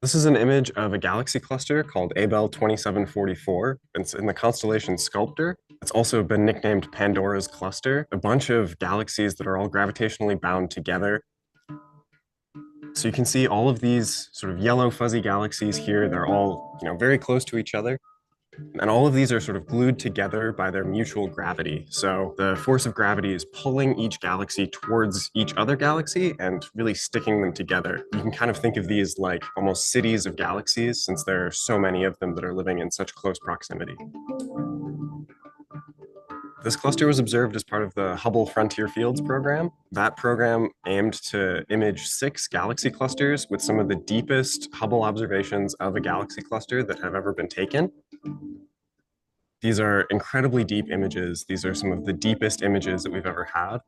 This is an image of a galaxy cluster called Abell 2744. It's in the constellation Sculptor. It's also been nicknamed Pandora's cluster, a bunch of galaxies that are all gravitationally bound together. So you can see all of these sort of yellow fuzzy galaxies here. They're all, very close to each other. And all of these are sort of glued together by their mutual gravity. So the force of gravity is pulling each galaxy towards each other galaxy and really sticking them together. You can kind of think of these like almost cities of galaxies, since there are so many of them that are living in such close proximity. This cluster was observed as part of the Hubble Frontier Fields program. That program aimed to image 6 galaxy clusters with some of the deepest Hubble observations of a galaxy cluster that have ever been taken. These are incredibly deep images. These are some of the deepest images that we've ever had.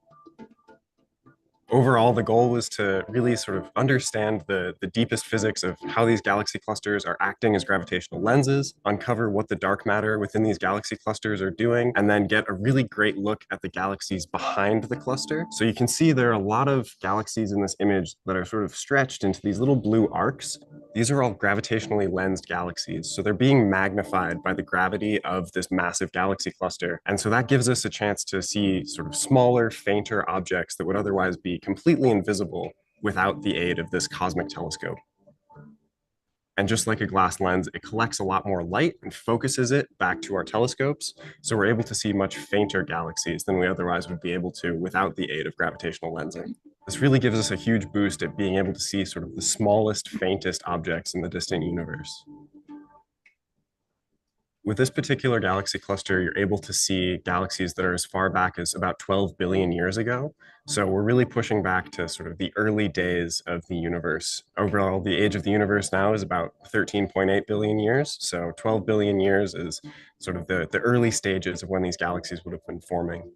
Overall, the goal was to really sort of understand the deepest physics of how these galaxy clusters are acting as gravitational lenses, uncover what the dark matter within these galaxy clusters are doing, and then get a really great look at the galaxies behind the cluster. So you can see there are a lot of galaxies in this image that are sort of stretched into these little blue arcs. These are all gravitationally lensed galaxies, so they're being magnified by the gravity of this massive galaxy cluster. And so that gives us a chance to see sort of smaller, fainter objects that would otherwise be completely invisible without the aid of this cosmic telescope. And just like a glass lens, it collects a lot more light and focuses it back to our telescopes. So we're able to see much fainter galaxies than we otherwise would be able to without the aid of gravitational lensing. This really gives us a huge boost at being able to see sort of the smallest, faintest objects in the distant universe. With this particular galaxy cluster, you're able to see galaxies that are as far back as about 12 billion years ago. So we're really pushing back to sort of the early days of the universe. Overall, the age of the universe now is about 13.8 billion years. So 12 billion years is sort of the early stages of when these galaxies would have been forming.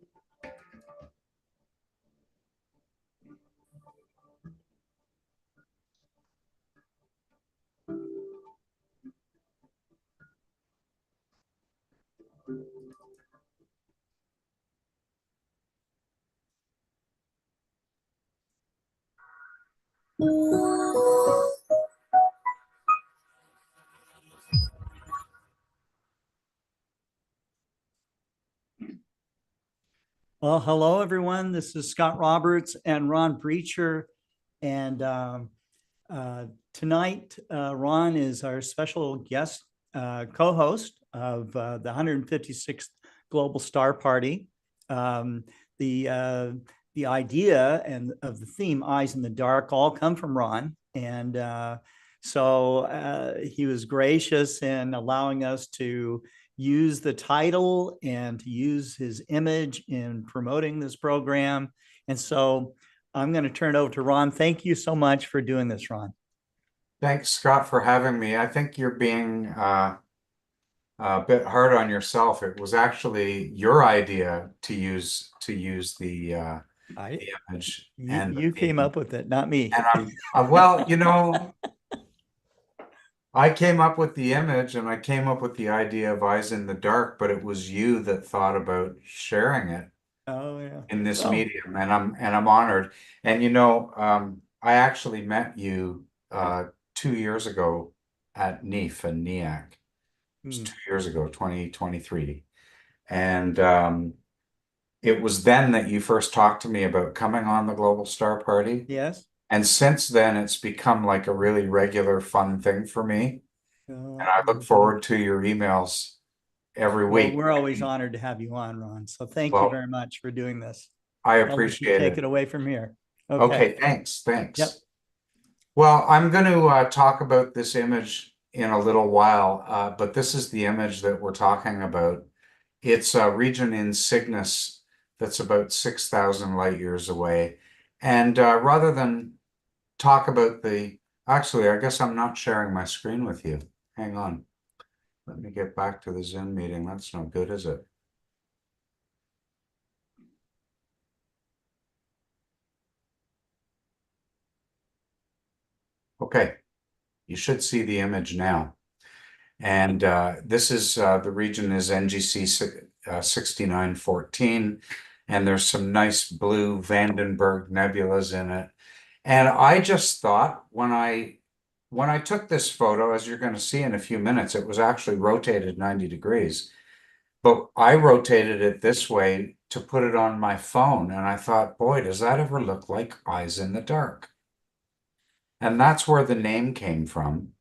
Well, hello, everyone. This is Scott Roberts and Ron Brecher. And tonight, Ron is our special guest co-host of the 156th Global Star Party. The idea and of the theme, Eyes in the Dark, all come from Ron. And so he was gracious in allowing us to use the title and to use his image in promoting this program. And so I'm going to turn it over to Ron. Thank you so much for doing this, Ron. Thanks, Scott, for having me. I think you're being a bit hard on yourself. It was actually your idea to use the image. You came up with it, not me. And well, I came up with the image and I came up with the idea of Eyes in the Dark, but it was you that thought about sharing it in this medium, and I'm honored. And I actually met you 2 years ago at NEAF and NEAC. It was 2 years ago, 2023. And it was then that you first talked to me about coming on the Global Star Party. Yes. And since then, it's become like a really regular, fun thing for me. And I look forward to your emails every week. We're always honored to have you on, Ron. So thank you very much for doing this. I appreciate it. Take it away from here. Okay, thanks. Yep. Well, I'm going to talk about this image in a little while, but this is the image that we're talking about. It's a region in Cygnus that's about 6,000 light years away. And rather than talk about actually, I guess I'm not sharing my screen with you. Hang on. Let me get back to the Zoom meeting. That's no good, is it? Okay. You should see the image now. And this is the region is NGC 6914. And there's some nice blue Vandenberg nebulas in it. And I just thought when I when I took this photo, as you're going to see in a few minutes, it was actually rotated 90 degrees. But I rotated it this way to put it on my phone. And I thought, boy, does that ever look like eyes in the dark? And that's where the name came from.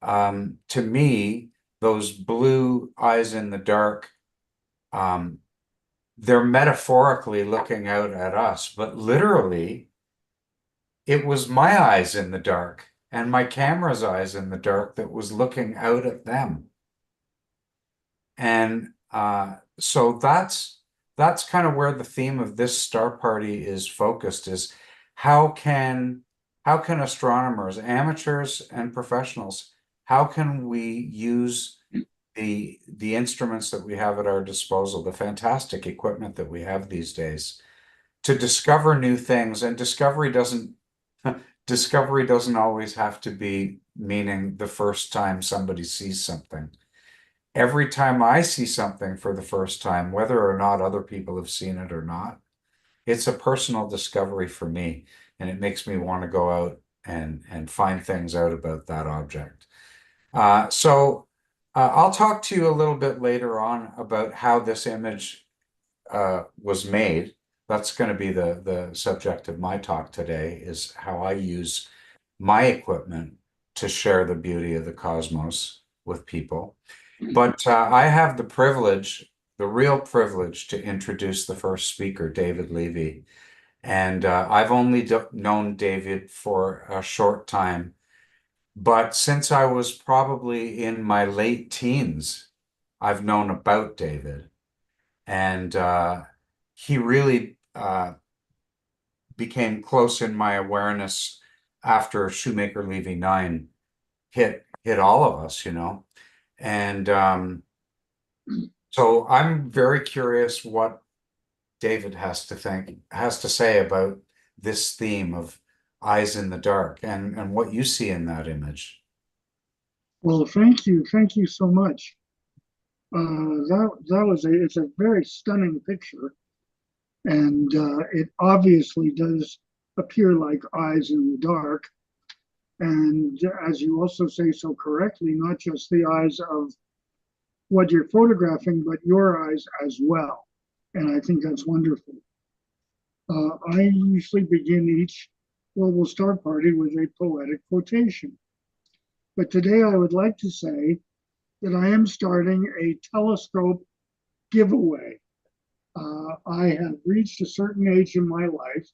To me, those blue eyes in the dark, they're metaphorically looking out at us, but literally, it was my eyes in the dark and my camera's eyes in the dark that was looking out at them. And so that's kind of where the theme of this star party is focused, is how can astronomers, amateurs and professionals, how can we use the instruments that we have at our disposal, the fantastic equipment that we have these days, to discover new things. And discovery doesn't always have to be meaning the first time somebody sees something. Every time I see something for the first time, whether or not other people have seen it or not, it's a personal discovery for me, and it makes me want to go out and find things out about that object. So I'll talk to you a little bit later on about how this image was made. That's going to be the subject of my talk today, is how I use my equipment to share the beauty of the cosmos with people. But I have the real privilege, to introduce the first speaker, David Levy. And I've only known David for a short time, but since I was probably in my late teens, I've known about David. And he really became close in my awareness after Shoemaker-Levy 9 hit all of us, you know. And so I'm very curious what David has to say about this theme of eyes in the dark, and what you see in that image. Well, thank you so much. It's a very stunning picture, and it obviously does appear like eyes in the dark. And as you also say so correctly, not just the eyes of what you're photographing, but your eyes as well. And I think that's wonderful. I usually begin each global star party with a poetic quotation. But today I would like to say that I am starting a telescope giveaway. I have reached a certain age in my life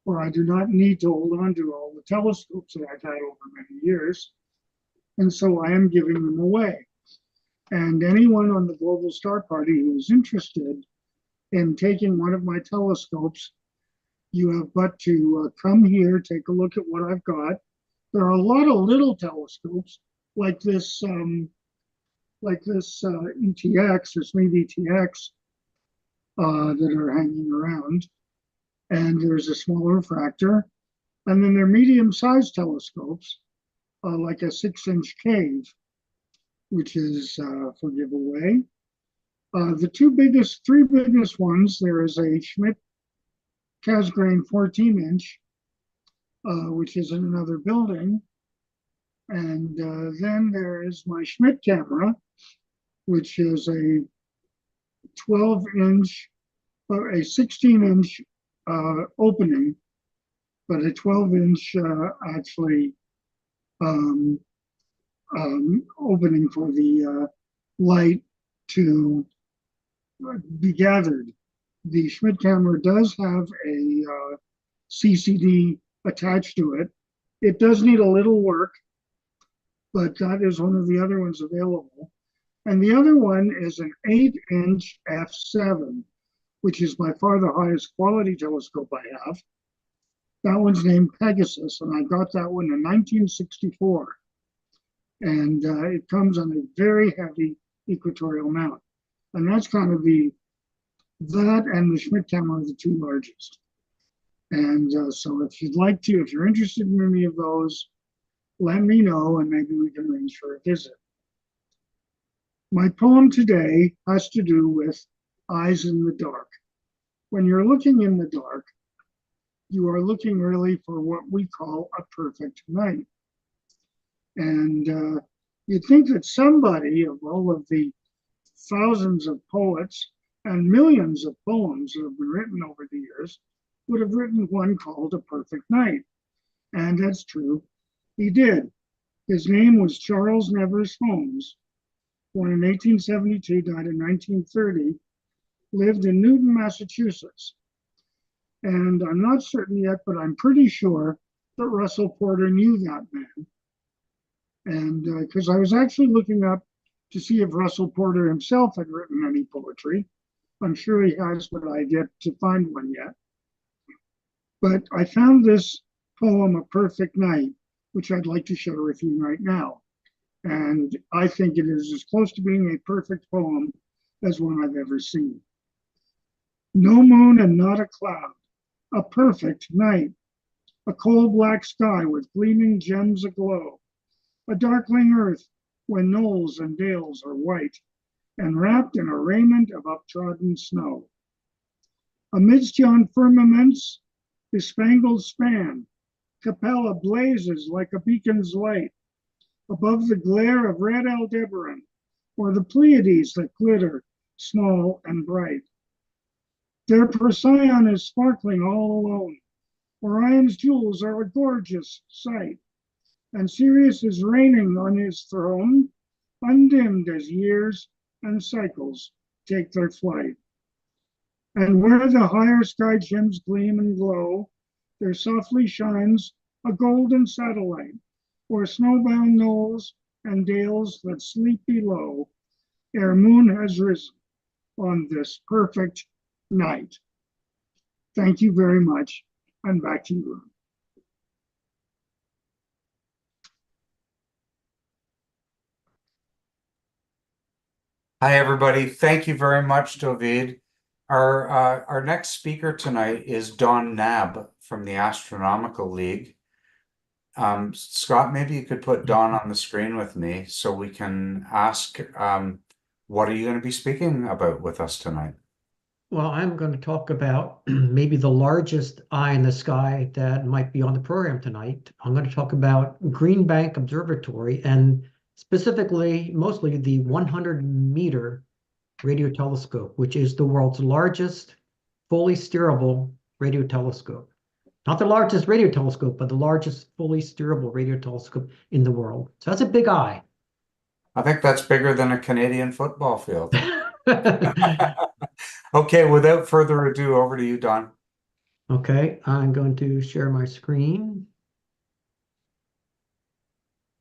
where I do not need to hold on to all the telescopes that I've had over many years. And so I am giving them away. And anyone on the Global Star Party who is interested in taking one of my telescopes, you have but to come here, take a look at what I've got. There are a lot of little telescopes like this ETX, this Lead ETX, that are hanging around. And there's a smaller refractor. And then there are medium-sized telescopes, like a 6-inch cave, which is for giveaway. The three biggest ones, there is a Schmidt Cassegrain 14-inch, which is in another building. And then there is my Schmidt camera, which is a 12-inch, or a 16-inch opening, but a 12-inch actually opening for the light to be gathered. The Schmidt camera does have a CCD attached to it. It does need a little work, but that is one of the other ones available. And the other one is an 8-inch f7, which is by far the highest quality telescope I have. That one's named Pegasus, and I got that one in 1964. And it comes on a very heavy equatorial mount. And that's kind of that and the Schmidt camera are the two largest. And so if you're interested in any of those, let me know and maybe we can arrange for a visit. My poem today has to do with eyes in the dark. When you're looking in the dark, you are looking really for what we call a perfect night. And you'd think that somebody of all of the thousands of poets and millions of poems that have been written over the years would have written one called A Perfect Night. And that's true, he did. His name was Charles Nevers Holmes, born in 1872, died in 1930, lived in Newton, Massachusetts. And I'm not certain yet, but I'm pretty sure that Russell Porter knew that man. And because I was actually looking up to see if Russell Porter himself had written any poetry. I'm sure he has, but I yet to find one yet. But I found this poem, A Perfect Night, which I'd like to share with you right now. And I think it is as close to being a perfect poem as one I've ever seen. No moon and not a cloud, a perfect night, a coal black sky with gleaming gems aglow, a darkling earth when knolls and dales are white, and wrapped in a raiment of uptrodden snow. Amidst yon firmaments, bespangled span, Capella blazes like a beacon's light, above the glare of red Aldebaran, or the Pleiades that glitter, small and bright. Their Procyon is sparkling all alone. Orion's jewels are a gorgeous sight, and Sirius is reigning on his throne, undimmed as years and cycles take their flight. And where the higher sky gems gleam and glow, there softly shines a golden satellite, or snowbound knolls and dales that sleep below, ere moon has risen on this perfect night. Thank you very much, and back to you, Ron. Hi, everybody. Thank you very much, David. Our next speaker tonight is Don Knabb from the Astronomical League. Scott, maybe you could put Don on the screen with me so we can ask, what are you going to be speaking about with us tonight? Well, I'm going to talk about maybe the largest eye in the sky that might be on the program tonight. I'm going to talk about Green Bank Observatory and specifically, mostly the 100-meter radio telescope, which is the world's largest fully steerable radio telescope. Not the largest radio telescope, but the largest fully steerable radio telescope in the world. So that's a big eye. I think that's bigger than a Canadian football field. Okay, without further ado, over to you, Don. Okay, I'm going to share my screen.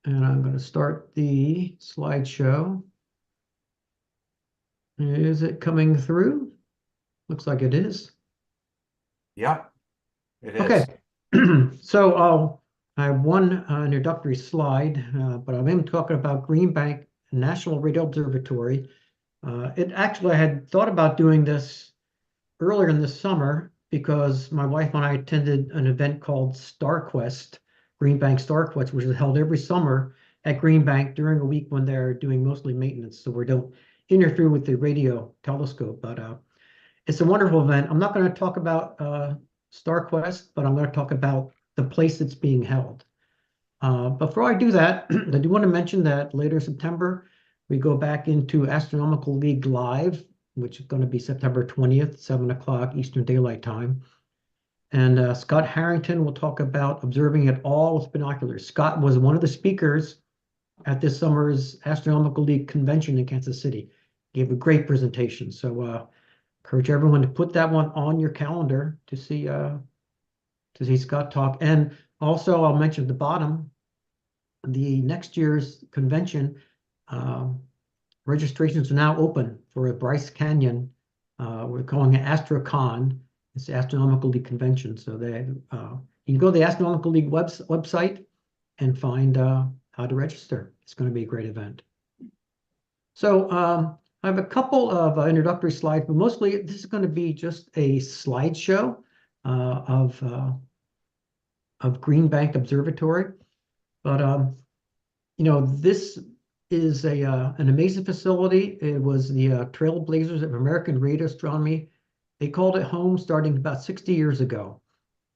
And I'm going to start the slideshow. Is it coming through? Looks like it is. Yeah, it is. Okay, so I have one introductory slide, but I'm going to talk about Green Bank National Radio Observatory. I had thought about doing this earlier in the summer because my wife and I attended an event called StarQuest, Green Bank StarQuest, which is held every summer at Green Bank during a week when they're doing mostly maintenance, so we don't interfere with the radio telescope. But it's a wonderful event. I'm not going to talk about StarQuest, but I'm going to talk about the place it's being held. Before I do that, I do want to mention that later in September, we go back into Astronomical League Live, which is going to be September 20th, 7 o'clock Eastern Daylight Time. And Scott Harrington will talk about observing it all with binoculars. Scott was one of the speakers at this summer's Astronomical League convention in Kansas City. Gave a great presentation. So encourage everyone to put that one on your calendar to see Scott talk. And also, I'll mention at the bottom, the next year's convention, registrations are now open for a Bryce Canyon. We're calling it AstroCon. It's the Astronomical League convention. So you can go to the Astronomical League website and find how to register. It's going to be a great event. So I have a couple of introductory slides, but mostly this is going to be just a slideshow of Green Bank Observatory. But this is an amazing facility. It was the trailblazers of American radio astronomy. They called it home starting about 60 years ago.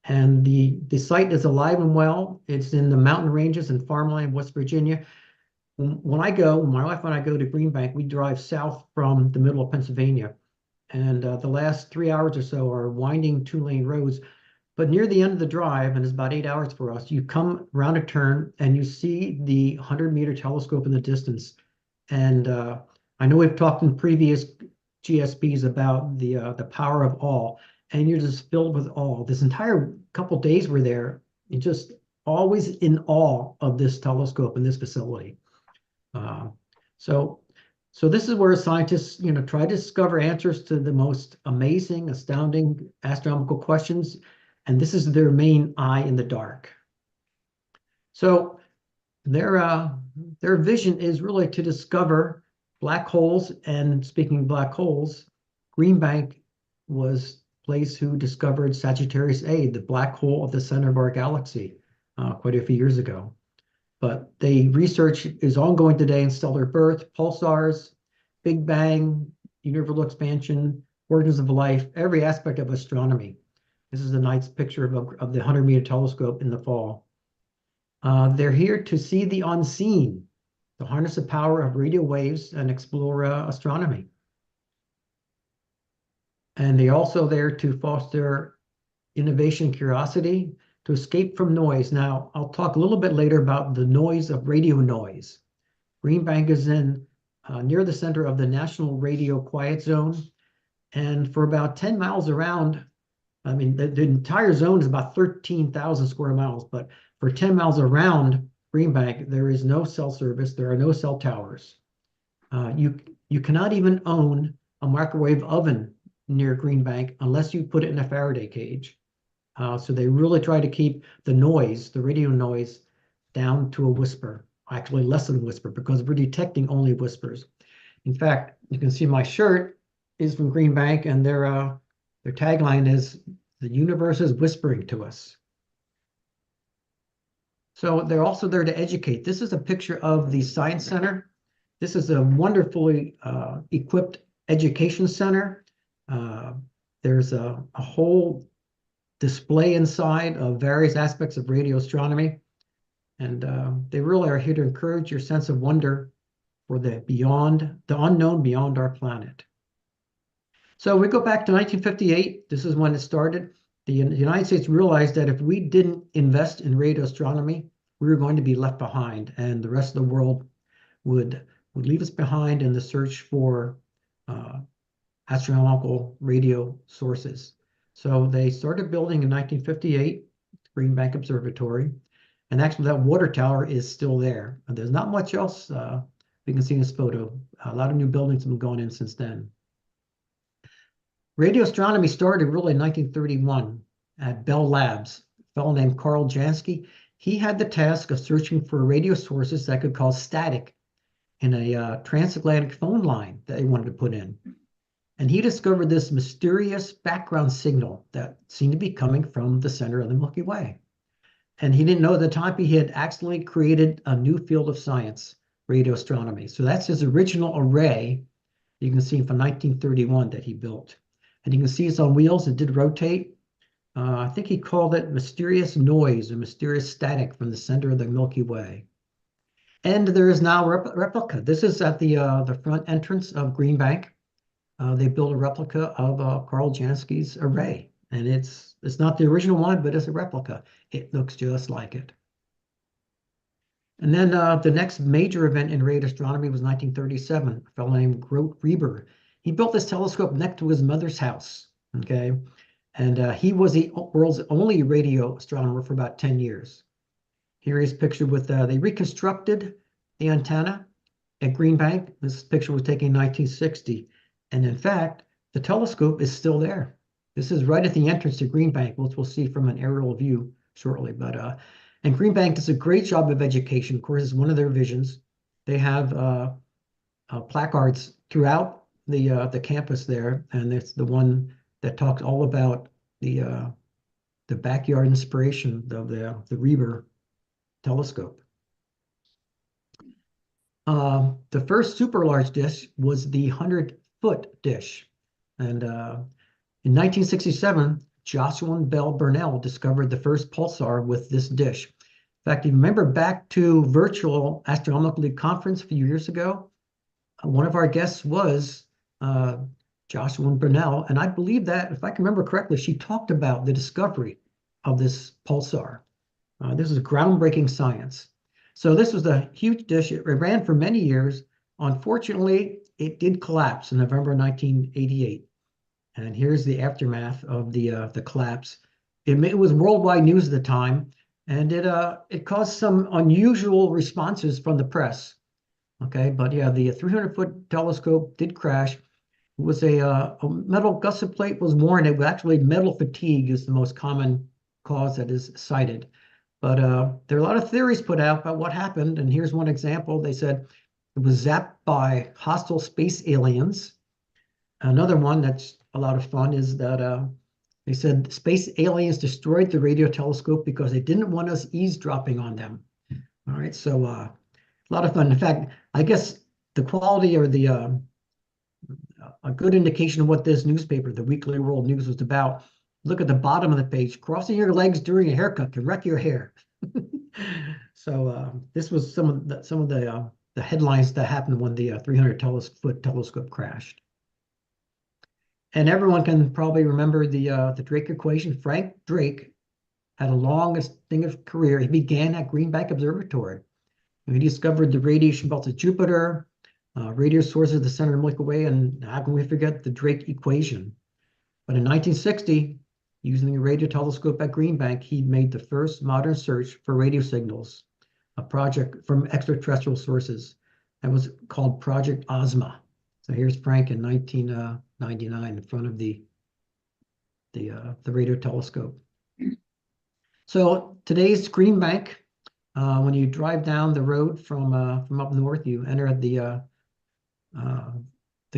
And the site is alive and well. It's in the mountain ranges and farmland, West Virginia. When my wife and I go to Green Bank, we drive south from the middle of Pennsylvania. And the last 3 hours or so are winding 2-lane roads. But near the end of the drive, and it's about 8 hours for us, you come around a turn and you see the 100-meter telescope in the distance. And I know we've talked in previous GSPs about the power of awe, and you're just filled with awe. This entire couple days we're there, you're just always in awe of this telescope and this facility. So this is where scientists, try to discover answers to the most amazing, astounding astronomical questions, and this is their main eye in the dark. So their vision is really to discover black holes. And speaking of black holes, Green Bank was the place who discovered Sagittarius A, the black hole at the center of our galaxy, quite a few years ago. But the research is ongoing today in stellar birth, pulsars, Big Bang, universal expansion, origins of life, every aspect of astronomy. This is a nice picture of the 100-meter telescope in the fall. They're here to see the unseen, to harness the power of radio waves and explore astronomy. And they're also there to foster innovation, curiosity, to escape from noise. Now, I'll talk a little bit later about the noise of radio noise. Green Bank is in near the center of the National Radio Quiet Zone. And for about 10 miles around, I mean, the entire zone is about 13,000 square miles, but for 10 miles around Green Bank, there is no cell service. There are no cell towers. You cannot even own a microwave oven near Green Bank unless you put it in a Faraday cage. So they really try to keep the noise, the radio noise, down to a whisper, actually less than a whisper, because we're detecting only whispers. In fact, you can see my shirt is from Green Bank, and their tagline is, "The universe is whispering to us." So they're also there to educate. This is a picture of the Science Center. This is a wonderfully equipped education center. There's a whole display inside of various aspects of radio astronomy. And they really are here to encourage your sense of wonder for the unknown beyond our planet. So we go back to 1958. This is when it started. The United States realized that if we didn't invest in radio astronomy, we were going to be left behind, and the rest of the world would leave us behind in the search for astronomical radio sources. So they started building in 1958, Green Bank Observatory. And actually that water tower is still there. And there's not much else we can see in this photo. A lot of new buildings have been going in since then. Radio astronomy started really in 1931 at Bell Labs. A fellow named Carl Jansky. He had the task of searching for radio sources that could cause static in a transatlantic phone line that he wanted to put in. And he discovered this mysterious background signal that seemed to be coming from the center of the Milky Way. And he didn't know at the time he had accidentally created a new field of science, radio astronomy. So that's his original array you can see from 1931 that he built. And you can see it's on wheels. It did rotate. I think he called it mysterious noise or mysterious static from the center of the Milky Way. And there is now a replica. This is at the front entrance of Green Bank. They built a replica of Carl Jansky's array. And it's not the original one, but it's a replica. It looks just like it. And then the next major event in radio astronomy was 1937. A fellow named Grote Reber. He built this telescope next to his mother's house. Okay, and he was the world's only radio astronomer for about 10 years. Here is pictured with they reconstructed the antenna at Green Bank. This picture was taken in 1960, and in fact, the telescope is still there. This is right at the entrance to Green Bank, which we'll see from an aerial view shortly. But and Green Bank does a great job of education. Of course, it's one of their visions. They have placards throughout the campus there, and it's the one that talks all about the backyard inspiration of the Reber telescope. The first super large dish was the 100-foot dish, and in 1967, Jocelyn Bell Burnell discovered the first pulsar with this dish. In fact, you remember back to virtual astronomical conference a few years ago, one of our guests was Jocelyn Burnell, and I believe that, if I can remember correctly, she talked about the discovery of this pulsar. This is groundbreaking science. So this was a huge dish. It ran for many years. Unfortunately, it did collapse in November 1988. And here's the aftermath of the collapse. It was worldwide news at the time, and it caused some unusual responses from the press. Okay, but yeah, the 300-foot telescope did crash. It was a metal gusset plate was worn. It was actually metal fatigue is the most common cause that is cited. But there are a lot of theories put out about what happened, and here's one example. They said it was zapped by hostile space aliens. Another one that's a lot of fun is that they said space aliens destroyed the radio telescope because they didn't want us eavesdropping on them. All right, so a lot of fun. In fact, I guess the quality or a good indication of what this newspaper, the Weekly World News, was about. Look at the bottom of the page. Crossing your legs during a haircut can wreck your hair. So this was some of the headlines that happened when the 300-foot telescope crashed. And everyone can probably remember the Drake equation. Frank Drake had a long distinguished career. He began at Green Bank Observatory. He discovered the radiation belts of Jupiter, radio sources of the center of the Milky Way, and how can we forget the Drake equation? But in 1960, using a radio telescope at Green Bank, he made the first modern search for radio signals, a project from extraterrestrial sources that was called Project Ozma. So here's Frank in 1999 in front of the radio telescope. So today's Green Bank, when you drive down the road from up north, you enter the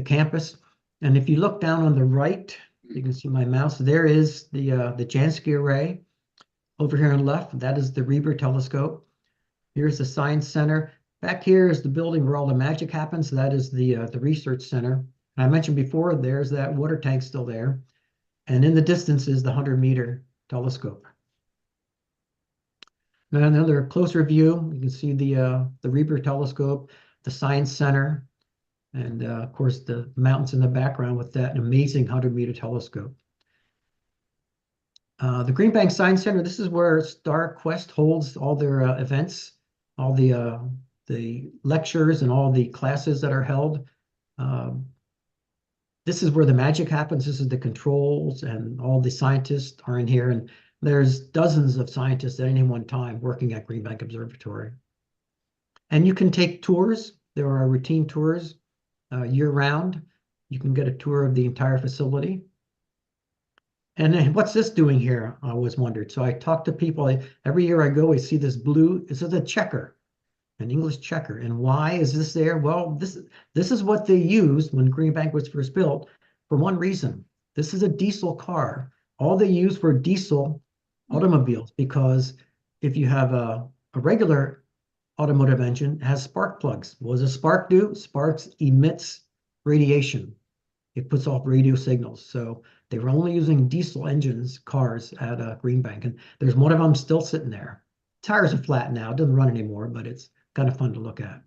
campus, and if you look down on the right, you can see my mouse. There is the Jansky array. Over here on the left, that is the Reber telescope. Here's the Science Center. Back here is the building where all the magic happens. That is the Research Center. And I mentioned before, there's that water tank still there. And in the distance is the 100-meter telescope. Now another closer view, you can see the Reber telescope, the Science Center, and of course the mountains in the background with that amazing 100-meter telescope. The Green Bank Science Center, this is where StarQuest holds all their events, all the lectures and all the classes that are held. This is where the magic happens. This is the controls, and all the scientists are in here. And there's dozens of scientists at any one time working at Green Bank Observatory. And you can take tours. There are routine tours year-round. You can get a tour of the entire facility. And then what's this doing here? I always wondered. So I talk to people. Every year I go, I see this blue. This is a checker, an English checker. And why is this there? Well, this is what they used when Green Bank was first built for one reason. This is a diesel car. All they used were diesel automobiles, because if you have a regular automotive engine, it has spark plugs. What does a spark do? Sparks emits radiation. It puts off radio signals. So they were only using diesel engines, cars at Green Bank. And there's one of them still sitting there. Tires are flat now. It doesn't run anymore, but it's kind of fun to look at.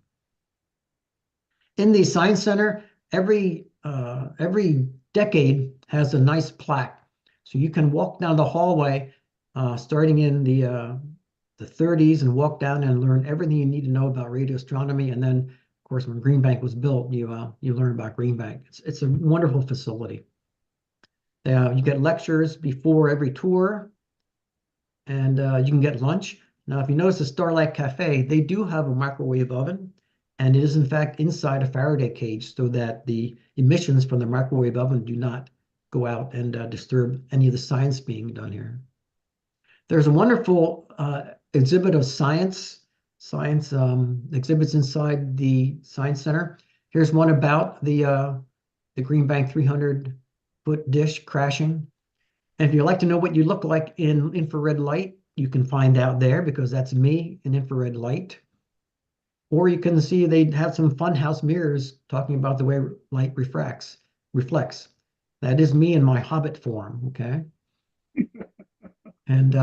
In the Science Center, every decade has a nice plaque. So you can walk down the hallway starting in the 30s and walk down and learn everything you need to know about radio astronomy. And then, of course, when Green Bank was built, you learn about Green Bank. It's a wonderful facility. You get lectures before every tour, and you can get lunch. Now, if you notice the Starlight Cafe, they do have a microwave oven, and it is in fact inside a Faraday cage so that the emissions from the microwave oven do not go out and disturb any of the science being done here. There's a wonderful exhibit of science exhibits inside the Science Center. Here's one about the Green Bank 300-foot dish crashing. And if you'd like to know what you look like in infrared light, you can find out there, because that's me in infrared light. Or you can see they have some funhouse mirrors talking about the way light reflects. That is me in my Hobbit form, okay? And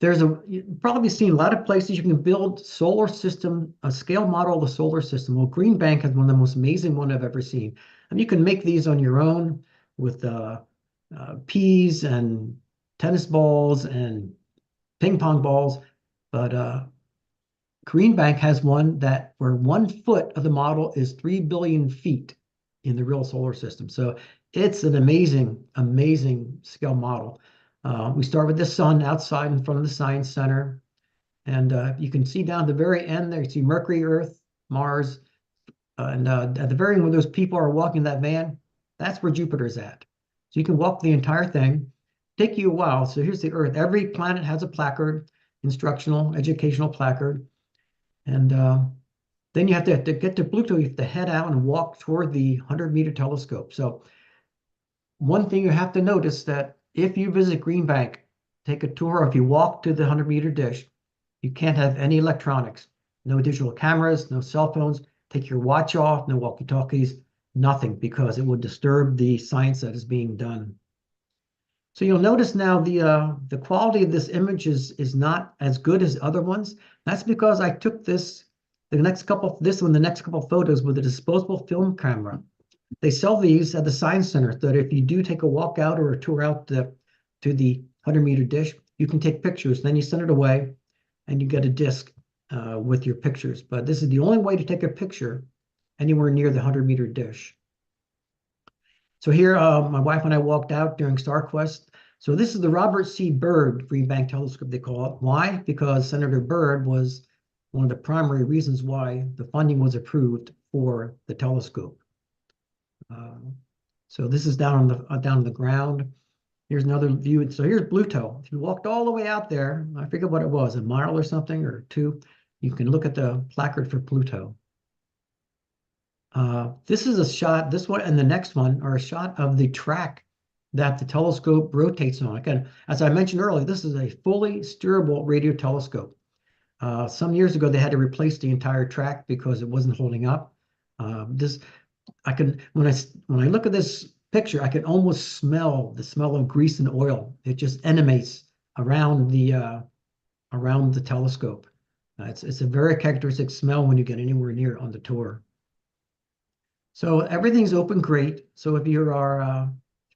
you've probably seen a lot of places you can build solar system, a scale model of the solar system. Well, Green Bank has one of the most amazing one I've ever seen. And you can make these on your own with peas and tennis balls and ping pong balls. But Green Bank has one that where 1 foot of the model is 3 billion feet in the real solar system. So it's an amazing, amazing scale model. We start with the sun outside in front of the Science Center. And you can see down at the very end there, you see Mercury, Earth, Mars. And at the very end where those people are walking that van, that's where Jupiter's at. So you can walk the entire thing. Take you a while. So here's the Earth. Every planet has a placard, instructional, educational placard. And then you have to get to Pluto, you have to head out and walk toward the 100-meter telescope. So one thing you have to notice that if you visit Green Bank, take a tour, or if you walk to the 100-meter dish, you can't have any electronics, no digital cameras, no cell phones, take your watch off, no walkie-talkies, nothing, because it would disturb the science that is being done. So you'll notice now the quality of this image is not as good as other ones. That's because I took the next couple photos with a disposable film camera. They sell these at the Science Center so that if you do take a walk out or a tour out to the 100-meter dish, you can take pictures. Then you send it away and you get a disc with your pictures. But this is the only way to take a picture anywhere near the 100-meter dish. So here, my wife and I walked out during StarQuest. So this is the Robert C. Byrd Green Bank Telescope, they call it. Why? Because Senator Byrd was one of the primary reasons why the funding was approved for the telescope. So this is down on the ground. Here's another view. So here's Pluto. If you walked all the way out there, I forget what it was, a mile or something or 2, you can look at the placard for Pluto. This is a shot, this one and the next one are a shot of the track that the telescope rotates on. Again, as I mentioned earlier, this is a fully steerable radio telescope. Some years ago, they had to replace the entire track because it wasn't holding up. When I look at this picture, I can almost smell the smell of grease and oil. It just emanates around the telescope. It's a very characteristic smell when you get anywhere near on the tour. So everything's open grate. So if you're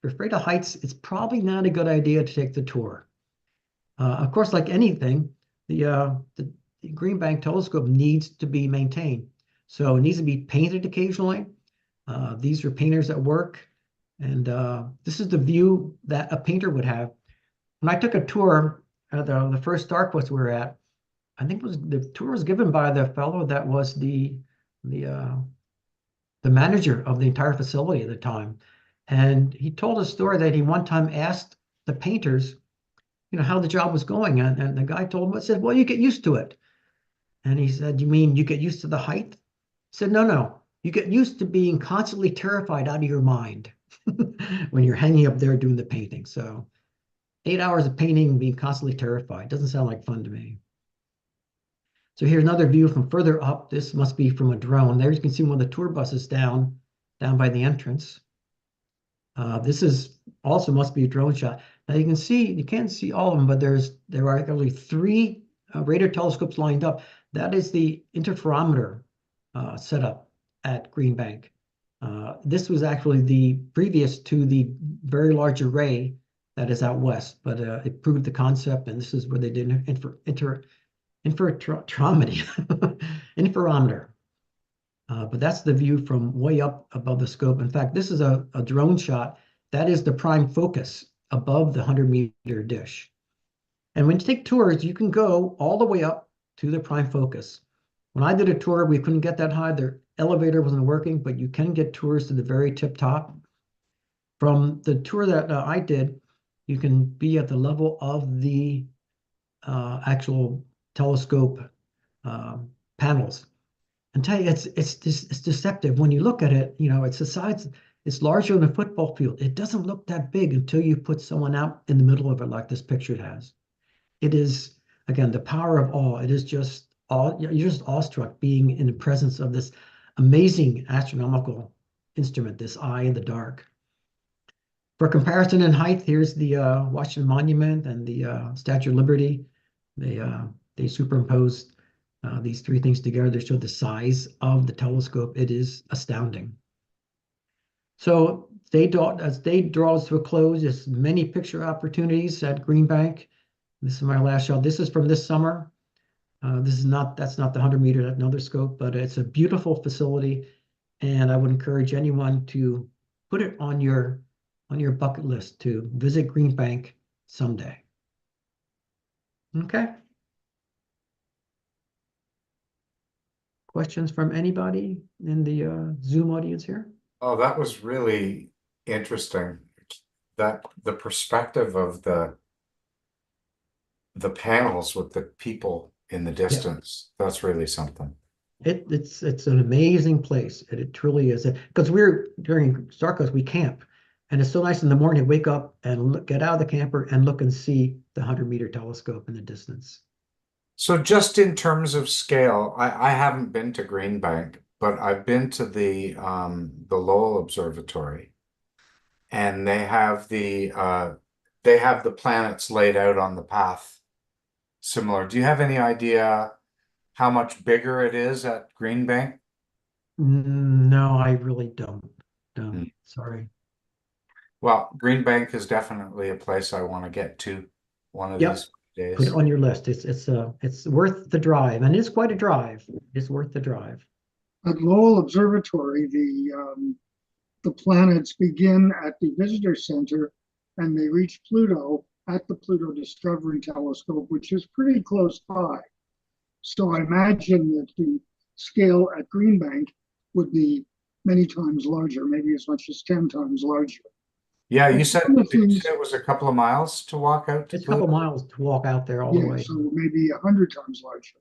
afraid of heights, it's probably not a good idea to take the tour. Of course, like anything, the Green Bank telescope needs to be maintained. So it needs to be painted occasionally. These are painters at work. And this is the view that a painter would have. When I took a tour at the first StarQuest we were at, I think the tour was given by the fellow that was the manager of the entire facility at the time. And he told a story that he one time asked the painters, how the job was going. And the guy told him, I said, well, you get used to it. And he said, you mean you get used to the height? He said, no, you get used to being constantly terrified out of your mind when you're hanging up there doing the painting. So 8 hours of painting and being constantly terrified doesn't sound like fun to me. So here's another view from further up. This must be from a drone. There you can see one of the tour buses down by the entrance. This is also must be a drone shot. Now you can't see all of them, but there are actually 3 radar telescopes lined up. That is the interferometer setup at Green Bank. This was actually the previous to the very large array that is out west, but it proved the concept, and this is where they did interferometer. But that's the view from way up above the scope. In fact, this is a drone shot. That is the prime focus above the 100-meter dish. And when you take tours, you can go all the way up to the prime focus. When I did a tour, we couldn't get that high. The elevator wasn't working, but you can get tours to the very tip top. From the tour that I did, you can be at the level of the actual telescope panels. And tell you, it's deceptive. When you look at it, it's the size, it's larger than a football field. It doesn't look that big until you put someone out in the middle of it like this picture has. It is, again, the power of awe. It is just you're just awestruck being in the presence of this amazing astronomical instrument, this eye in the dark. For comparison in height, here's the Washington Monument and the Statue of Liberty. They superimposed these three things together to show the size of the telescope. It is astounding. So as day draws to a close, there's many picture opportunities at Green Bank. This is my last shot. This is from this summer. That's not the 100-meter, that's another scope, but it's a beautiful facility, and I would encourage anyone to put it on your bucket list to visit Green Bank someday. Okay. Questions from anybody in the Zoom audience here? Oh, that was really interesting. That the perspective of the panels with the people in the distance, that's really something. It's an amazing place, and it truly is. Because during Starcoast, we camp, and it's so nice in the morning to wake up and get out of the camper and look and see the 100-meter telescope in the distance. So just in terms of scale, I haven't been to Green Bank, but I've been to the Lowell Observatory, and they have the planets laid out on the path similar. Do you have any idea how much bigger it is at Green Bank? No, I really don't. No, sorry. Well, Green Bank is definitely a place I want to get to one of these days. Put it on your list. It's worth the drive, and it's quite a drive. It's worth the drive. At Lowell Observatory, the planets begin at the visitor center and they reach Pluto at the Pluto Discovery Telescope, which is pretty close by. So I imagine that the scale at Green Bank would be many times larger, maybe as much as 10 times larger. Yeah, did you say it was a couple of miles to walk out to It's a couple of miles to walk out there all the way. So maybe 100 times larger.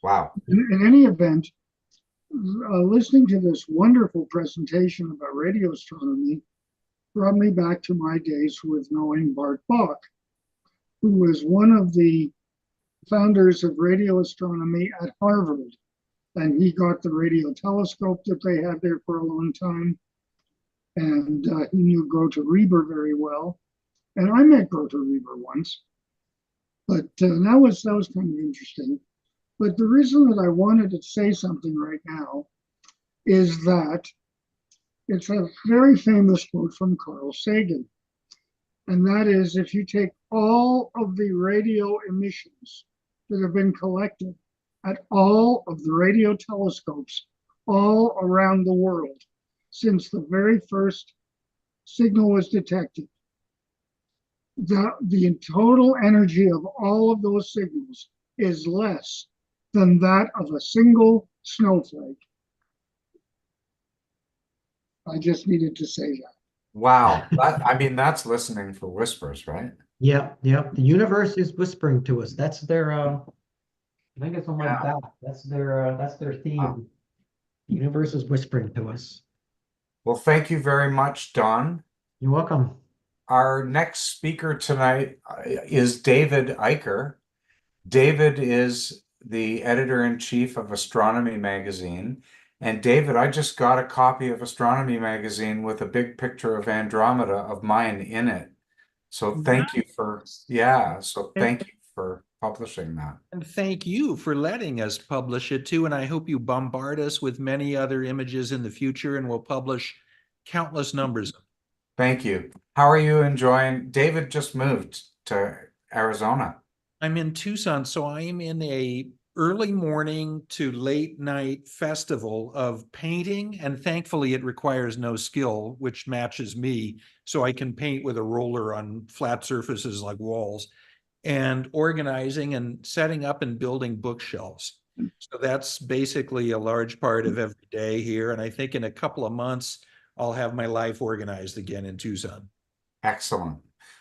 Wow. In any event, listening to this wonderful presentation about radio astronomy brought me back to my days with knowing Bart Bok, who was one of the founders of radio astronomy at Harvard. And he got the radio telescope that they had there for a long time. And he knew Grota Reber very well. And I met Grota Reber once. But that was kind of interesting. But the reason that I wanted to say something right now is that it's a very famous quote from Carl Sagan. And that is, if you take all of the radio emissions that have been collected at all of the radio telescopes all around the world since the very first signal was detected, the total energy of all of those signals is less than that of a single snowflake. I just needed to say that. Wow. That's listening for whispers, right? Yeah. The universe is whispering to us. That's their I think it's on my back. That's their theme. Wow. The universe is whispering to us. Well, thank you very much, Don. You're welcome. Our next speaker tonight is David Eicher. David is the editor-in-chief of Astronomy magazine. And David, I just got a copy of Astronomy magazine with a big picture of Andromeda of mine in it. So thank you for, thank you for publishing that. And thank you for letting us publish it too. And I hope you bombard us with many other images in the future, and we'll publish countless numbers. Thank you. How are you enjoying? David just moved to Arizona. I'm in Tucson, so I am in a early morning to late night festival of painting, and thankfully it requires no skill, which matches me, so I can paint with a roller on flat surfaces like walls, and organizing and setting up and building bookshelves. So that's basically a large part of every day here, and I think in a couple of months I'll have my life organized again in Tucson. Excellent.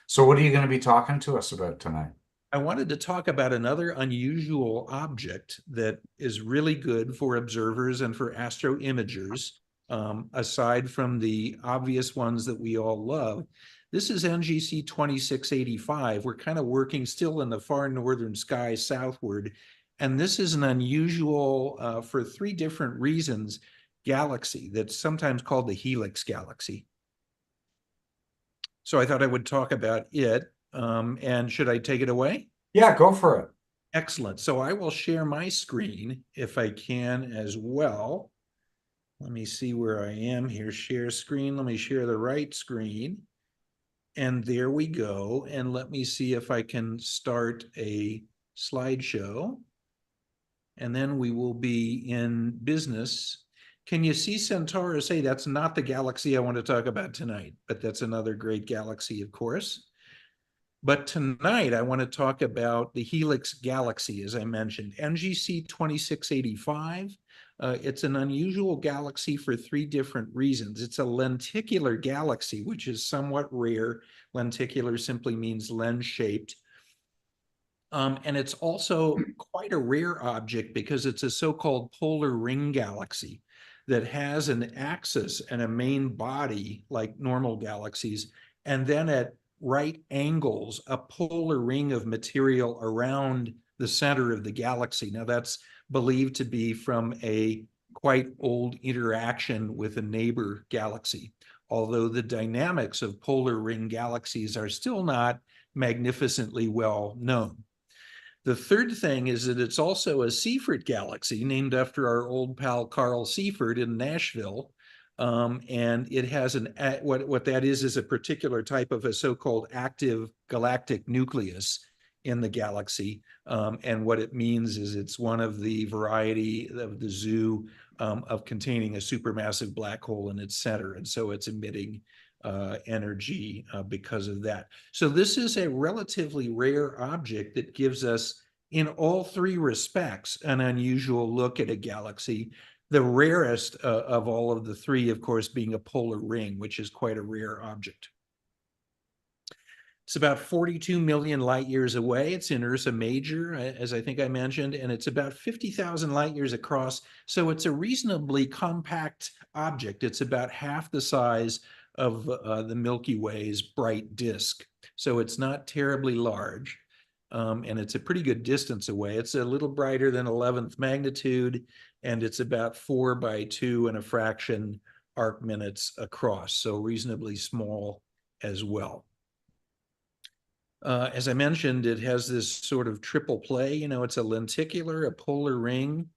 So what are you going to be talking to us about tonight? I wanted to talk about another unusual object that is really good for observers and for astro imagers, aside from the obvious ones that we all love. This is NGC 2685. We're kind of working still in the far northern sky southward, and this is an unusual, for three different reasons, galaxy that's sometimes called the Helix Galaxy. So I thought I would talk about it. And should I take it away? Yeah, go for it. Excellent. So I will share my screen if I can as well. Let me see where I am here. Share screen. Let me share the right screen. And there we go. And let me see if I can start a slideshow. And then we will be in business. Can you see Centaurus? Hey, that's not the galaxy I want to talk about tonight, but that's another great galaxy, of course. But tonight, I want to talk about the Helix Galaxy, as I mentioned, NGC 2685. It's an unusual galaxy for three different reasons. It's a lenticular galaxy, which is somewhat rare. Lenticular simply means lens-shaped. And it's also quite a rare object because it's a so-called polar ring galaxy that has an axis and a main body like normal galaxies, and then at right angles, a polar ring of material around the center of the galaxy. Now, that's believed to be from a quite old interaction with a neighbor galaxy, although the dynamics of polar ring galaxies are still not magnificently well known. The third thing is that it's also a Seyfert galaxy named after our old pal Carl Seyfert in Nashville. And it has what that is a particular type of a so-called active galactic nucleus in the galaxy. And what it means is it's one of the variety of the zoo of containing a supermassive black hole in its center. And so it's emitting energy because of that. So this is a relatively rare object that gives us, in all three respects, an unusual look at a galaxy. The rarest of all of the three, of course, being a polar ring, which is quite a rare object. It's about 42 million light years away. It's in Ursa Major, as I think I mentioned, and it's about 50,000 light years across. So it's a reasonably compact object. It's about half the size of the Milky Way's bright disk. So it's not terribly large, and it's a pretty good distance away. It's a little brighter than 11th magnitude, and it's about 4 by 2 and a fraction arc minutes across, so reasonably small as well. As I mentioned, it has this sort of triple play. You know, it's a lenticular, a polar ring,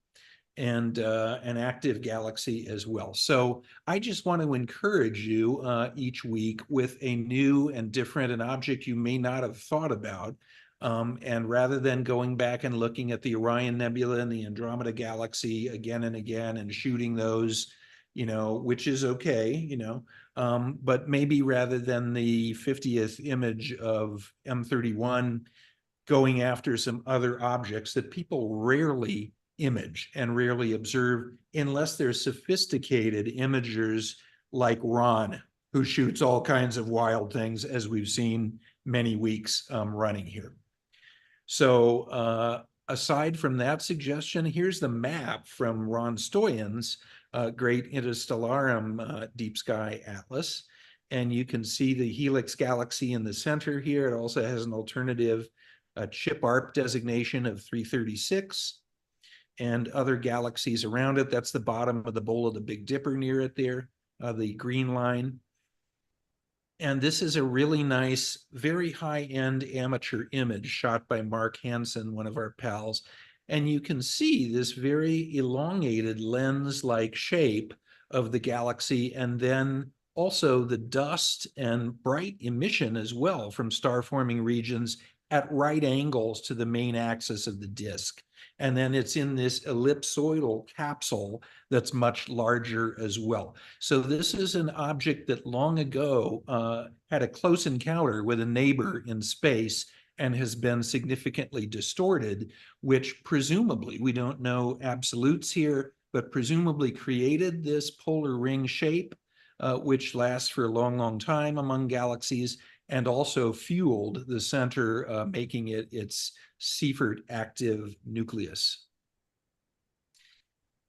and an active galaxy as well. So I just want to encourage you each week with a new and different an object you may not have thought about. And rather than going back and looking at the Orion Nebula and the Andromeda Galaxy again and again and shooting those, you know, which is okay, you know, but maybe rather than the 50th image of M31, going after some other objects that people rarely image and rarely observe unless they're sophisticated imagers like Ron, who shoots all kinds of wild things, as we've seen many weeks running here. So aside from that suggestion, here's the map from Ron Stoyan's great Interstellarum Deep Sky Atlas. And you can see the Helix Galaxy in the center here. It also has an alternative CHIP ARP designation of 336 and other galaxies around it. That's the bottom of the bowl of the Big Dipper near it there, the green line. And this is a really nice, very high-end amateur image shot by Mark Hansen, one of our pals. And you can see this very elongated lens-like shape of the galaxy, and then also the dust and bright emission as well from star-forming regions at right angles to the main axis of the disk. And then it's in this ellipsoidal capsule that's much larger as well. So this is an object that long ago had a close encounter with a neighbor in space and has been significantly distorted, which presumably, we don't know absolutes here, but presumably created this polar ring shape, which lasts for a long, long time among galaxies, and also fueled the center, making it its Seyfert active nucleus.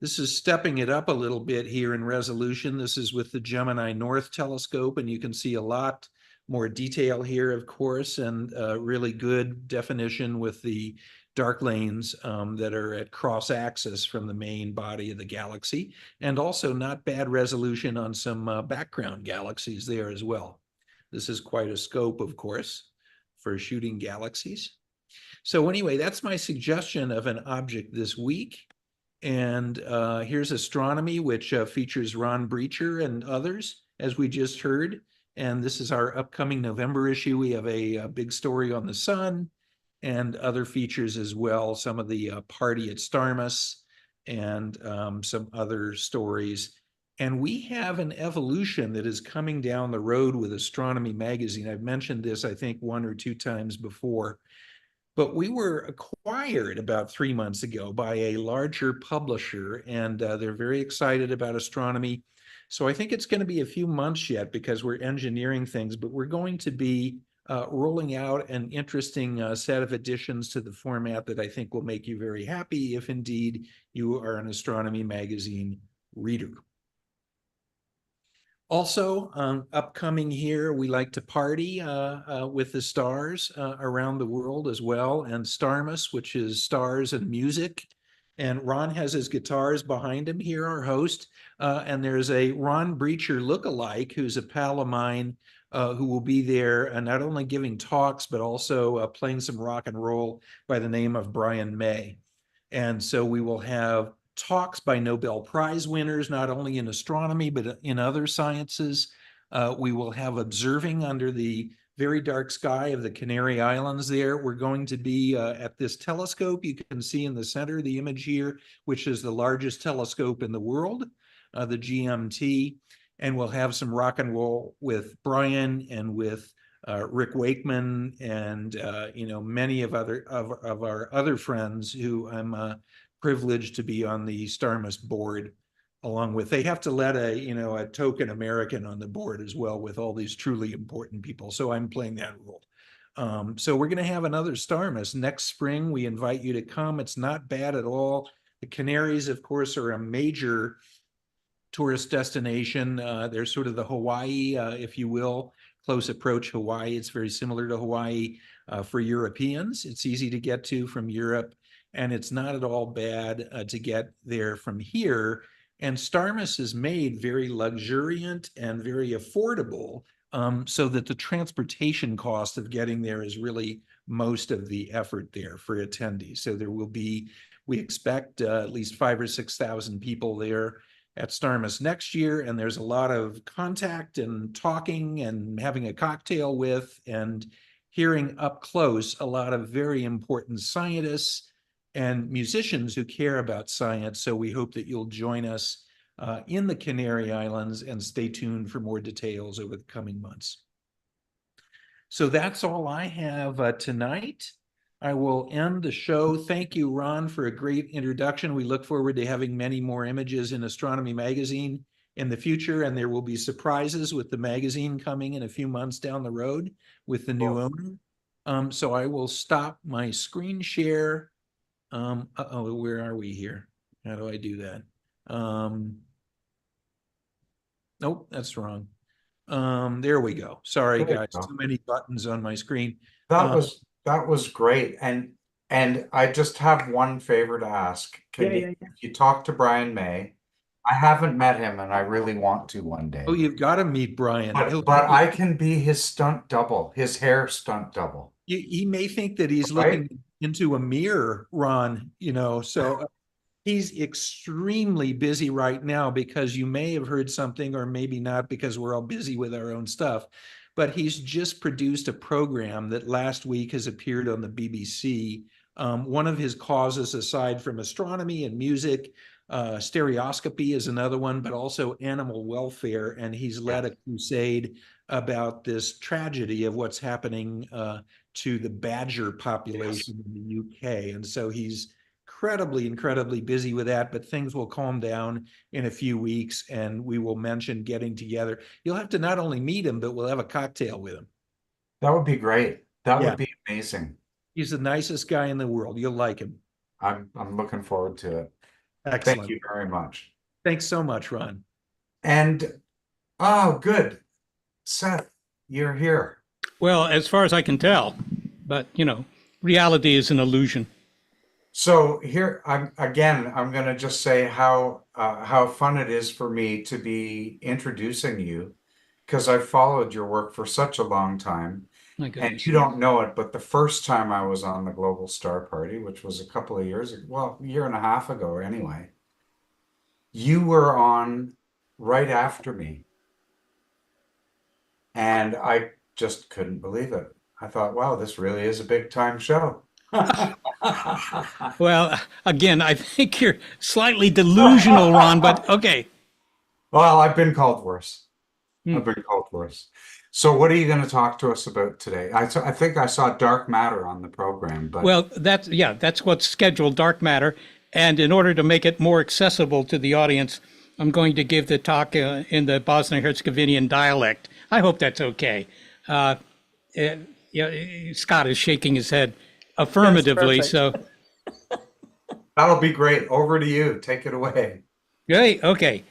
This is stepping it up a little bit here in resolution. This is with the Gemini North telescope, and you can see a lot more detail here, of course, and really good definition with the dark lanes that are at cross axis from the main body of the galaxy, and also not bad resolution on some background galaxies there as well. This is quite a scope, of course, for shooting galaxies. So anyway, that's my suggestion of an object this week. And here's Astronomy, which features Ron Brecher and others, as we just heard. And this is our upcoming November issue. We have a big story on the sun and other features as well, some of the party at Starmus and some other stories. And we have an evolution that is coming down the road with Astronomy magazine. I've mentioned this, I think, 1 or 2 times before. But we were acquired about 3 months ago by a larger publisher, and they're very excited about Astronomy. So I think it's going to be a few months yet because we're engineering things, but we're going to be rolling out an interesting set of additions to the format that I think will make you very happy if indeed you are an Astronomy magazine reader. Also, upcoming here, we like to party with the stars around the world as well, and Starmus, which is stars and music. And Ron has his guitars behind him here, our host. And there's a Ron Brecher lookalike who's a pal of mine who will be there not only giving talks, but also playing some rock and roll by the name of Brian May. And so we will have talks by Nobel Prize winners, not only in astronomy, but in other sciences. We will have observing under the very dark sky of the Canary Islands there. We're going to be at this telescope you can see in the center of the image here, which is the largest telescope in the world, the GMT. And we'll have some rock and roll with Brian and with Rick Wakeman and many of our other friends who I'm privileged to be on the Starmus board along with. They have to let a token American on the board as well with all these truly important people. So I'm playing that role. So we're going to have another Starmus next spring. We invite you to come. It's not bad at all. The Canaries, of course, are a major tourist destination. They're sort of the Hawaii, if you will, close approach Hawaii. It's very similar to Hawaii for Europeans. It's easy to get to from Europe, and it's not at all bad to get there from here. And Starmus is made very luxuriant and very affordable, so that the transportation cost of getting there is really most of the effort there for attendees. So there will be, we expect at least 5,000 or 6,000 people there at Starmus next year, and there's a lot of contact and talking and having a cocktail with and hearing up close a lot of very important scientists and musicians who care about science. So we hope that you'll join us in the Canary Islands and stay tuned for more details over the coming months. So that's all I have tonight. I will end the show. Thank you, Ron, for a great introduction. We look forward to having many more images in Astronomy magazine in the future, and there will be surprises with the magazine coming in a few months down the road with the new owner. So I will stop my screen share. Where are we here? How do I do that? Nope, that's wrong. There we go. Sorry, guys, too many buttons on my screen. That was great. And I just have one favor to ask. If you talk to Brian May, I haven't met him and I really want to one day. Oh, you've got to meet Brian. But I can be his stunt double, his hair stunt double. He may think that he's looking into a mirror, Ron, so he's extremely busy right now because you may have heard something or maybe not because we're all busy with our own stuff. But he's just produced a program that last week has appeared on the BBC. One of his causes, aside from astronomy and music, stereoscopy is another one, but also animal welfare. And he's led a crusade about this tragedy of what's happening to the badger population in the UK. And so he's incredibly busy with that, but things will calm down in a few weeks and we will mention getting together. You'll have to not only meet him, but we'll have a cocktail with him. That would be great. That would be amazing. He's the nicest guy in the world. You'll like him. I'm looking forward to it. Excellent. Thank you very much. Thanks so much, Ron. And good. Seth, you're here. Well, as far as I can tell, but reality is an illusion. So here, I'm going to just say how fun it is for me to be introducing you because I've followed your work for such a long time. My And goodness. you don't know it, but the first time I was on the Global Star Party, which was a couple of years ago, well, a year and a half ago anyway, you were on right after me. And I just couldn't believe it. I thought, wow, this really is a big time show. Well, again, I think you're slightly delusional, Ron, but okay. Well, I've been called worse. Hmm. I've been called worse. So what are you going to talk to us about today? I think I saw dark matter on the program, but Well, that's what's scheduled, dark matter. And in order to make it more accessible to the audience, I'm going to give the talk in the Bosnia-Herzegovinian dialect. I hope that's okay. Scott is shaking his head affirmatively. So, that'll be great. Over to you. Take it away. great. Okay.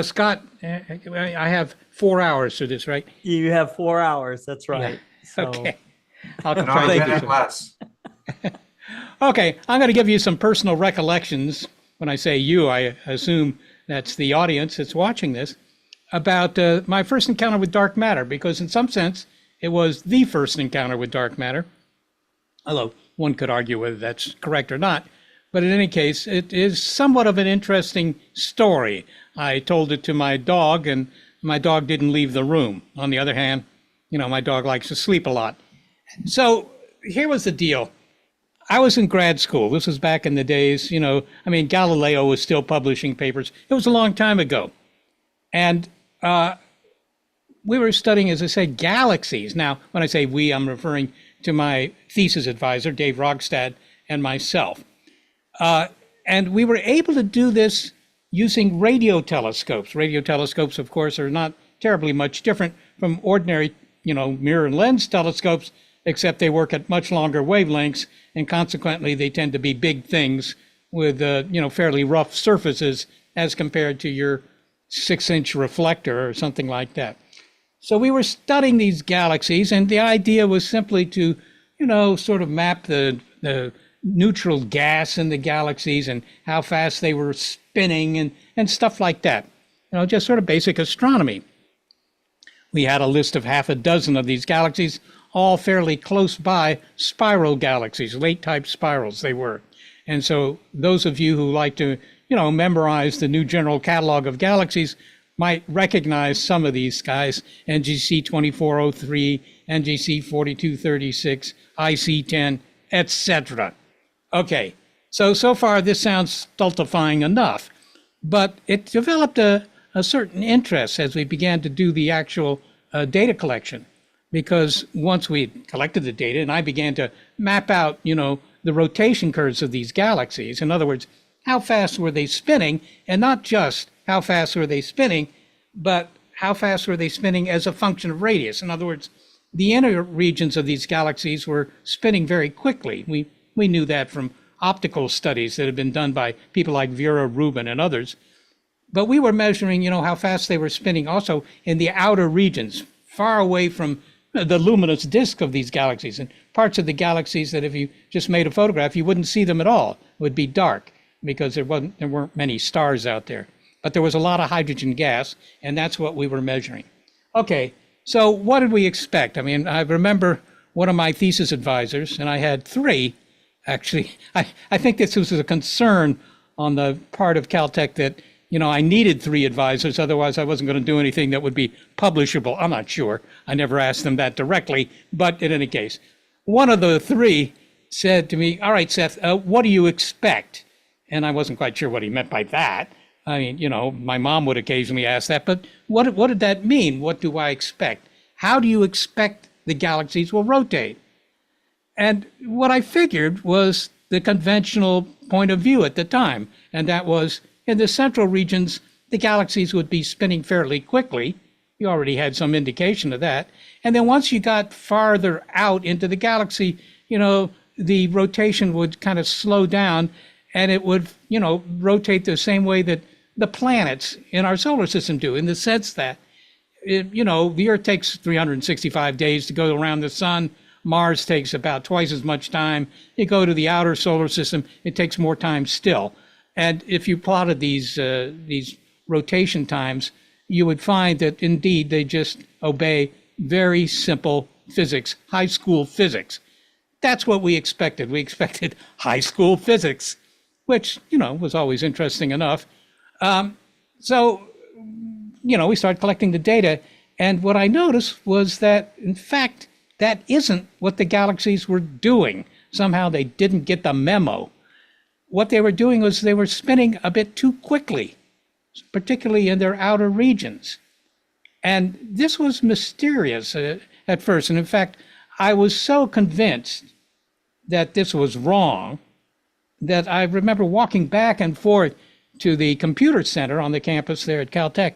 Scott, I have 4 hours for this, right? You have 4 hours. That's right. So, Okay. I'll Not try a to do minute so. less. Okay, I'm going to give you some personal recollections. When I say you, I assume that's the audience that's watching this, about my first encounter with dark matter, because in some sense, it was the first encounter with dark matter, although one could argue whether that's correct or not. But in any case, it is somewhat of an interesting story. I told it to my dog, and my dog didn't leave the room. On the other hand, my dog likes to sleep a lot. So here was the deal. I was in grad school. This was back in the days, Galileo was still publishing papers. It was a long time ago. And we were studying, as I said, galaxies. Now, when I say we, I'm referring to my thesis advisor, Dave Rogstad, and myself. And we were able to do this using radio telescopes. Radio telescopes, of course, are not terribly much different from ordinary, mirror and lens telescopes, except they work at much longer wavelengths, and consequently they tend to be big things with, fairly rough surfaces as compared to your 6-inch reflector or something like that. So we were studying these galaxies, and the idea was simply to, sort of map the neutral gas in the galaxies and how fast they were spinning and stuff like that. Just sort of basic astronomy. We had a list of half a dozen of these galaxies, all fairly close by spiral galaxies, late type spirals they were. And so those of you who like to, memorize the new general catalog of galaxies might recognize some of these guys: NGC 2403, NGC 4236, IC10, etc. Okay, so far this sounds stultifying enough, but it developed a certain interest as we began to do the actual data collection. Because once we collected the data and I began to map out, the rotation curves of these galaxies, in other words, how fast were they spinning, and not just how fast were they spinning, but how fast were they spinning as a function of radius. In other words, the inner regions of these galaxies were spinning very quickly. We knew that from optical studies that had been done by people like Vera Rubin and others. But we were measuring, how fast they were spinning also in the outer regions, far away from the luminous disk of these galaxies, and parts of the galaxies that if you just made a photograph, you wouldn't see them at all. It would be dark because there weren't many stars out there. But there was a lot of hydrogen gas, and that's what we were measuring. Okay, so what did we expect? I mean, I remember one of my thesis advisors, and I had 3, actually. I think this was a concern on the part of Caltech that, I needed 3 advisors, otherwise I wasn't going to do anything that would be publishable. I'm not sure. I never asked them that directly, but in any case, one of the 3 said to me, "All right, Seth, what do you expect?" And I wasn't quite sure what he meant by that. I mean, my mom would occasionally ask that, but what did that mean? What do I expect? How do you expect the galaxies will rotate? And what I figured was the conventional point of view at the time, and that was, in the central regions, the galaxies would be spinning fairly quickly. You already had some indication of that. And then once you got farther out into the galaxy, the rotation would kind of slow down, and it would, rotate the same way that the planets in our solar system do, in the sense that, the Earth takes 365 days to go around the sun. Mars takes about twice as much time. You go to the outer solar system, it takes more time still. And if you plotted these rotation times, you would find that indeed they just obey very simple physics, high school physics. That's what we expected. We expected high school physics, which, was always interesting enough. So, we started collecting the data. And what I noticed was that, in fact, that isn't what the galaxies were doing. Somehow they didn't get the memo. What they were doing was they were spinning a bit too quickly, particularly in their outer regions. And this was mysterious at first. And in fact, I was so convinced that this was wrong that I remember walking back and forth to the computer center on the campus there at Caltech,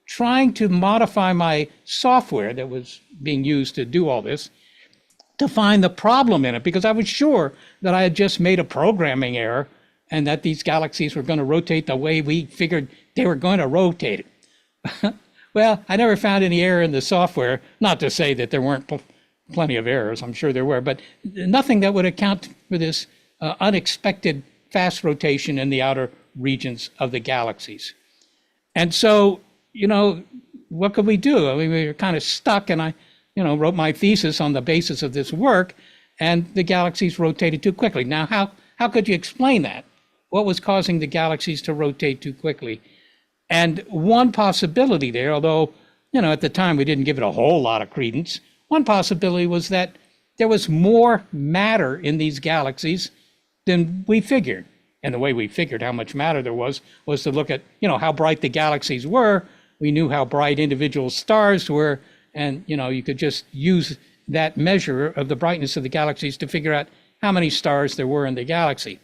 trying to modify my software that was being used to do all this to find the problem in it, because I was sure that I had just made a programming error and that these galaxies were going to rotate the way we figured they were going to rotate it. Well, I never found any error in the software, not to say that there weren't plenty of errors, I'm sure there were, but nothing that would account for this unexpected fast rotation in the outer regions of the galaxies. And so, what could we do? I mean, we were kind of stuck, and I, wrote my thesis on the basis of this work, and the galaxies rotated too quickly. Now, how could you explain that? What was causing the galaxies to rotate too quickly? And one possibility there, although, at the time we didn't give it a whole lot of credence, one possibility was that there was more matter in these galaxies than we figured. And the way we figured how much matter there was to look at, how bright the galaxies were. We knew how bright individual stars were, and, you could just use that measure of the brightness of the galaxies to figure out how many stars there were in the galaxy.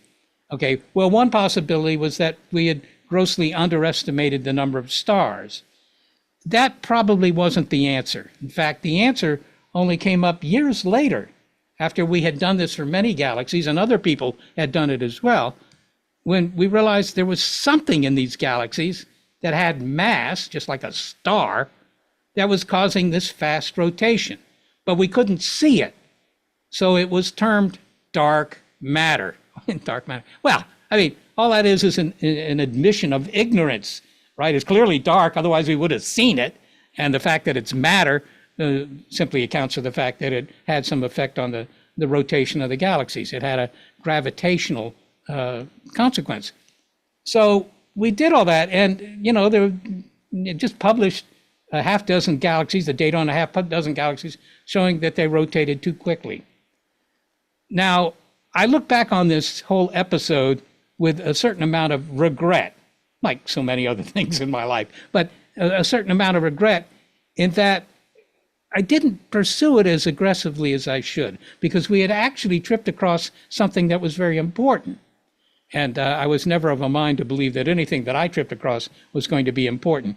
Okay, well, one possibility was that we had grossly underestimated the number of stars. That probably wasn't the answer. In fact, the answer only came up years later, after we had done this for many galaxies, and other people had done it as well, when we realized there was something in these galaxies that had mass, just like a star, that was causing this fast rotation. But we couldn't see it. So it was termed dark matter. Dark matter. Well, I mean, all that is an admission of ignorance, right? It's clearly dark, otherwise we would have seen it. And the fact that it's matter simply accounts for the fact that it had some effect on the rotation of the galaxies. It had a gravitational consequence. So we did all that, and it just published a half dozen galaxies, the data on a half dozen galaxies, showing that they rotated too quickly. Now, I look back on this whole episode with a certain amount of regret, like so many other things in my life, but a certain amount of regret in that I didn't pursue it as aggressively as I should, because we had actually tripped across something that was very important. And I was never of a mind to believe that anything that I tripped across was going to be important.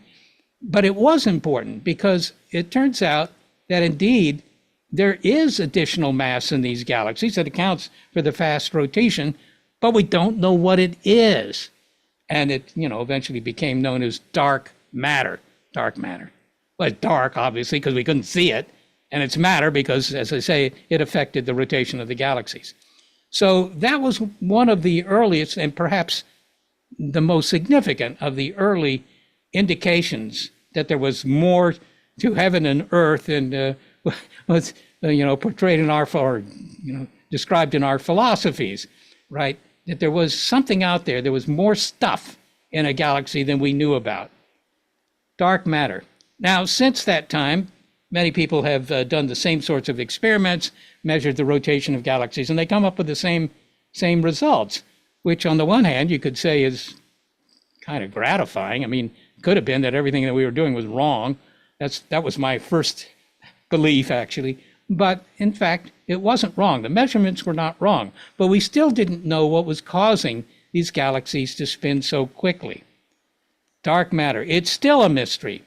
But it was important, because it turns out that indeed there is additional mass in these galaxies that accounts for the fast rotation, but we don't know what it is. And it, eventually became known as dark matter. Dark matter. Well, it's dark, obviously, because we couldn't see it. And it's matter because, as I say, it affected the rotation of the galaxies. So that was one of the earliest, and perhaps the most significant of the early indications that there was more to heaven and earth than was portrayed in our, or described in our philosophies, right? That there was something out there. There was more stuff in a galaxy than we knew about. Dark matter. Now, since that time, many people have done the same sorts of experiments, measured the rotation of galaxies, and they come up with the same results, which on the one hand, you could say is kind of gratifying. I mean, it could have been that everything that we were doing was wrong. That was my first belief, actually. But in fact, it wasn't wrong. The measurements were not wrong, but we still didn't know what was causing these galaxies to spin so quickly. Dark matter, it's still a mystery.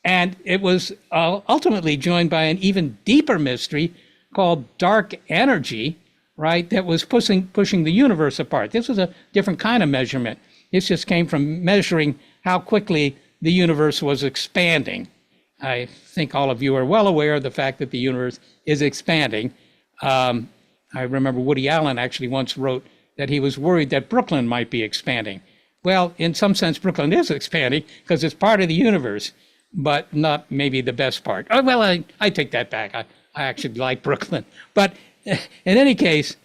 And it was ultimately joined by an even deeper mystery called dark energy, right, that was pushing the universe apart. This was a different kind of measurement. This just came from measuring how quickly the universe was expanding. I think all of you are well aware of the fact that the universe is expanding. I remember Woody Allen actually once wrote that he was worried that Brooklyn might be expanding. well, in some sense, Brooklyn is expanding because it's part of the universe, but not maybe the best part. Oh, well, I take that back. I actually like Brooklyn. But in any case,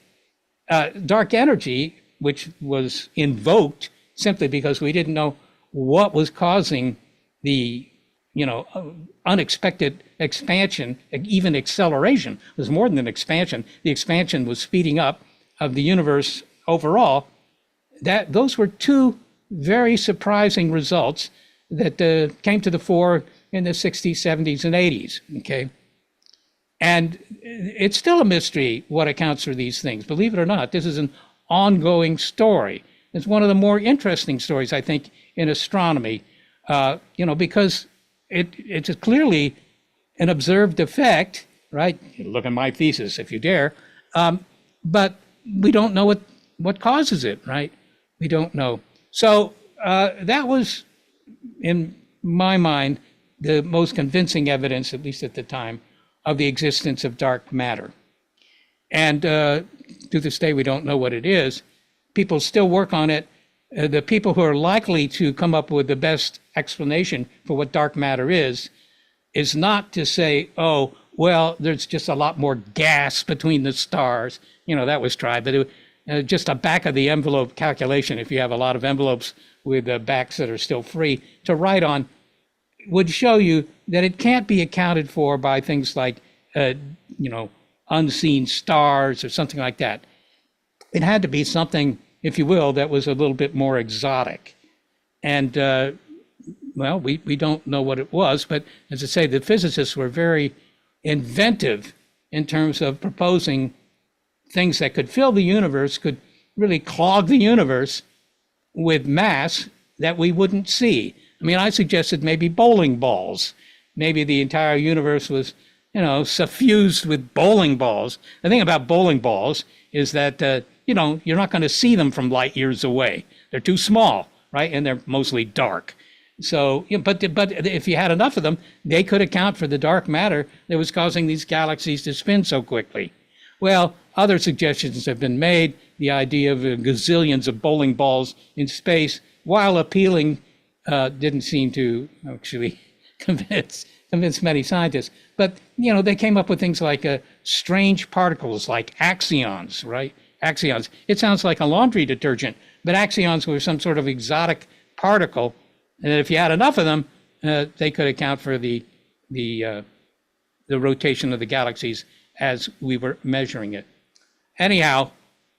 dark energy, which was invoked simply because we didn't know what was causing the unexpected expansion, even acceleration. It was more than an expansion. The expansion was speeding up of the universe overall. Those were two very surprising results that came to the fore in the 60s, 70s, and 80s, okay? And it's still a mystery what accounts for these things. Believe it or not, this is an ongoing story. It's one of the more interesting stories, I think, in astronomy, because it's clearly an observed effect, right? Look at my thesis if you dare. But we don't know what causes it, right? We don't know. So that was, in my mind, the most convincing evidence, at least at the time, of the existence of dark matter. And to this day, we don't know what it is. People still work on it. The people who are likely to come up with the best explanation for what dark matter is not to say, oh, well, there's just a lot more gas between the stars. That was tried, but just a back of the envelope calculation, if you have a lot of envelopes with backs that are still free to write on, would show you that it can't be accounted for by things like, unseen stars or something like that. It had to be something, if you will, that was a little bit more exotic. And, we don't know what it was, but as I say, the physicists were very inventive in terms of proposing things that could fill the universe, could really clog the universe with mass that we wouldn't see. I mean, I suggested maybe bowling balls. Maybe the entire universe was, suffused with bowling balls. The thing about bowling balls is that, you're not going to see them from light years away. They're too small, right? And they're mostly dark. So, but if you had enough of them, they could account for the dark matter that was causing these galaxies to spin so quickly. Well, other suggestions have been made. The idea of gazillions of bowling balls in space, while appealing, didn't seem to actually convince many scientists. But, they came up with things like strange particles like axions, right? Axions. It sounds like a laundry detergent, but axions were some sort of exotic particle. And if you had enough of them, they could account for the rotation of the galaxies as we were measuring it. Anyhow,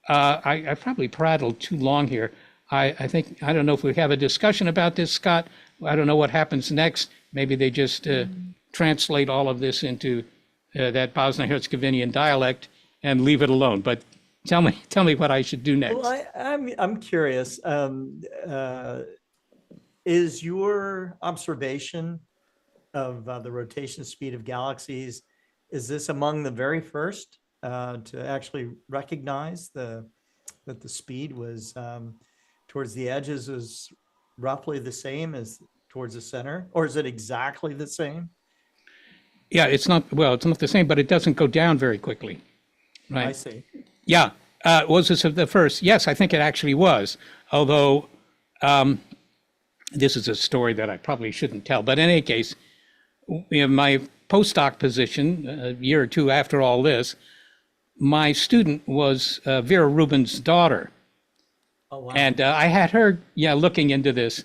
I probably prattled too long here. I don't know if we have a discussion about this, Scott. I don't know what happens next. Maybe they just translate all of this into that Bosnia-Herzegovinian dialect and leave it alone. But tell me what I should do next. Well, I'm curious. Is your observation of the rotation speed of galaxies, is this among the very first to actually recognize that the speed was towards the edges is roughly the same as towards the center, or is it exactly the same? Yeah, it's not the same, but it doesn't go down very quickly, right? I see. Yeah, was this the first? Yes, I think it actually was, although this is a story that I probably shouldn't tell, but in any case, my postdoc position, a year or two after all this, my student was Vera Rubin's daughter. Oh, wow. And I had her, looking into this,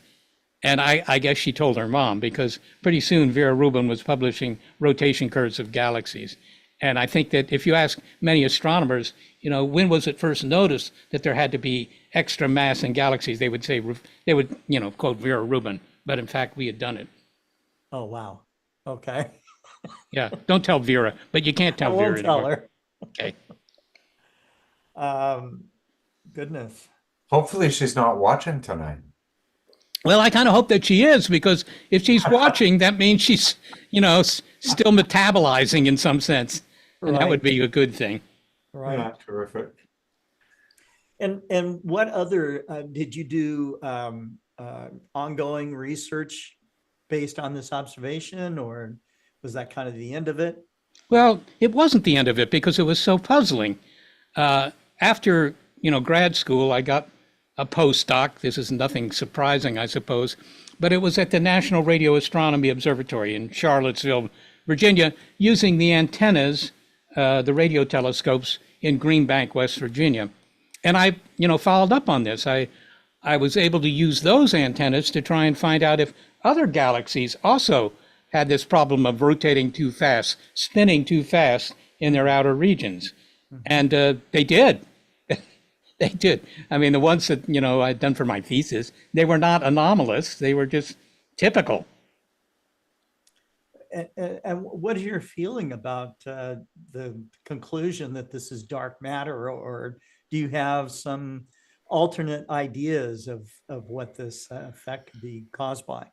and I guess she told her mom, because pretty soon Vera Rubin was publishing rotation curves of galaxies. And I think that if you ask many astronomers, when was it first noticed that there had to be extra mass in galaxies, they would quote Vera Rubin, but in fact we had done it. Oh, wow. Okay. Yeah, don't tell Vera, but you can't tell I Vera won't tell anymore. her. Okay. Goodness. Hopefully she's not watching tonight. Well, I kind of hope that she is, because if she's watching, that means she's, still metabolizing in some sense. And that would be a good thing. Right. Yeah, terrific. And what other, did you do ongoing research based on this observation, or was that kind of the end of it? Well, it wasn't the end of it because it was so puzzling. After, grad school, I got a postdoc. This is nothing surprising, I suppose, but it was at the National Radio Astronomy Observatory in Charlottesville, Virginia, using the antennas, the radio telescopes in Green Bank, West Virginia. And I, followed up on this. I was able to use those antennas to try and find out if other galaxies also had this problem of rotating too fast, spinning too fast in their outer regions. And they did. They did. I mean, the ones that, I'd done for my thesis, they were not anomalous. They were just typical. And what is your feeling about the conclusion that this is dark matter, or do you have some alternate ideas of what this effect could be caused by?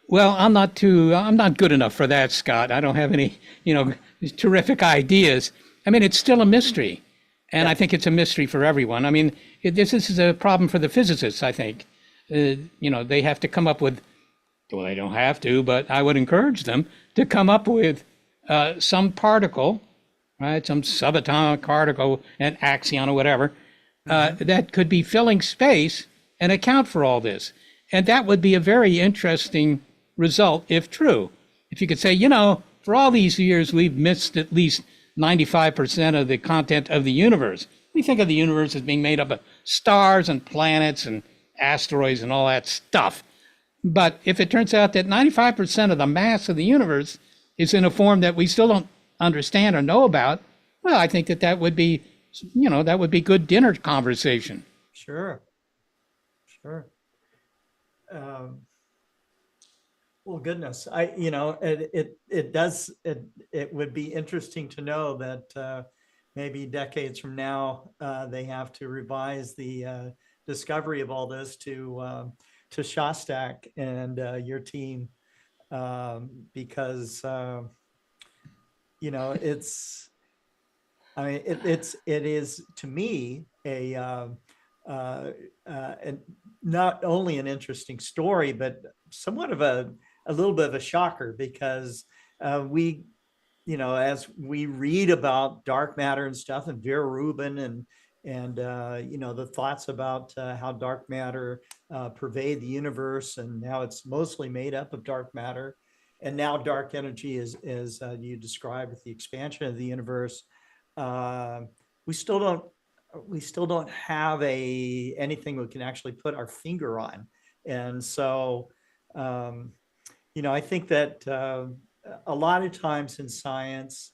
Well, I'm not good enough for that, Scott. I don't have any, terrific ideas. I mean, it's still a mystery. And I think it's a mystery for everyone. I mean, this is a problem for the physicists, I think. They have to come up with, well, they don't have to, but I would encourage them to come up with some particle, right, some subatomic particle, an axion or whatever, that could be filling space and account for all this. And that would be a very interesting result if true. If you could say, for all these years, we've missed at least 95% of the content of the universe. We think of the universe as being made up of stars and planets and asteroids and all that stuff. But if it turns out that 95% of the mass of the universe is in a form that we still don't understand or know about, well, I think that would be, that would be good dinner conversation. Sure. Well, goodness, it would be interesting to know that maybe decades from now, they have to revise the discovery of all this to Shostak and your team, because it is to me not only an interesting story, but somewhat of a little bit of a shocker, because we, as we read about dark matter and stuff, and Vera Rubin and the thoughts about how dark matter pervade the universe, and now it's mostly made up of dark matter, and now dark energy is, as you described, with the expansion of the universe. We still don't have anything we can actually put our finger on, and so. I think that a lot of times in science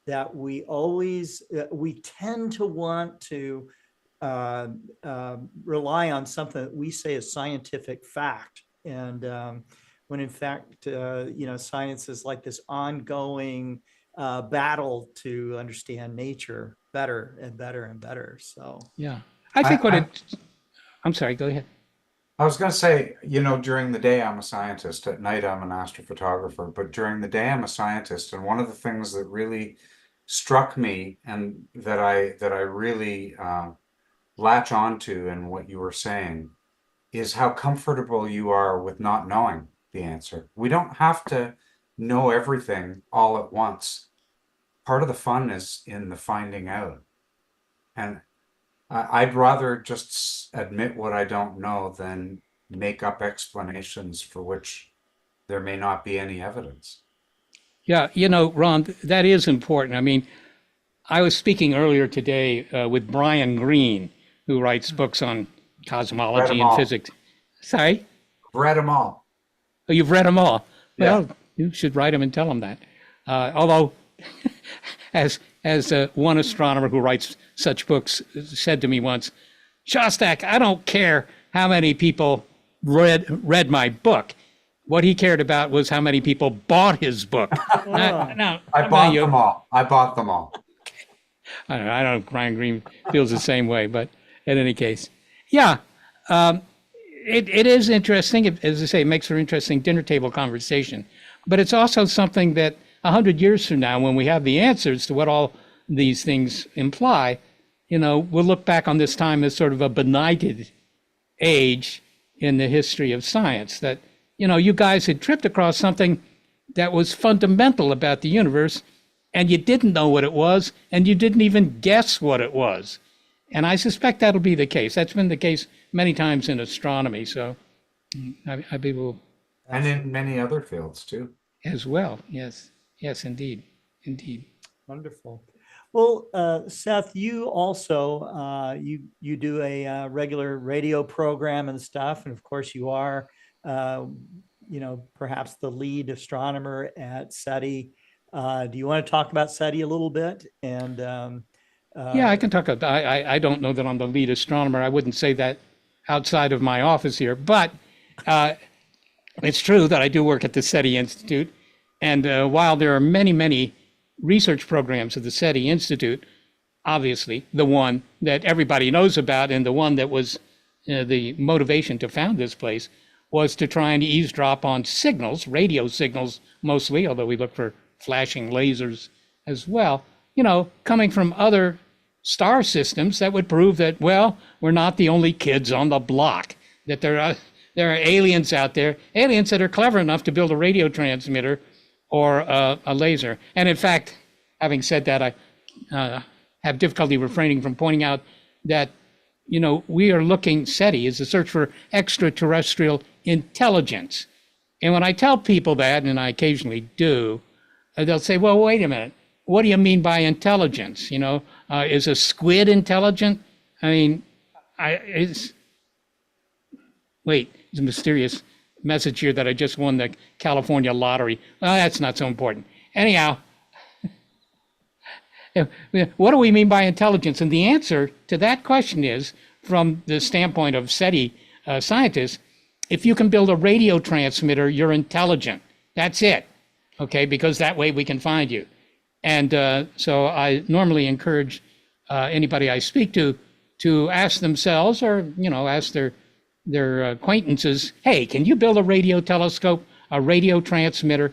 that we tend to want to rely on something that we say is scientific fact. And when in fact, science is like this ongoing battle to understand nature better and better and better. So, yeah, I think I'm sorry, go ahead. I was going to say, during the day, I'm a scientist. At night, I'm an astrophotographer. But during the day, I'm a scientist. And one of the things that really struck me and that I really latch onto in what you were saying is how comfortable you are with not knowing the answer. We don't have to know everything all at once. Part of the fun is in the finding out. And I'd rather just admit what I don't know than make up explanations for which there may not be any evidence. Yeah, Ron, that is important. I mean, I was speaking earlier today with Brian Greene, who writes books on cosmology and physics. Sorry? Read them all. Oh, you've read them all? Yeah. Well, you should write them and tell them that. Although, as one astronomer who writes such books said to me once, Shostak, I don't care how many people read my book. What he cared about was how many people bought his book. I bought them all. I bought them all. I don't know if Brian Greene feels the same way, but in any case, yeah, it is interesting. As I say, it makes for interesting dinner table conversation. But it's also something that 100 years from now, when we have the answers to what all these things imply, we'll look back on this time as sort of a benighted age in the history of science, that, you guys had tripped across something that was fundamental about the universe, and you didn't know what it was, and you didn't even guess what it was. And I suspect that'll be the case. That's been the case many times in astronomy. So I be will. And in many other fields too. As well. Yes. Yes, indeed. Indeed. Wonderful. Well, Seth, you also you do a regular radio program and stuff, and of course you are, perhaps the lead astronomer at SETI. Do you want to talk about SETI a little bit? And yeah, I can talk about. I don't know that I'm the lead astronomer. I wouldn't say that outside of my office here, but it's true that I do work at the SETI Institute, and while there are many research programs at the SETI Institute, obviously the one that everybody knows about and the one that was the motivation to found this place was to try and eavesdrop on signals, radio signals mostly, although we look for flashing lasers as well, coming from other star systems that would prove that, well, we're not the only kids on the block, that there are aliens out there, aliens that are clever enough to build a radio transmitter or a laser. And in fact, having said that, I have difficulty refraining from pointing out that, we are looking, SETI is a search for extraterrestrial intelligence. And when I tell people that, and I occasionally do, they'll say, well, wait a minute, what do you mean by intelligence? Is a squid intelligent? I mean, there's a mysterious message here that I just won the California lottery. Well, that's not so important. Anyhow, what do we mean by intelligence? And the answer to that question is, from the standpoint of SETI scientists, if you can build a radio transmitter, you're intelligent. That's it, okay? Because that way we can find you. And so I normally encourage anybody I speak to ask themselves, or ask their acquaintances, hey, can you build a radio telescope, a radio transmitter?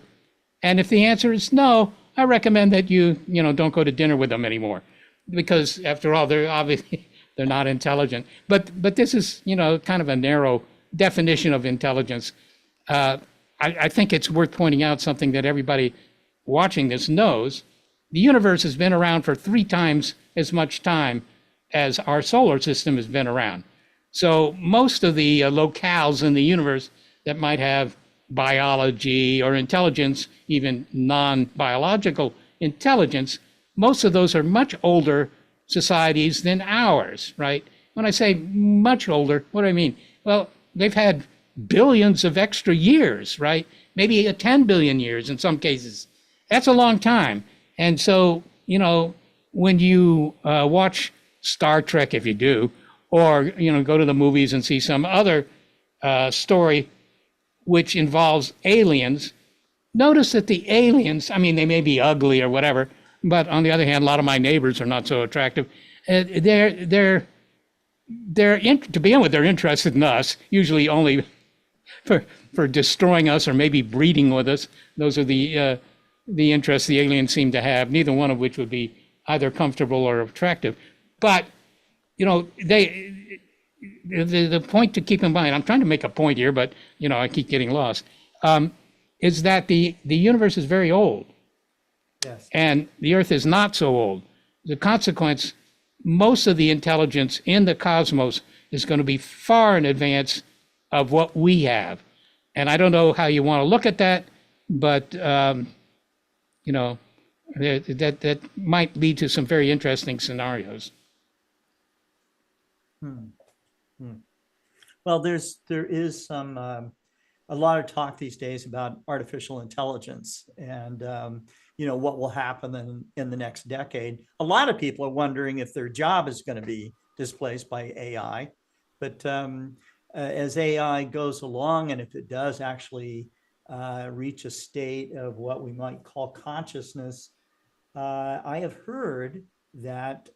And if the answer is no, I recommend that you don't go to dinner with them anymore, because after all, they're obviously they're not intelligent. But this is kind of a narrow definition of intelligence. I think it's worth pointing out something that everybody watching this knows. The universe has been around for 3 times as much time as our solar system has been around. So most of the locales in the universe that might have biology or intelligence, even non-biological intelligence, most of those are much older societies than ours, right? When I say much older, what do I mean? Well, they've had billions of extra years, right? Maybe 10 billion years in some cases. That's a long time. And so, when you watch Star Trek, if you do, or, go to the movies and see some other story which involves aliens, notice that the aliens, I mean, they may be ugly or whatever, but on the other hand, a lot of my neighbors are not so attractive. To begin with, they're interested in us, usually only for destroying us or maybe breeding with us. Those are the interests the aliens seem to have, neither one of which would be either comfortable or attractive. But, the point to keep in mind, I'm trying to make a point here, but, I keep getting lost, is that the universe is very old. Yes. And the Earth is not so old. The consequence, most of the intelligence in the cosmos is going to be far in advance of what we have. And I don't know how you want to look at that, but, that might lead to some very interesting scenarios. Well, there is some a lot of talk these days about artificial intelligence and what will happen in the next decade. A lot of people are wondering if their job is going to be displaced by AI. But as AI goes along, and if it does actually reach a state of what we might call consciousness, I have heard that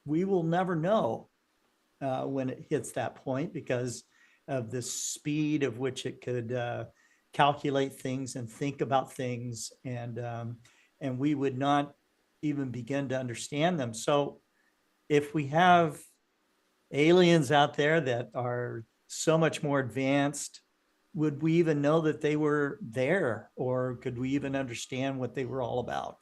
we will never know when it hits that point because of the speed of which it could calculate things and think about things, and we would not even begin to understand them. So if we have aliens out there that are so much more advanced, would we even know that they were there, or could we even understand what they were all about?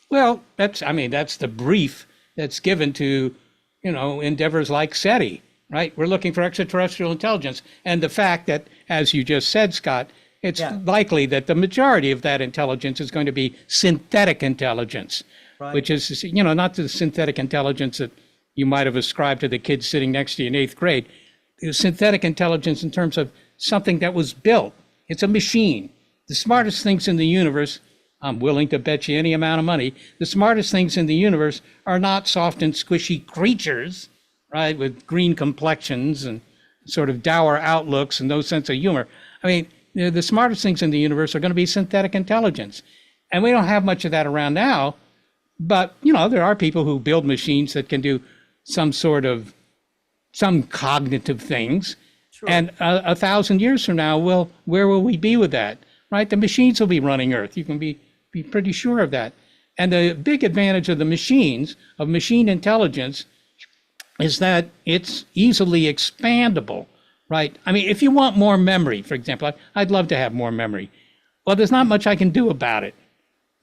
Well, that's the brief that's given to endeavors like SETI, right? We're looking for extraterrestrial intelligence. And the fact that, as you just said, Scott, it's likely that the majority of that intelligence is going to be synthetic intelligence, which is, not the synthetic intelligence that you might have ascribed to the kids sitting next to you in 8th grade. Synthetic intelligence in terms of something that was built. It's a machine. The smartest things in the universe, I'm willing to bet you any amount of money, the smartest things in the universe are not soft and squishy creatures, right, with green complexions and sort of dour outlooks and no sense of humor. I mean, the smartest things in the universe are going to be synthetic intelligence. And we don't have much of that around now, but, there are people who build machines that can do some cognitive things. Sure. And 1,000 years from now, where will we be with that, right? The machines will be running Earth. You can be pretty sure of that. And the big advantage of the machines, of machine intelligence, is that it's easily expandable, right? I mean, if you want more memory, for example, I'd love to have more memory. Well, there's not much I can do about it.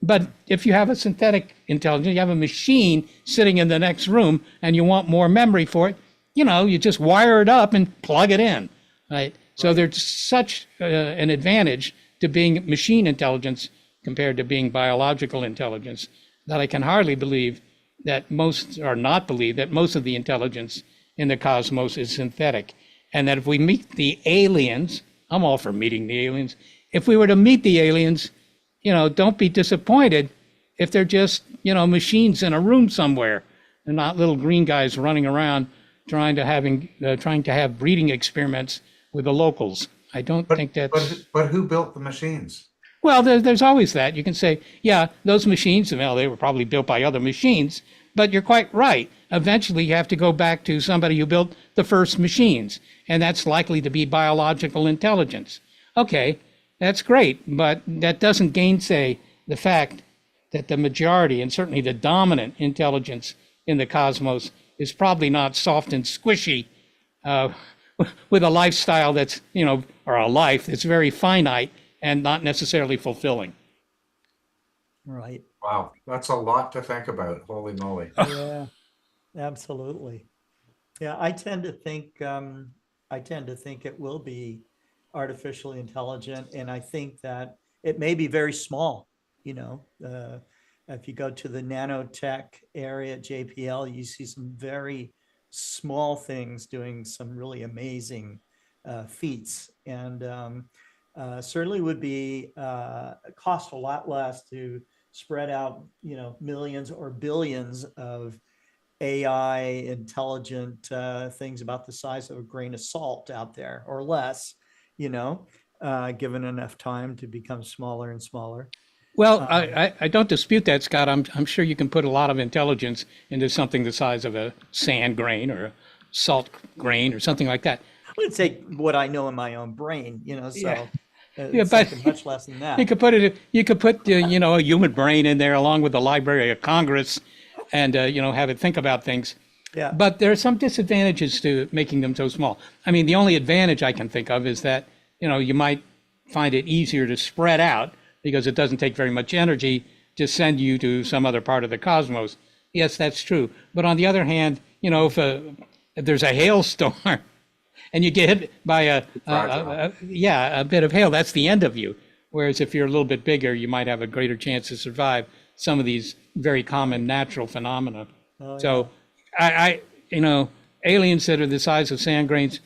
But if you have a synthetic intelligence, you have a machine sitting in the next room and you want more memory for it, you just wire it up and plug it in, right? So there's such an advantage to being machine intelligence compared to being biological intelligence that I can hardly believe that most of the intelligence in the cosmos is synthetic. And that if we meet the aliens, I'm all for meeting the aliens. If we were to meet the aliens, don't be disappointed if they're just, machines in a room somewhere and not little green guys running around trying to have breeding experiments with the locals. I don't think that's... But who built the machines? Well, there's always that. You can say, yeah, those machines, well, they were probably built by other machines, but you're quite right. Eventually, you have to go back to somebody who built the first machines, and that's likely to be biological intelligence. Okay, that's great, but that doesn't gainsay the fact that the majority, and certainly the dominant intelligence in the cosmos, is probably not soft and squishy with a lifestyle that's, or a life that's very finite and not necessarily fulfilling. Right. Wow, that's a lot to think about. Holy moly. Yeah, absolutely. Yeah, I tend to think it will be artificially intelligent, and I think that it may be very small. If you go to the nanotech area at JPL, you see some very small things doing some really amazing feats, and certainly would be cost a lot less to spread out, millions or billions of AI intelligent things about the size of a grain of salt out there, or less, given enough time to become smaller and smaller. Well, I don't dispute that, Scott. I'm sure you can put a lot of intelligence into something the size of a sand grain or a salt grain or something like that. I would say what I know in my own brain, so yeah, but much less than that. You could put a human brain in there along with the Library of Congress and, have it think about things. Yeah. But there are some disadvantages to making them so small. I mean, the only advantage I can think of is that, you might find it easier to spread out because it doesn't take very much energy to send you to some other part of the cosmos. Yes, that's true. But on the other hand, if there's a hailstorm and you get hit by a bit of hail, that's the end of you. Whereas if you're a little bit bigger, you might have a greater chance to survive some of these very common natural phenomena. Oh, yeah. So I aliens that are the size of sand grains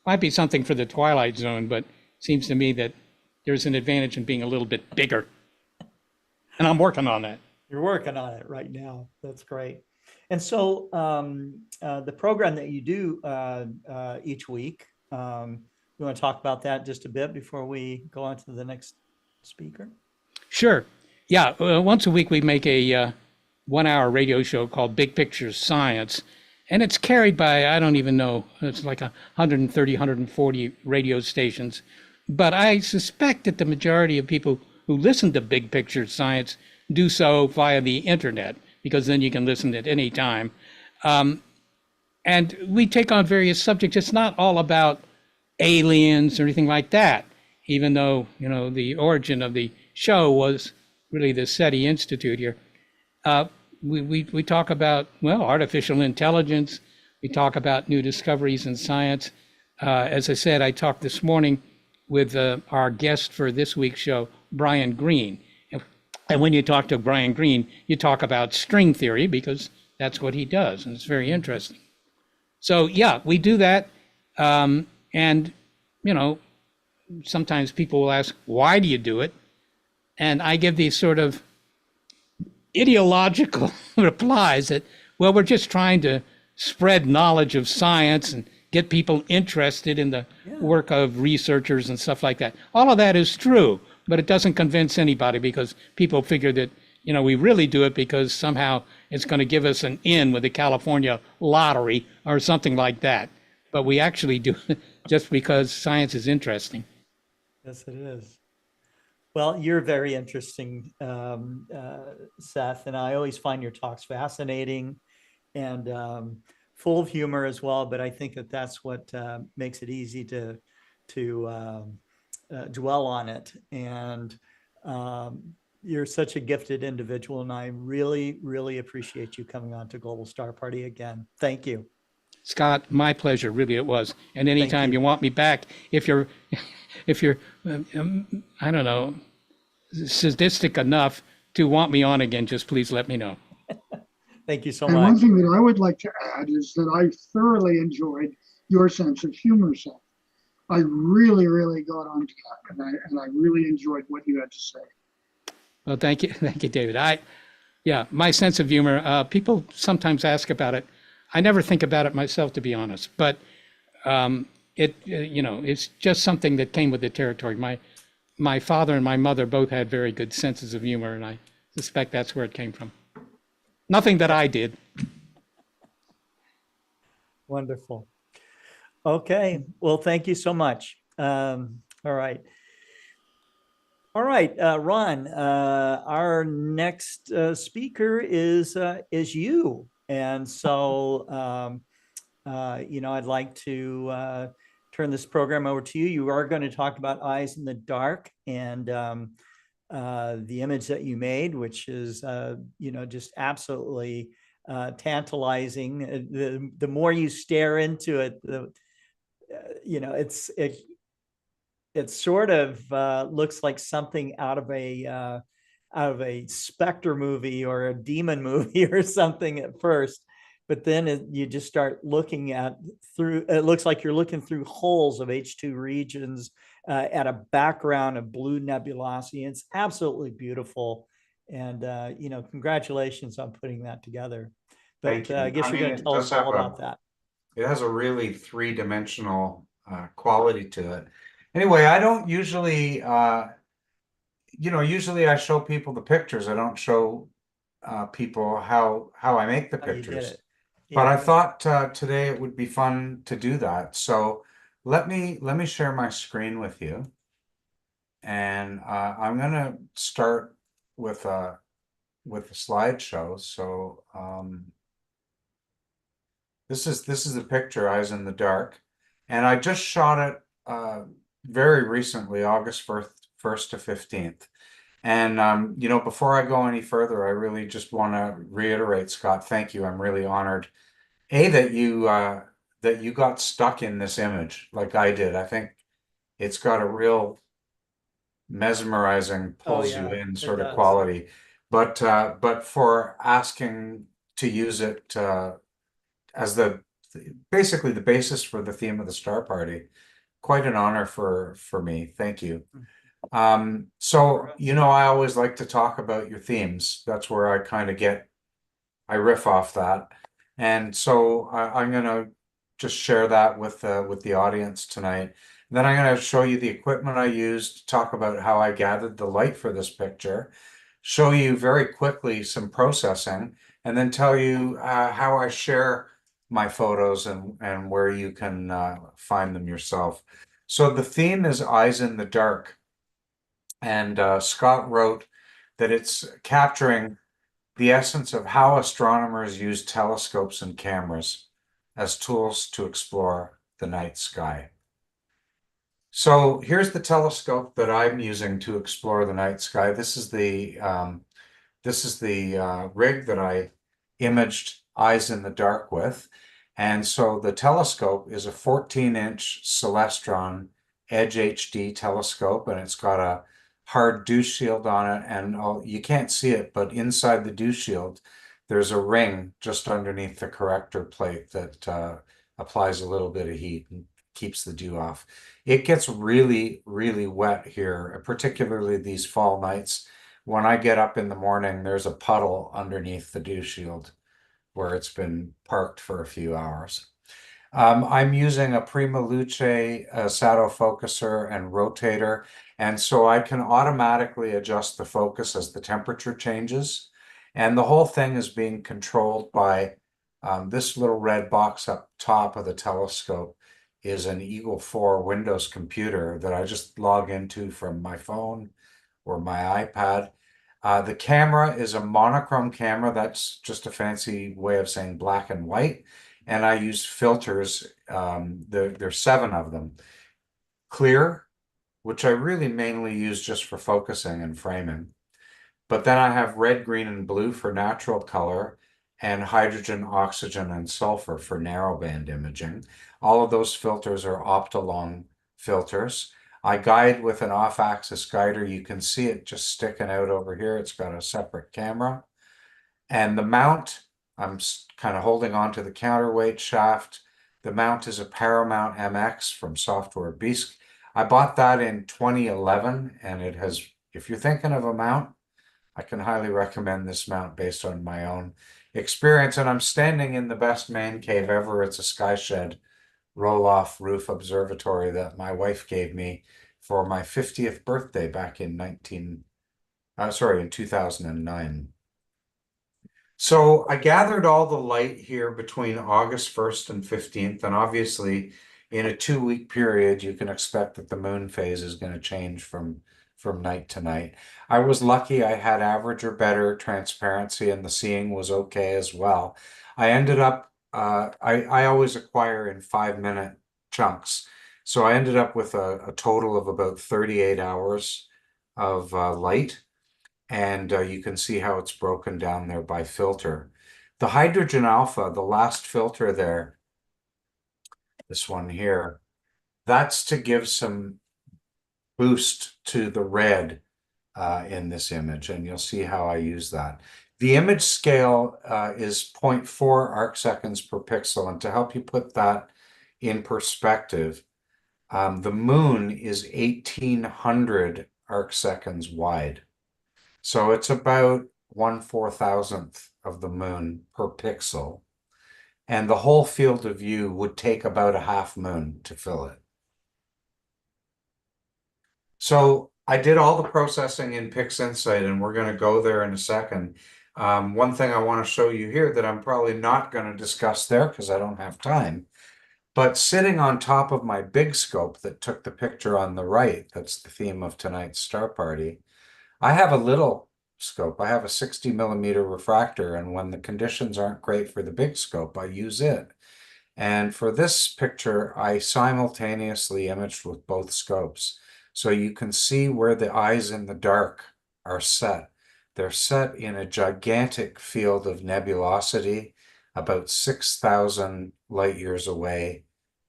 might be something for the Twilight Zone, but it seems to me that there's an advantage in being a little bit bigger. And I'm working on that. You're working on it right now. That's great. And so the program that you do each week, you want to talk about that just a bit before we go on to the next speaker? Sure. Yeah. Once a week, we make a 1-hour radio show called Big Picture Science. And it's carried by, I don't even know, it's like 130, 140 radio stations. But I suspect that the majority of people who listen to Big Picture Science do so via the internet, because then you can listen at any time. And we take on various subjects. It's not all about aliens or anything like that, even though, the origin of the show was really the SETI Institute here. We talk about, artificial intelligence. We talk about new discoveries in science. As I said, I talked this morning with our guest for this week's show, Brian Greene. And when you talk to Brian Greene, you talk about string theory because that's what he does, and it's very interesting. So yeah, we do that. And, you know, sometimes people will ask, why do you do it? And I give these sort of ideological replies that, well, we're just trying to spread knowledge of science and get people interested in the work of researchers and stuff like that. All of that is true, but it doesn't convince anybody because people figure that, you know, we really do it because somehow it's going to give us an in with the California lottery or something like that. But we actually do it just because science is interesting. Yes, it is. Well, you're very interesting, Seth, and I always find your talks fascinating and full of humor as well. But I think that that's what makes it easy to dwell on it. And you're such a gifted individual, and I really, really appreciate you coming on to Global Star Party again. Thank you. Scott, my pleasure, really it was. And anytime you want me back, if you're, I don't know, sadistic enough to want me on again, just please let me know. Thank you so And much. one thing that I would like to add is that I thoroughly enjoyed your sense of humor, Seth. I really, really got on that, and I really enjoyed what you had to say. Well, thank you, David. Yeah, my sense of humor. People sometimes ask about it. I never think about it myself, to be honest. But you know, it's just something that came with the territory. My father and my mother both had very good senses of humor, and I suspect that's where it came from. Nothing that I did. Wonderful. Okay. Well, thank you so much. All right. All right, Ron, our next speaker is you. And so, you know, I'd like to turn this program over to you. You are going to talk about Eyes in the Dark and the image that you made, which is, you know, just absolutely tantalizing. The more you stare into it, you know, it sort of looks like something out of a Spectre movie or a demon movie or something at first, but then you just start looking through. It looks like you're looking through holes of H2 regions at a background of blue nebulosity. It's absolutely beautiful, and you know, congratulations on putting that together. But I guess you're going to tell us all about that. It has a really three-dimensional quality to it. Anyway, I don't usually, you know, usually I show people the pictures. I don't show people how I make the pictures. But I thought today it would be fun to do that. So let me share my screen with you. And I'm gonna start with a slideshow. So this is a picture, Eyes in the Dark, and I just shot it very recently, August 1st to 15th. And you know, before I go any further, I really just want to reiterate, Scott, thank you. I'm really honored, that you got stuck in this image like I did. I think it's got a real mesmerizing, pulls you in sort of quality. But for asking to use it as basically the basis for the theme of the Star Party, quite an honor for me. Thank you. So, you know, I always like to talk about your themes. That's where I kind of I riff off that. And so I'm going to just share that with the audience tonight. And then I'm going to show you the equipment I used, talk about how I gathered the light for this picture, show you very quickly some processing, and then tell you how I share my photos and where you can find them yourself. So the theme is Eyes in the Dark. And Scott wrote that it's capturing the essence of how astronomers use telescopes and cameras as tools to explore the night sky. So here's the telescope that I'm using to explore the night sky. This is the rig that I imaged Eyes in the Dark with. And so the telescope is a 14-inch Celestron Edge HD telescope, and it's got a hard dew shield on it. And you can't see it, but inside the dew shield, there's a ring just underneath the corrector plate that applies a little bit of heat and keeps the dew off. It gets really, really wet here, particularly these fall nights. When I get up in the morning, there's a puddle underneath the dew shield where it's been parked for a few hours. I'm using a Prima Luce saddle focuser and rotator, and so I can automatically adjust the focus as the temperature changes. And the whole thing is being controlled by this little red box up top of the telescope is an Eagle 4 Windows computer that I just log into from my phone or my iPad. The camera is a monochrome camera. That's just a fancy way of saying black and white. And I use filters. There's 7 of them. Clear, which I really mainly use just for focusing and framing. But then I have red, green, and blue for natural color, and hydrogen, oxygen, and sulfur for narrowband imaging. All of those filters are Optolong filters. I guide with an off-axis guider. You can see it just sticking out over here. It's got a separate camera. And the mount, I'm kind of holding on to the counterweight shaft. The mount is a Paramount MX from Software Beast. I bought that in 2011, and it has, if you're thinking of a mount, I can highly recommend this mount based on my own experience. And I'm standing in the best man cave ever. It's a Skyshed roll-off roof observatory that my wife gave me for my 50th birthday back in 2009. So I gathered all the light here between August 1st and 15th, and obviously in a 2-week period, you can expect that the moon phase is going to change from night to night. I was lucky I had average or better transparency, and the seeing was okay as well. I ended up, I always acquire in 5-minute chunks. So I ended up with a total of about 38 hours of light. And you can see how it's broken down there by filter. The hydrogen alpha, the last filter there, this one here, that's to give some boost to the red in this image, and you'll see how I use that. The image scale is 0.4 arc seconds per pixel, and to help you put that in perspective, the moon is 1800 arc seconds wide. So it's about 1/4000th of the moon per pixel. And the whole field of view would take about a half moon to fill it. So I did all the processing in PixInsight, and we're going to go there in a second. One thing I want to show you here that I'm probably not going to discuss there because I don't have time, but sitting on top of my big scope that took the picture on the right, that's the theme of tonight's Star Party, I have a little scope. I have a 60mm refractor, and when the conditions aren't great for the big scope, I use it. And for this picture, I simultaneously imaged with both scopes. So you can see where the eyes in the dark are set. They're set in a gigantic field of nebulosity, about 6,000 light years away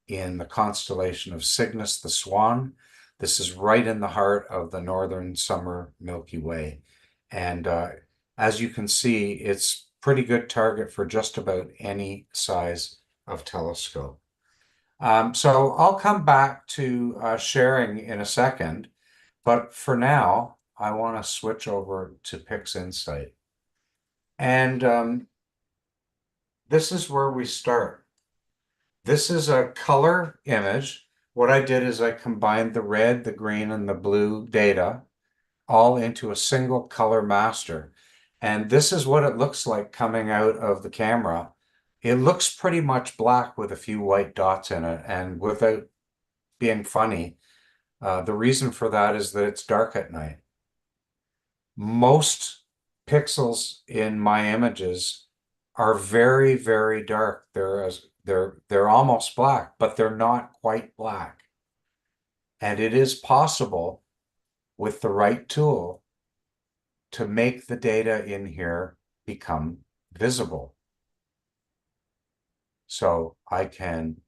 in the constellation of Cygnus, the Swan. This is right in the heart of the northern summer Milky Way. And as you can see, it's pretty good target for just about any size of telescope. So I'll come back to sharing in a second, but for now, I want to switch over to PixInsight. And this is where we start. This is a color image. What I did is I combined the red, the green, and the blue data all into a single color master. And this is what it looks like coming out of the camera. It looks pretty much black with a few white dots in it. And without being funny, the reason for that is that it's dark at night. Most pixels in my images are very, very dark. They're almost black, but they're not quite black. And it is possible with the right tool to make the data in here become visible. So I can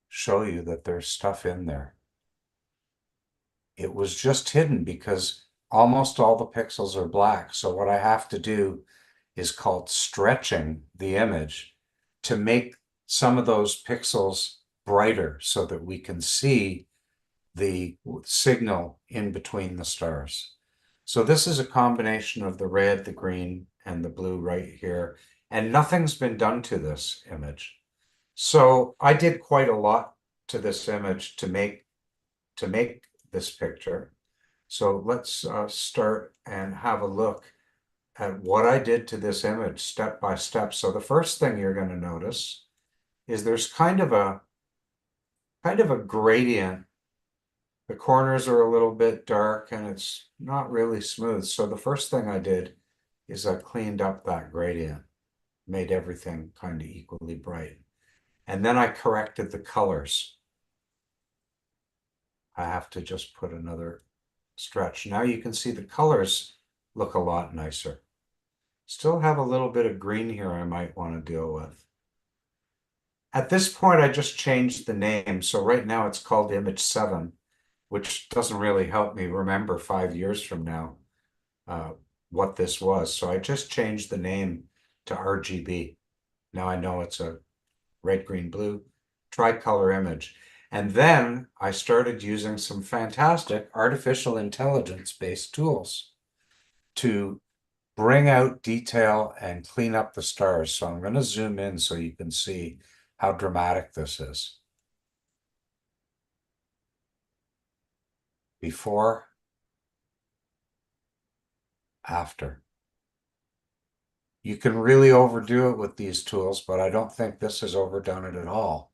show you that there's stuff in there. It was just hidden because almost all the pixels are black. So what I have to do is called stretching the image to make some of those pixels brighter so that we can see the signal in between the stars. So this is a combination of the red, the green, and the blue right here. And nothing's been done to this image. So I did quite a lot to this image to make this picture. So let's start and have a look at what I did to this image step by step. So the first thing you're going to notice is there's kind of a gradient. The corners are a little bit dark and it's not really smooth. So the first thing I did is I cleaned up that gradient, made everything kind of equally bright. And then I corrected the colors. I have to just put another stretch. Now you can see the colors look a lot nicer. Still have a little bit of green here I might want to deal with. At this point, I just changed the name. So right now it's called Image 7, which doesn't really help me remember 5 years from now what this was. So I just changed the name to RGB. Now I know it's a red, green, blue tricolor image. And then I started using some fantastic artificial intelligence-based tools to bring out detail and clean up the stars. So I'm going to zoom in so you can see how dramatic this is. Before, after. You can really overdo it with these tools, but I don't think this has overdone it at all.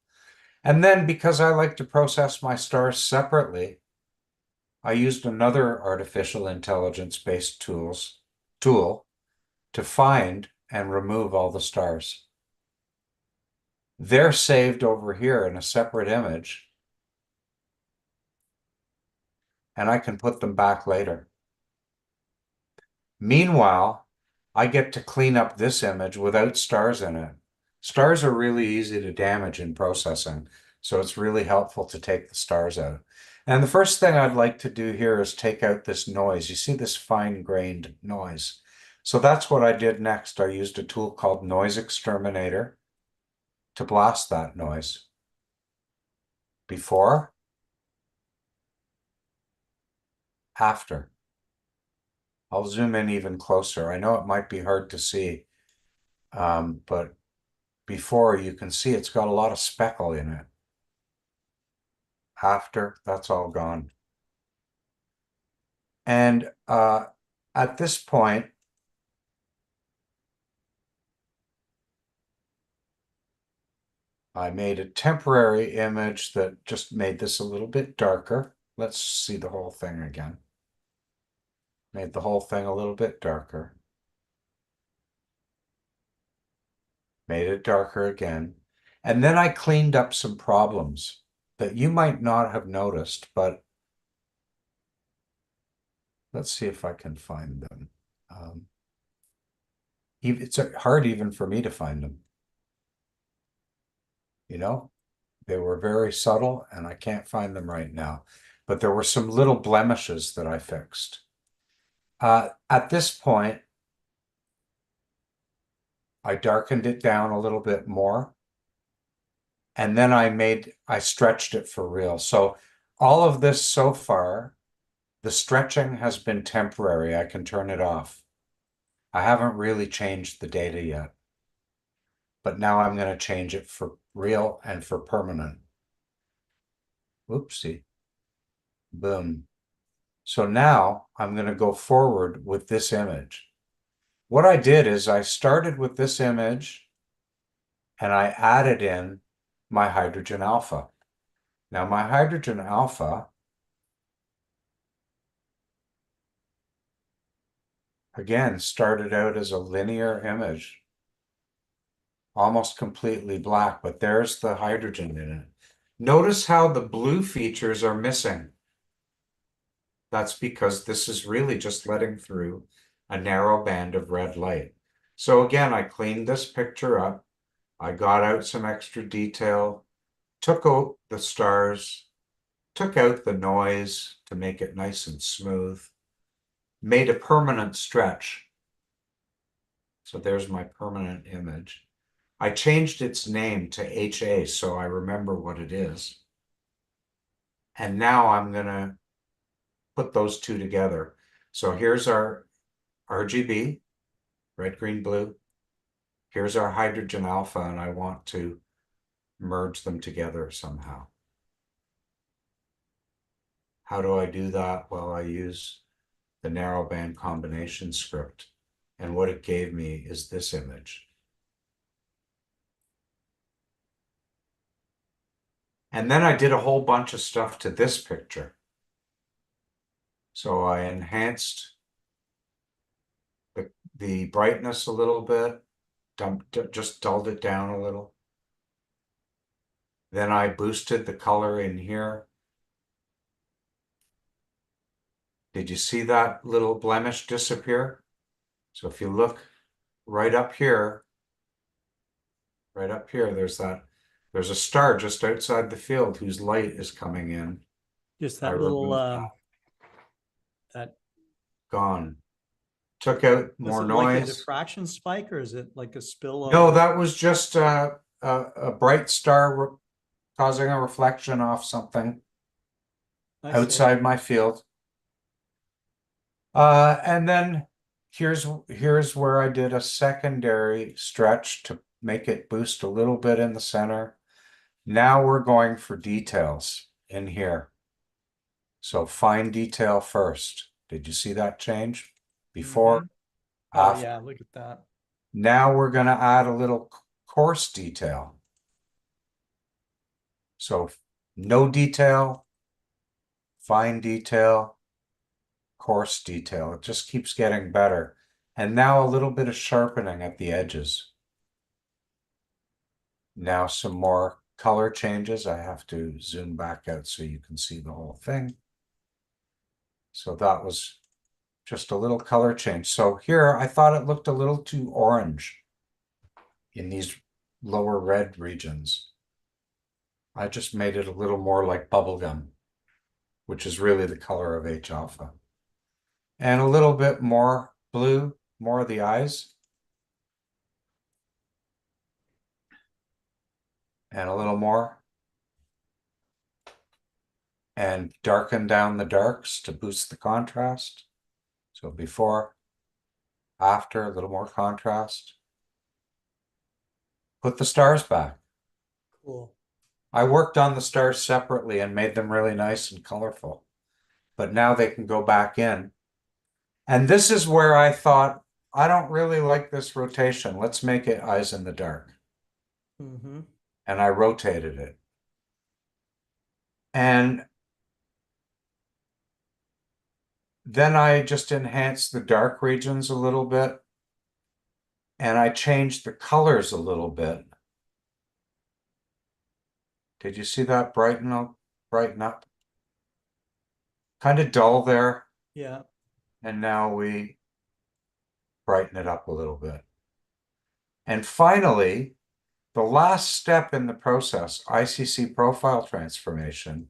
And then because I like to process my stars separately, I used another artificial intelligence-based tool to find and remove all the stars. They're saved over here in a separate image, and I can put them back later. Meanwhile, I get to clean up this image without stars in it. Stars are really easy to damage in processing, so it's really helpful to take the stars out. And the first thing I'd like to do here is take out this noise. You see this fine-grained noise. So that's what I did next. I used a tool called Noise Exterminator to blast that noise. Before, after. I'll zoom in even closer. I know it might be hard to see, but before you can see it's got a lot of speckle in it. After, that's all gone. And at this point, I made a temporary image that just made this a little bit darker. Let's see the whole thing again. Made the whole thing a little bit darker. Made it darker again. And then I cleaned up some problems that you might not have noticed, but let's see if I can find them. It's hard even for me to find them. You know, they were very subtle and I can't find them right now. But there were some little blemishes that I fixed. At this point, I darkened it down a little bit more. And then I stretched it for real. So all of this so far, the stretching has been temporary. I can turn it off. I haven't really changed the data yet. But now I'm going to change it for real and for permanent. Oopsie. Boom. So now I'm going to go forward with this image. What I did is I started with this image and I added in my hydrogen alpha. Now my hydrogen alpha, again, started out as a linear image, almost completely black, but there's the hydrogen in it. Notice how the blue features are missing. That's because this is really just letting through a narrow band of red light. So again, I cleaned this picture up. I got out some extra detail, took out the stars, took out the noise to make it nice and smooth, made a permanent stretch. So there's my permanent image. I changed its name to HA so I remember what it is. And now I'm gonna put those two together. So here's our RGB, red, green, blue. Here's our hydrogen alpha, and I want to merge them together somehow. How do I do that? Well, I use the narrowband combination script, and what it gave me is this image. And then I did a whole bunch of stuff to this picture. So I enhanced the brightness a little bit, just dulled it down a little. Then I boosted the color in here. Did you see that little blemish disappear? So if you look right up here, there's a star just outside the field whose light is coming in. Just that little, that gone. Took out more noise. Like a noise. diffraction spike, or is it like a spill of? No, that was just a bright star causing a reflection off something outside my field. And then here's where I did a secondary stretch to make it boost a little bit in the center. Now we're going for details in here. So fine detail first. Did you see that change? Before, Oh yeah, look at that. Now we're going to add a little coarse detail. So no detail, fine detail, coarse detail. It just keeps getting better. And now a little bit of sharpening at the edges. Now some more color changes. I have to zoom back out so you can see the whole thing. So that was just a little color change. So here I thought it looked a little too orange in these lower red regions. I just made it a little more like bubblegum, which is really the color of H alpha. And a little bit more blue, more of the eyes. And a little more. And darken down the darks to boost the contrast. So before, after, a little more contrast. Put the stars back. Cool. I worked on the stars separately and made them really nice and colorful. But now they can go back in. And this is where I thought, I don't really like this rotation. Let's make it eyes in the dark. Mm-hmm. And I rotated it. And then I just enhanced the dark regions a little bit. And I changed the colors a little bit. Did you see that brighten up? Kind of dull there. Yeah. And now we brighten it up a little bit. And finally, the last step in the process, ICC profile transformation,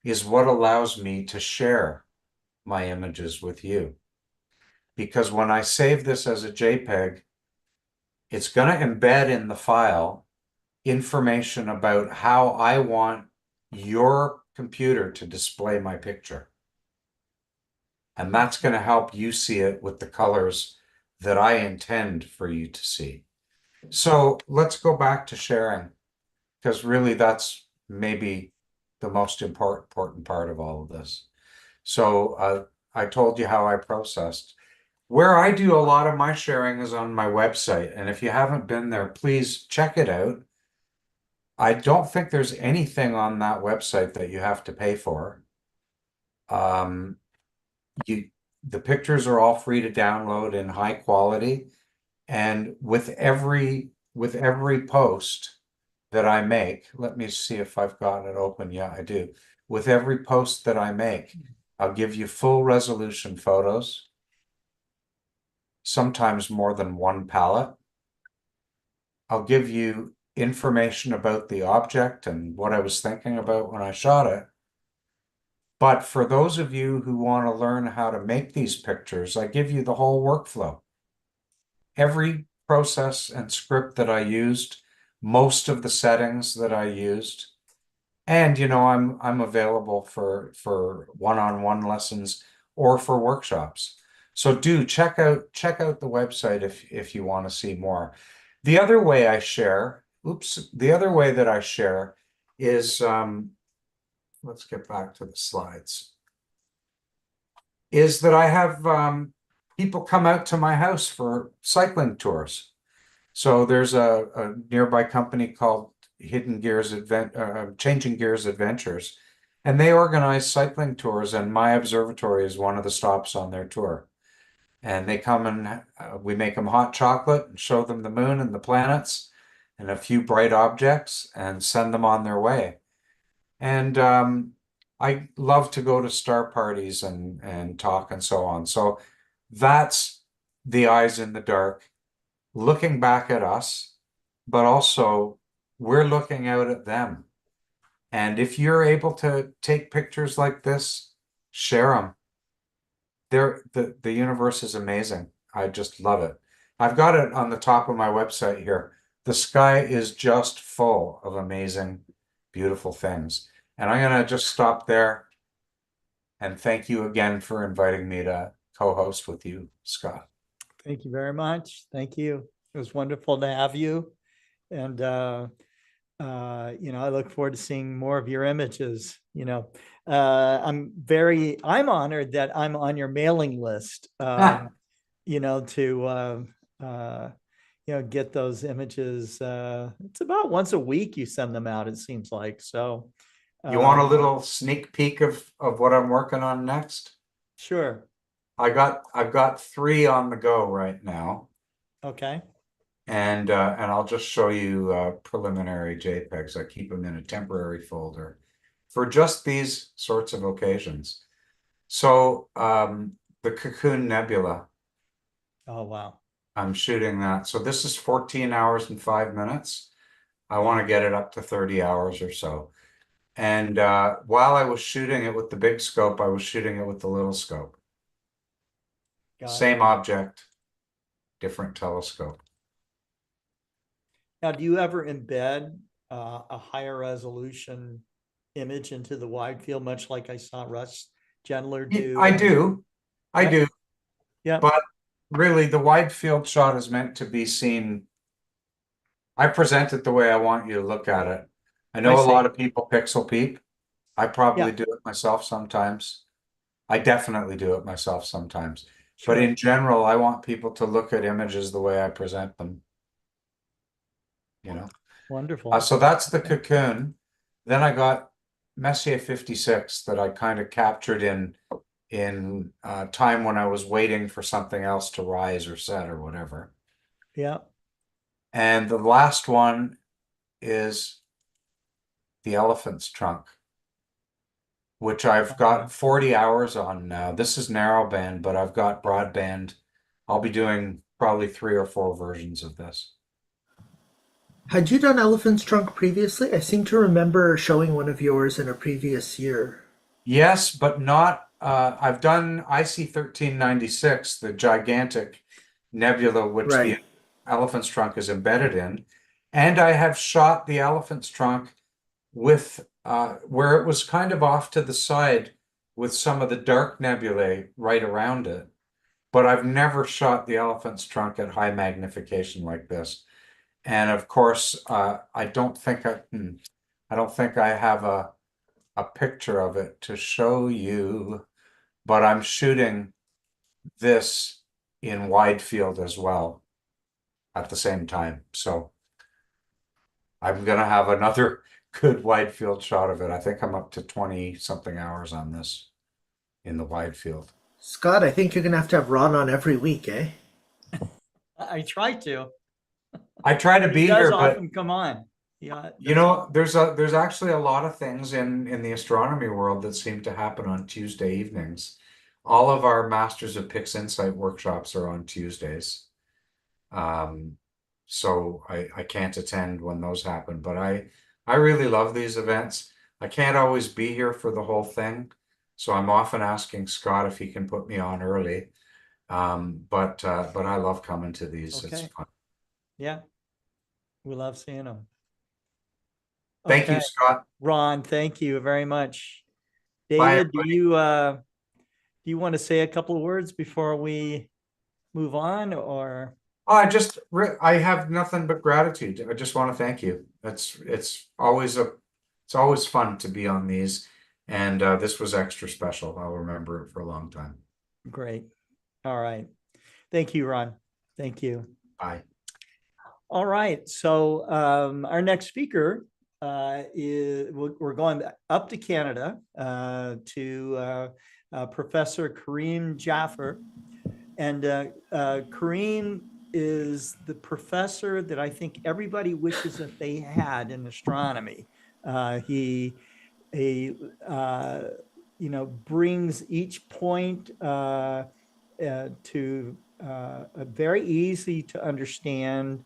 is what allows me to share my images with you. Because when I save this as a JPEG, it's going to embed in the file information about how I want your computer to display my picture. And that's going to help you see it with the colors that I intend for you to see. So let's go back to sharing, because really that's maybe the most important part of all of this. So I told you how I processed. Where I do a lot of my sharing is on my website. And if you haven't been there, please check it out. I don't think there's anything on that website that you have to pay for. The pictures are all free to download in high quality. And with every post that I make, let me see if I've got it open. Yeah, I do. With every post that I make, I'll give you full resolution photos, sometimes more than one palette. I'll give you information about the object and what I was thinking about when I shot it. But for those of you who want to learn how to make these pictures, I give you the whole workflow. Every process and script that I used, most of the settings that I used. And I'm available for one-on-one lessons or for workshops. So do check out the website if you want to see more. The other way I share, the other way that I share is let's get back to the slides. Is that I have people come out to my house for cycling tours. So there's a nearby company called Changing Gears Adventures, and they organize cycling tours, and my observatory is one of the stops on their tour. And they come and we make them hot chocolate and show them the moon and the planets and a few bright objects and send them on their way. And I love to go to star parties and talk and so on. So that's the eyes in the dark, looking back at us, but also we're looking out at them. And if you're able to take pictures like this, share them. The universe is amazing. I just love it. I've got it on the top of my website here. The sky is just full of amazing, beautiful things. And I'm going to just stop there. And thank you again for inviting me to co-host with you, Scott. Thank you very much. Thank you. It was wonderful to have you. And, I look forward to seeing more of your images. I'm honored that I'm on your mailing list, to get those images. It's about once a week you send them out, it seems like. So you want a little sneak peek of what I'm working on next? Sure. I've got 3 on the go right now. Okay. And I'll just show you preliminary JPEGs. I keep them in a temporary folder for just these sorts of occasions. So the Cocoon Nebula. Oh, wow. I'm shooting that. So this is 14 hours and 5 minutes. I want to get it up to 30 hours or so. And while I was shooting it with the big scope, I was shooting it with the little scope. Same object, different telescope. Now, do you ever embed a higher resolution image into the wide field, much like I saw Russ Gendler do? I do. Yeah. But really, the wide field shot is meant to be seen. I present it the way I want you to look at it. I know a lot of people pixel peep. I probably do it myself sometimes. I definitely do it myself sometimes. Sure. But in general, I want people to look at images the way I present them. Wonderful. So that's the Cocoon. Then I got Messier 56 that I kind of captured in time when I was waiting for something else to rise or set or whatever. Yeah. And the last one is the elephant's trunk, which I've got 40 hours on now. This is narrowband, but I've got broadband. I'll be doing probably 3 or 4 versions of this. Had you done elephant's trunk previously? I seem to remember showing one of yours in a previous year. Yes, but not. I've done IC 1396, the gigantic nebula which the elephant's trunk is embedded in, and I have shot the elephant's trunk with where it was kind of off to the side with some of the dark nebulae right around it. But I've never shot the elephant's trunk at high magnification like this. And of course, I don't think I have a picture of it to show you, but I'm shooting this in wide field as well at the same time. So I'm gonna have another good wide field shot of it. I think I'm up to 20 something hours on this in the wide field. Scott, I think you're gonna have Ron on every week, eh? I try to. I try to be here, but come on. Yeah, there's actually a lot of things in the astronomy world that seem to happen on Tuesday evenings. All of our Masters of PixInsight workshops are on Tuesdays. so I can't attend when those happen. But I really love these events. I can't always be here for the whole thing, so I'm often asking Scott if he can put me on early. But I love coming to these. It's Okay. fun. Yeah, we love seeing them. Thank you, Okay. Scott. Ron, thank you very much. Bye, David, everybody. do you want to say a couple of words before we move on, or? Oh, I have nothing but gratitude. I just want to thank you. It's always fun to be on these, and this was extra special. I'll remember it for a long time. Great. All right. Thank you, Ron. Thank you. Bye. All right. So our next speaker is we're going up to Canada to Professor Kareem Jaffer, and Kareem is the professor that I think everybody wishes that they had in astronomy. He brings each point to a very easy to understand,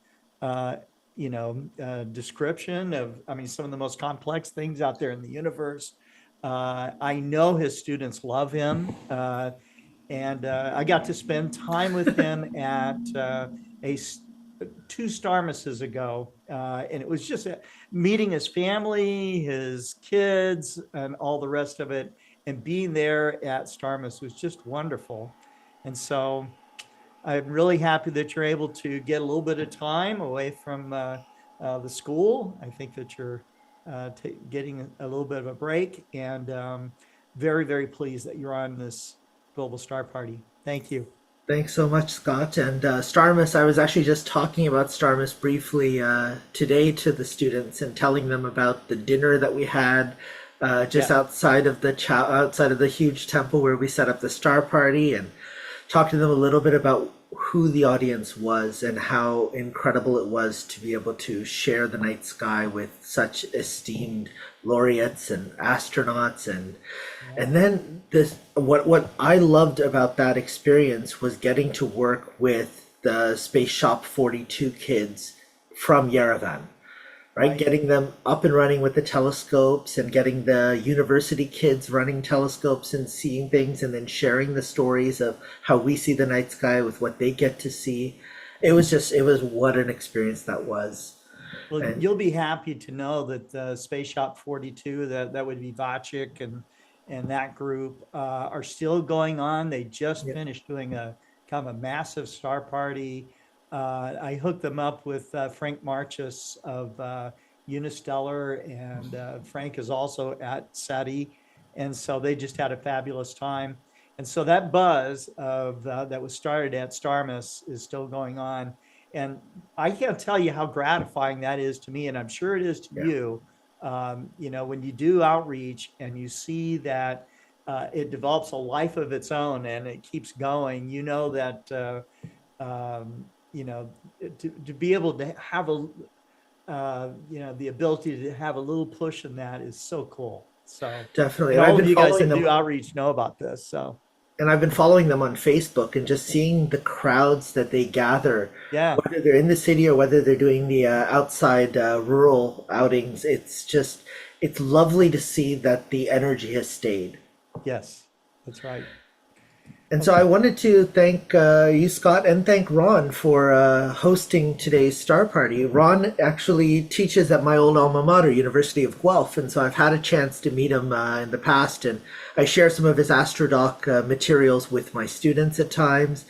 description of, some of the most complex things out there in the universe. I know his students love him. And I got to spend time with him at two Starmuses ago. And it was just meeting his family, his kids, and all the rest of it. And being there at Starmus was just wonderful. And so I'm really happy that you're able to get a little bit of time away from the school. I think that you're getting a little bit of a break, and very, very pleased that you're on this Global Star Party. Thank you. Thanks so much, Scott. And Starmus, I was actually just talking about Starmus briefly today to the students and telling them about the dinner that we had outside of the huge temple where we set up the Star Party, and talk to them a little bit about who the audience was and how incredible it was to be able to share the night sky with such esteemed laureates and astronauts. And then what I loved about that experience was getting to work with the Space Shop 42 kids from Yerevan. Right? Getting them up and running with the telescopes, and getting the university kids running telescopes and seeing things, and then sharing the stories of how we see the night sky with what they get to see. It was what an experience that was. Well, and you'll be happy to know that Space Shop 42, that would be Vachik and that group, are still going on. They just finished doing a kind of a massive star party. I hooked them up with Frank Marchus of Unistellar, and Frank is also at SETI, and so they just had a fabulous time. And so that buzz of that was started at Starmus is still going on, and I can't tell you how gratifying that is to me, and I'm sure it is to you. When you do outreach and you see that it develops a life of its own and it keeps going, that. To be able to have the ability to have a little push in that is so cool. So definitely, all of you guys that do outreach know about this. So, and I've been following them on Facebook and just seeing the crowds that they gather. Yeah, whether they're in the city or whether they're doing the outside rural outings, it's lovely to see that the energy has stayed. Yes, that's right. And so I wanted to thank you, Scott, and thank Ron for hosting today's Star Party. Ron actually teaches at my old alma mater, University of Guelph, and so I've had a chance to meet him in the past, and I share some of his AstroDoc materials with my students at times.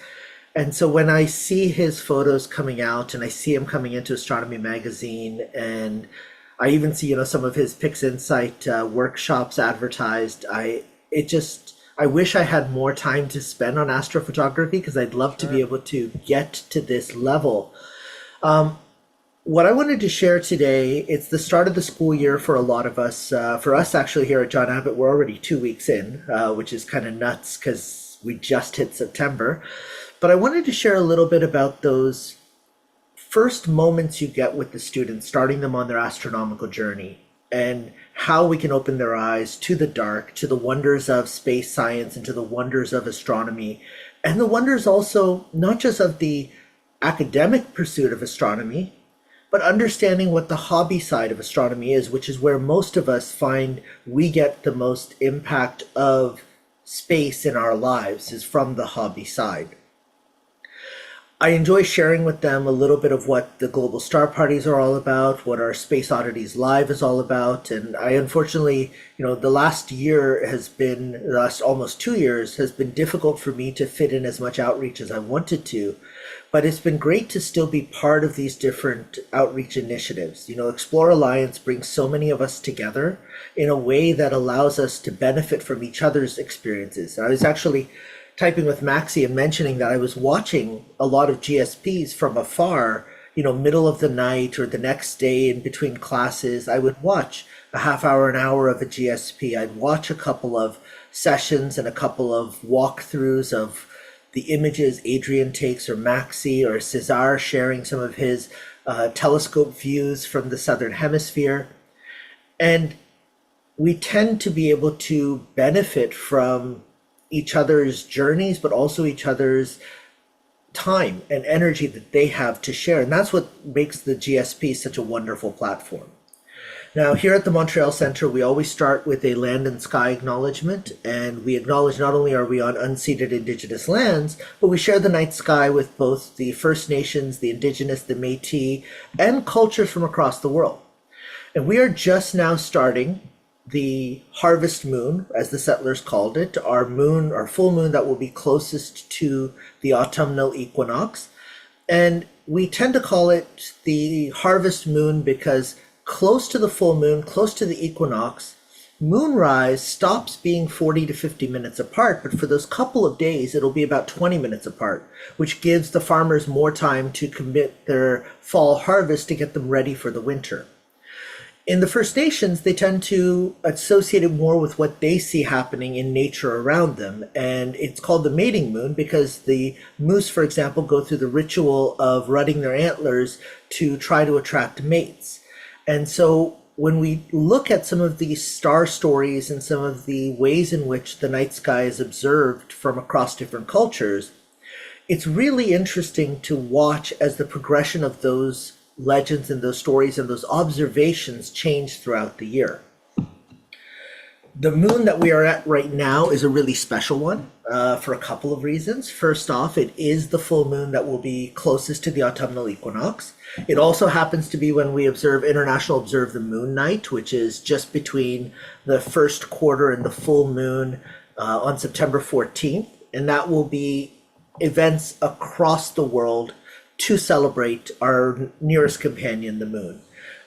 And so when I see his photos coming out, and I see him coming into Astronomy magazine, and I even see some of his PixInsight workshops advertised, I wish I had more time to spend on astrophotography, because I'd love to be able to get to this level. What I wanted to share today, it's the start of the school year for a lot of us. For us, actually, here at John Abbott, we're already 2 weeks in, which is kind of nuts because we just hit September. But I wanted to share a little bit about those first moments you get with the students, starting them on their astronomical journey, and how we can open their eyes to the dark, to the wonders of space science, and to the wonders of astronomy, and the wonders also not just of the academic pursuit of astronomy, but understanding what the hobby side of astronomy is, which is where most of us find we get the most impact of space in our lives, is from the hobby side. I enjoy sharing with them a little bit of what the global star parties are all about, what our Space Oddities Live is all about. And I unfortunately, the last almost 2 years has been difficult for me to fit in as much outreach as I wanted to. But it's been great to still be part of these different outreach initiatives. Explore Alliance brings so many of us together in a way that allows us to benefit from each other's experiences. I was actually typing with Maxie and mentioning that I was watching a lot of GSPs from afar, middle of the night or the next day in between classes. I would watch a half hour, an hour of a GSP. I'd watch a couple of sessions and a couple of walkthroughs of the images Adrian takes, or Maxie or Cesar sharing some of his telescope views from the Southern Hemisphere. And we tend to be able to benefit from each other's journeys, but also each other's time and energy that they have to share. And that's what makes the GSP such a wonderful platform. Now, here at the Montreal Centre, we always start with a land and sky acknowledgement, and we acknowledge not only are we on unceded Indigenous lands, but we share the night sky with both the First Nations, the Indigenous, the Métis, and cultures from across the world. And we are just now starting the harvest moon, as the settlers called it, our full moon that will be closest to the autumnal equinox. And we tend to call it the harvest moon because close to the full moon, close to the equinox, moonrise stops being 40 to 50 minutes apart, but for those couple of days, it'll be about 20 minutes apart, which gives the farmers more time to commit their fall harvest to get them ready for the winter. In the First Nations, they tend to associate it more with what they see happening in nature around them. And it's called the mating moon because the moose, for example, go through the ritual of rutting their antlers to try to attract mates. And so when we look at some of these star stories and some of the ways in which the night sky is observed from across different cultures, it's really interesting to watch as the progression of those legends and those stories and those observations change throughout the year. The moon that we are at right now is a really special one for a couple of reasons. First off, it is the full moon that will be closest to the autumnal equinox. It also happens to be when we International Observe the Moon Night, which is just between the first quarter and the full moon on September 14th. And that will be events across the world to celebrate our nearest companion, the moon.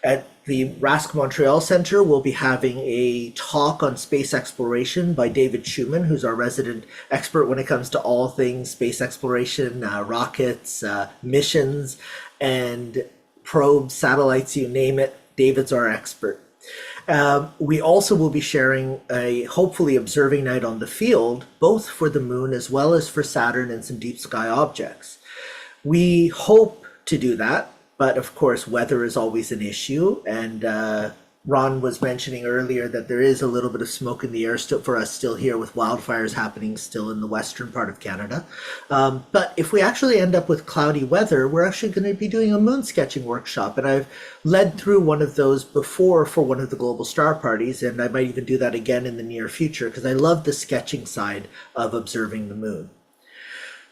At the Rask Montreal Centre, we'll be having a talk on space exploration by David Schumann, who's our resident expert when it comes to all things space exploration, rockets, missions, and probes, satellites, you name it. David's our expert. We also will be sharing a hopefully observing night on the field, both for the moon as well as for Saturn and some deep sky objects. We hope to do that, but of course, weather is always an issue. And Ron was mentioning earlier that there is a little bit of smoke in the air for us still here with wildfires happening still in the western part of Canada. But if we actually end up with cloudy weather, we're actually going to be doing a moon sketching workshop. And I've led through one of those before for one of the global star parties, and I might even do that again in the near future because I love the sketching side of observing the moon.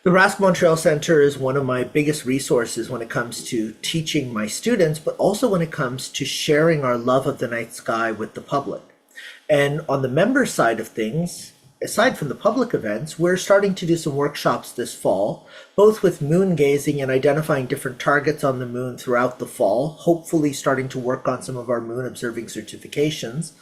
The Rask Montreal Centre is one of my biggest resources when it comes to teaching my students, but also when it comes to sharing our love of the night sky with the public. And on the member side of things, aside from the public events, we're starting to do some workshops this fall, both with moon gazing and identifying different targets on the moon throughout the fall, hopefully starting to work on some of our moon observing certifications,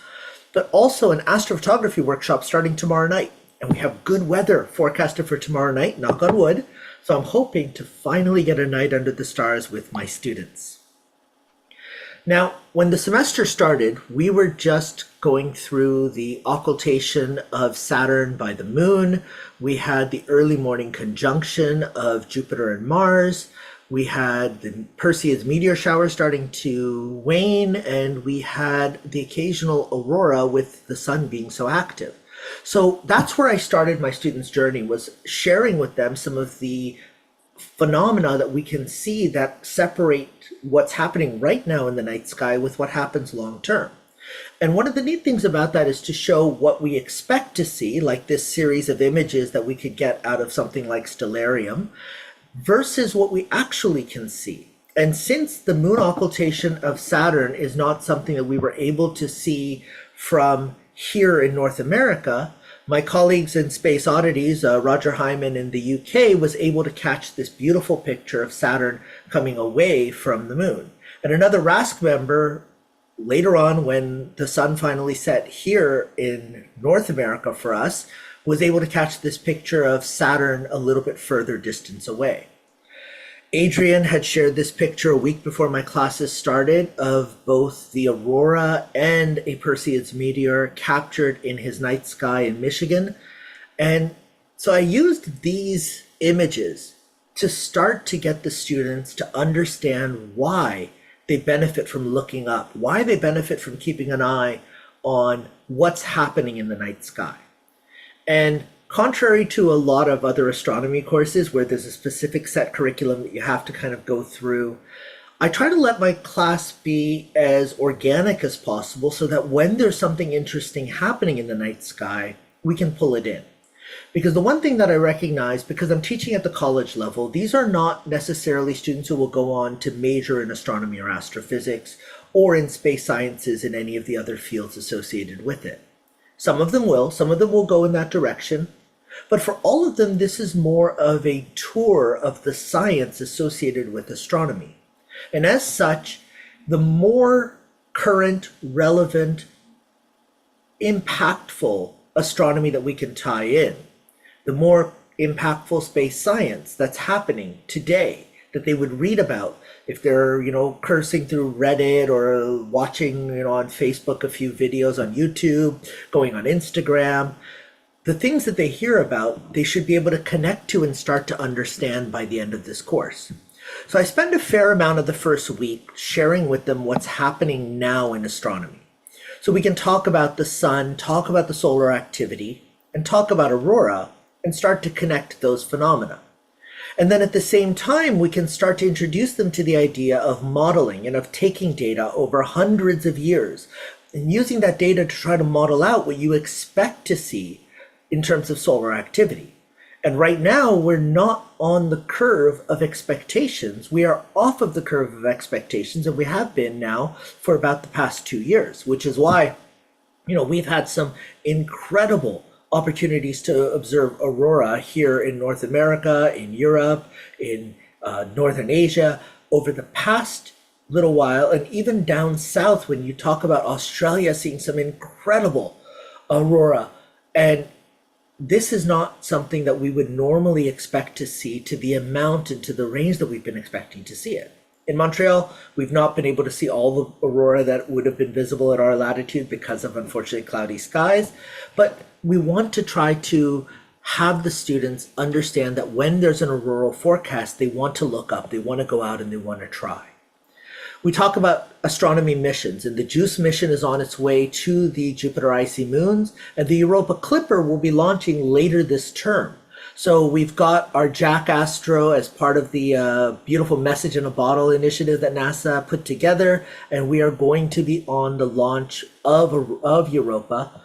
but also an astrophotography workshop starting tomorrow night. And we have good weather forecasted for tomorrow night, knock on wood. So I'm hoping to finally get a night under the stars with my students. Now, when the semester started, we were just going through the occultation of Saturn by the moon. We had the early morning conjunction of Jupiter and Mars. We had the Perseus meteor shower starting to wane, and we had the occasional aurora with the sun being so active. So that's where I started my students' journey, was sharing with them some of the phenomena that we can see that separate what's happening right now in the night sky with what happens long term. And one of the neat things about that is to show what we expect to see, like this series of images that we could get out of something like Stellarium, versus what we actually can see. And since the moon occultation of Saturn is not something that we were able to see from here in North America, my colleagues in Space Oddities, Roger Hyman in the UK, was able to catch this beautiful picture of Saturn coming away from the moon. And another RASC member, later on when the sun finally set here in North America for us, was able to catch this picture of Saturn a little bit further distance away. Adrian had shared this picture a week before my classes started of both the aurora and a Perseids meteor captured in his night sky in Michigan. And so I used these images to start to get the students to understand why they benefit from looking up, why they benefit from keeping an eye on what's happening in the night sky. And contrary to a lot of other astronomy courses where there's a specific set curriculum that you have to kind of go through, I try to let my class be as organic as possible so that when there's something interesting happening in the night sky, we can pull it in. Because the one thing that I recognize, because I'm teaching at the college level, these are not necessarily students who will go on to major in astronomy or astrophysics or in space sciences in any of the other fields associated with it. Some of them will go in that direction. But for all of them, this is more of a tour of the science associated with astronomy. And as such, the more current, relevant, impactful astronomy that we can tie in, the more impactful space science that's happening today that they would read about if they're, cursing through Reddit or watching, on Facebook a few videos on YouTube, going on Instagram. The things that they hear about, they should be able to connect to and start to understand by the end of this course. So I spend a fair amount of the first week sharing with them what's happening now in astronomy. So we can talk about the sun, talk about the solar activity, and talk about aurora, and start to connect those phenomena. And then at the same time, we can start to introduce them to the idea of modeling and of taking data over hundreds of years and using that data to try to model out what you expect to see in terms of solar activity. And right now, we're not on the curve of expectations. We are off of the curve of expectations, and we have been now for about the past 2 years, which is why, we've had some incredible opportunities to observe aurora here in North America, in Europe, in Northern Asia over the past little while, and even down south when you talk about Australia seeing some incredible aurora. And this is not something that we would normally expect to see to the amount and to the range that we've been expecting to see it. In Montreal, we've not been able to see all the aurora that would have been visible at our latitude because of unfortunately cloudy skies, but we want to try to have the students understand that when there's an auroral forecast, they want to look up, they want to go out, and they want to try. We talk about astronomy missions, and the JUICE mission is on its way to the Jupiter icy moons, and the Europa Clipper will be launching later this term. So we've got our Jack Astro as part of the beautiful Message in a Bottle initiative that NASA put together, and we are going to be on the launch of Europa.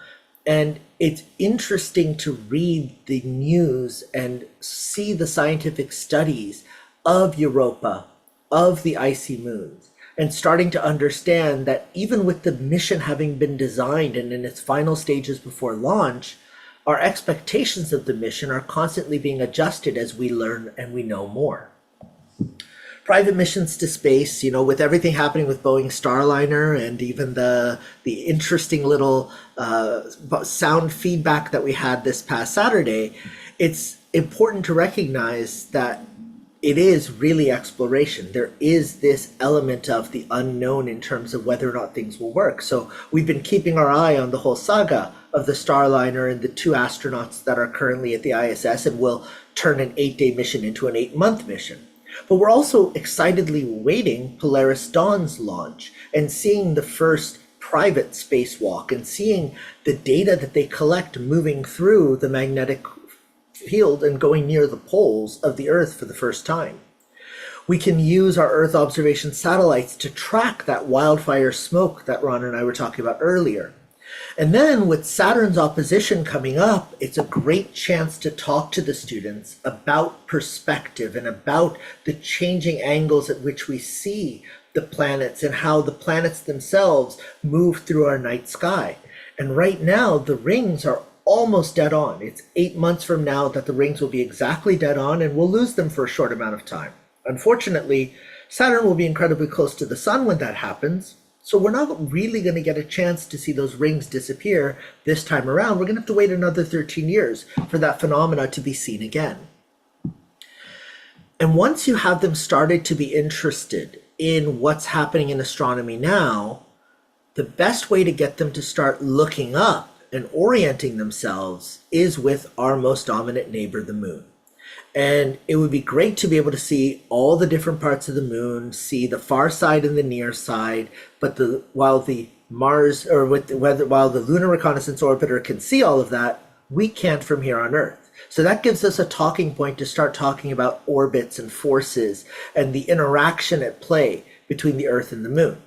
And it's interesting to read the news and see the scientific studies of Europa, of the icy moons, and starting to understand that even with the mission having been designed and in its final stages before launch, our expectations of the mission are constantly being adjusted as we learn and we know more. Private missions to space, with everything happening with Boeing Starliner and even the interesting little sound feedback that we had this past Saturday, it's important to recognize that it is really exploration. There is this element of the unknown in terms of whether or not things will work. So we've been keeping our eye on the whole saga of the Starliner and the 2 astronauts that are currently at the ISS and will turn an 8-day mission into an 8-month mission. But we're also excitedly waiting Polaris Dawn's launch and seeing the first private spacewalk and seeing the data that they collect moving through the magnetic field and going near the poles of the Earth for the first time. We can use our Earth observation satellites to track that wildfire smoke that Ron and I were talking about earlier. And then with Saturn's opposition coming up, it's a great chance to talk to the students about perspective and about the changing angles at which we see the planets and how the planets themselves move through our night sky. And right now, the rings are almost dead on. It's 8 months from now that the rings will be exactly dead on, and we'll lose them for a short amount of time. Unfortunately, Saturn will be incredibly close to the sun when that happens, so we're not really going to get a chance to see those rings disappear this time around. We're going to have to wait another 13 years for that phenomena to be seen again. And once you have them started to be interested in what's happening in astronomy now, the best way to get them to start looking up and orienting themselves is with our most dominant neighbor, the moon. And it would be great to be able to see all the different parts of the moon, see the far side and the near side, but while the Lunar Reconnaissance Orbiter can see all of that, we can't from here on Earth. So that gives us a talking point to start talking about orbits and forces and the interaction at play between the Earth and the moon.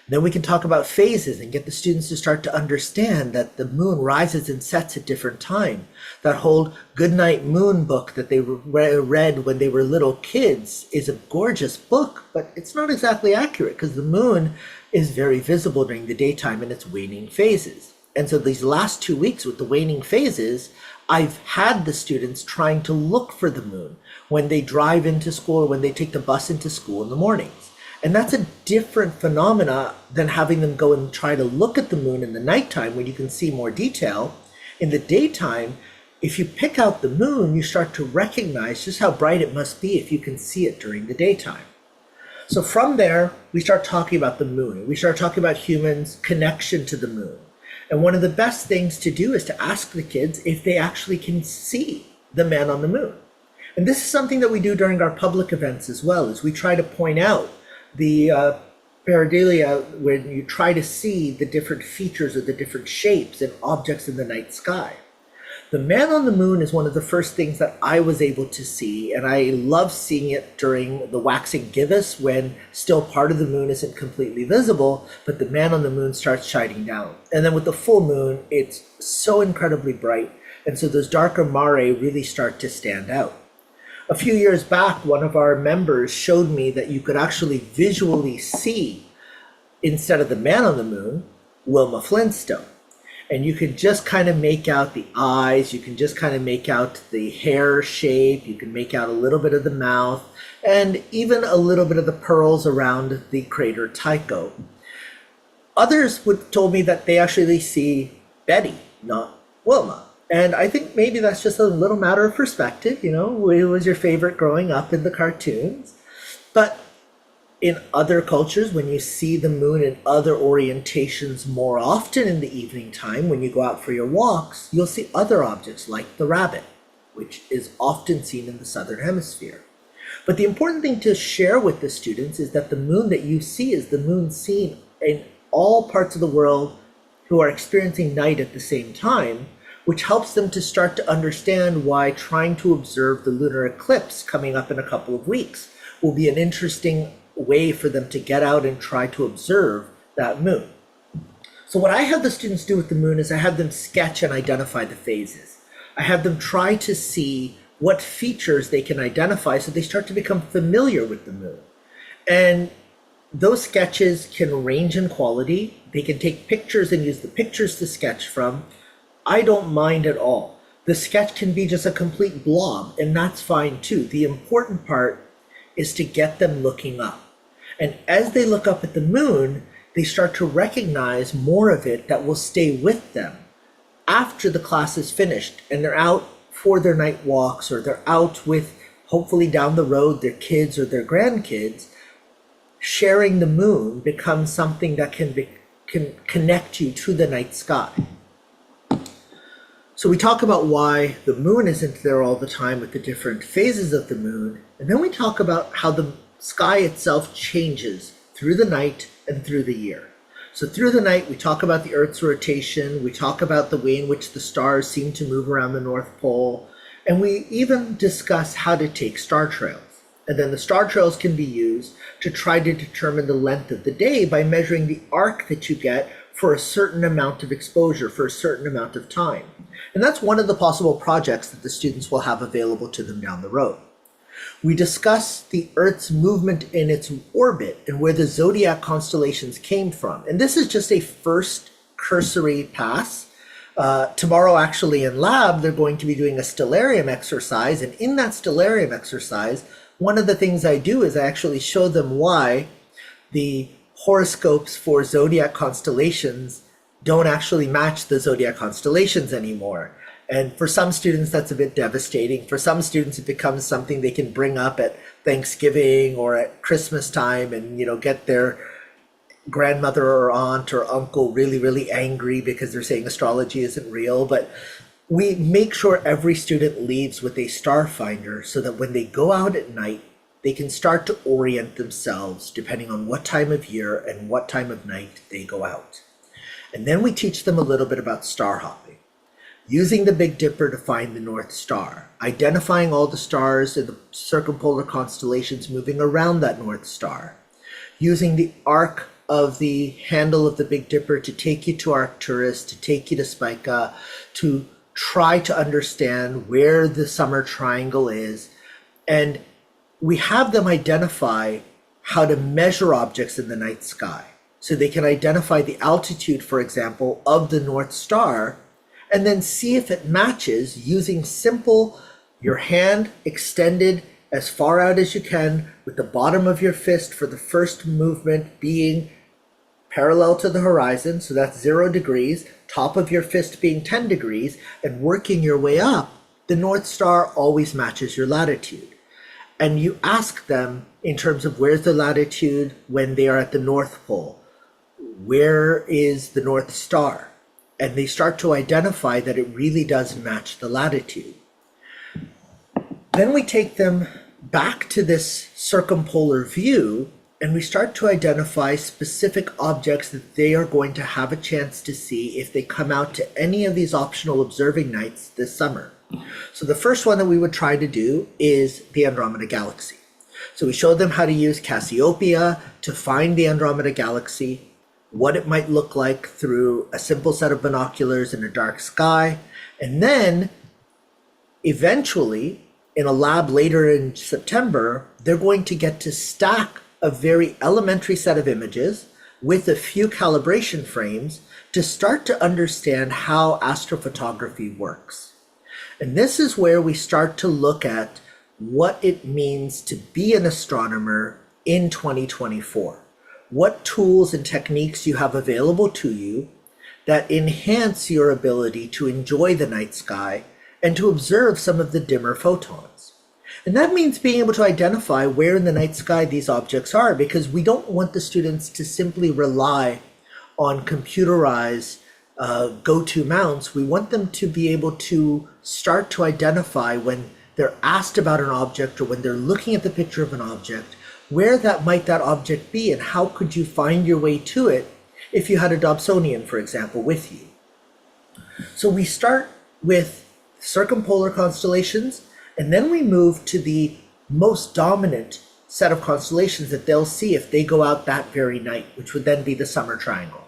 Then we can talk about phases and get the students to start to understand that the moon rises and sets at different times. That whole Goodnight Moon book that they read when they were little kids is a gorgeous book, but it's not exactly accurate because the moon is very visible during the daytime in its waning phases. And so these last 2 weeks with the waning phases, I've had the students trying to look for the moon when they drive into school or when they take the bus into school in the mornings. And that's a different phenomena than having them go and try to look at the moon in the nighttime when you can see more detail. In the daytime, if you pick out the moon, you start to recognize just how bright it must be if you can see it during the daytime. So from there, we start talking about the moon. We start talking about humans' connection to the moon. And one of the best things to do is to ask the kids if they actually can see the man on the moon. And this is something that we do during our public events as well, is we try to point out the pareidolia when you try to see the different features or the different shapes and objects in the night sky. The man on the moon is one of the first things that I was able to see, and I love seeing it during the waxing gibbous when still part of the moon isn't completely visible, but the man on the moon starts shining down. And then with the full moon, it's so incredibly bright, and so those darker mare really start to stand out. A few years back, one of our members showed me that you could actually visually see, instead of the man on the moon, Wilma Flintstone. And you can just kind of make out the eyes, you can just kind of make out the hair shape, you can make out a little bit of the mouth, and even a little bit of the pearls around the crater Tycho. Others told me that they actually see Betty, not Wilma. And I think maybe that's just a little matter of perspective, you know, who was your favorite growing up in the cartoons? But in other cultures, when you see the moon in other orientations more often in the evening time, when you go out for your walks, you'll see other objects like the rabbit, which is often seen in the southern hemisphere. But the important thing to share with the students is that the moon that you see is the moon seen in all parts of the world who are experiencing night at the same time, which helps them to start to understand why trying to observe the lunar eclipse coming up in a couple of weeks will be an interesting way for them to get out and try to observe that moon. So what I have the students do with the moon is I have them sketch and identify the phases. I have them try to see what features they can identify so they start to become familiar with the moon. And those sketches can range in quality. They can take pictures and use the pictures to sketch from. I don't mind at all. The sketch can be just a complete blob, and that's fine too. The important part is to get them looking up. And as they look up at the moon, they start to recognize more of it that will stay with them after the class is finished and they're out for their night walks, or they're out with, hopefully down the road, their kids or their grandkids. Sharing the moon becomes something that can connect you to the night sky. So we talk about why the moon isn't there all the time with the different phases of the moon, and then we talk about how the sky itself changes through the night and through the year. So through the night, we talk about the Earth's rotation, we talk about the way in which the stars seem to move around the North Pole, And we even discuss how to take star trails. And then the star trails can be used to try to determine the length of the day by measuring the arc that you get for a certain amount of exposure, for a certain amount of time. And that's one of the possible projects that the students will have available to them down the road. We discuss the Earth's movement in its orbit and where the zodiac constellations came from. And this is just a first cursory pass. Tomorrow, actually, in lab, they're going to be doing a stellarium exercise. And in that stellarium exercise, one of the things I do is I actually show them why the horoscopes for zodiac constellations don't actually match the zodiac constellations anymore. And for some students, that's a bit devastating. For some students, it becomes something they can bring up at Thanksgiving or at Christmas time and, get their grandmother or aunt or uncle really, really angry because they're saying astrology isn't real. But we make sure every student leaves with a star finder so that when they go out at night, they can start to orient themselves depending on what time of year and what time of night they go out. And then we teach them a little bit about star hopping, using the Big Dipper to find the North Star, identifying all the stars in the circumpolar constellations moving around that North Star, using the arc of the handle of the Big Dipper to take you to Arcturus, to take you to Spica, to try to understand where the summer triangle is. And we have them identify how to measure objects in the night sky. So they can identify the altitude, for example, of the North Star, and then see if it matches using simple, your hand extended as far out as you can with the bottom of your fist for the first movement being parallel to the horizon, so that's 0 degrees, top of your fist being 10 degrees, and working your way up, the North Star always matches your latitude. And you ask them in terms of where's the latitude when they are at the North Pole, where is the North Star? And they start to identify that it really does match the latitude. Then we take them back to this circumpolar view and we start to identify specific objects that they are going to have a chance to see if they come out to any of these optional observing nights this summer. So the first one that we would try to do is the Andromeda Galaxy. So we showed them how to use Cassiopeia to find the Andromeda Galaxy, what it might look like through a simple set of binoculars in a dark sky. And then eventually, in a lab later in September, they're going to get to stack a very elementary set of images with a few calibration frames to start to understand how astrophotography works. And this is where we start to look at what it means to be an astronomer in 2024. What tools and techniques you have available to you that enhance your ability to enjoy the night sky and to observe some of the dimmer photons. And that means being able to identify where in the night sky these objects are, because we don't want the students to simply rely on computerized go-to mounts. We want them to be able to start to identify when they're asked about an object or when they're looking at the picture of an object, where that object be and how could you find your way to it if you had a Dobsonian, for example, with you. So we start with circumpolar constellations, and then we move to the most dominant set of constellations that they'll see if they go out that very night, which would then be the summer triangle.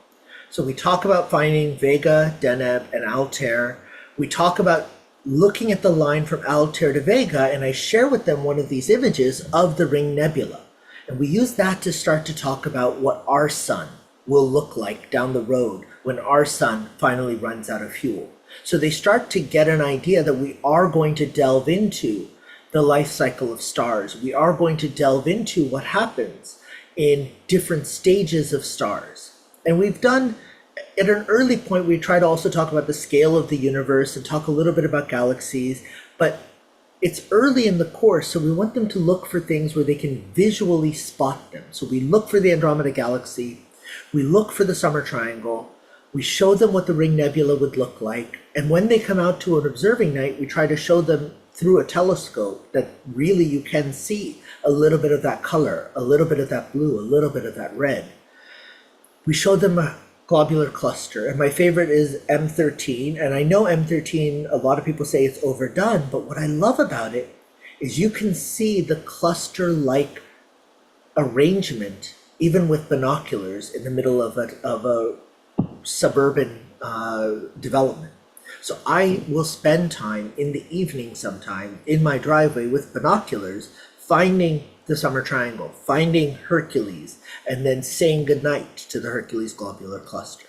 So we talk about finding Vega, Deneb, and Altair. We talk about looking at the line from Altair to Vega, and I share with them one of these images of the Ring Nebula. And we use that to start to talk about what our sun will look like down the road when our sun finally runs out of fuel. So they start to get an idea that we are going to delve into the life cycle of stars. We are going to delve into what happens in different stages of stars. And we've done, at an early point, we try to also talk about the scale of the universe and talk a little bit about galaxies, but it's early in the course, so we want them to look for things where they can visually spot them. So we look for the Andromeda Galaxy, we look for the Summer Triangle, we show them what the Ring Nebula would look like, and when they come out to an observing night, we try to show them through a telescope that really you can see a little bit of that color, a little bit of that blue, a little bit of that red. We show them globular cluster, and my favorite is M13. And I know M13, a lot of people say it's overdone, but what I love about it is you can see the cluster-like arrangement, even with binoculars, in the middle of a suburban development. So I will spend time in the evening sometime in my driveway with binoculars, finding the summer triangle, finding Hercules, and then saying goodnight to the Hercules globular cluster.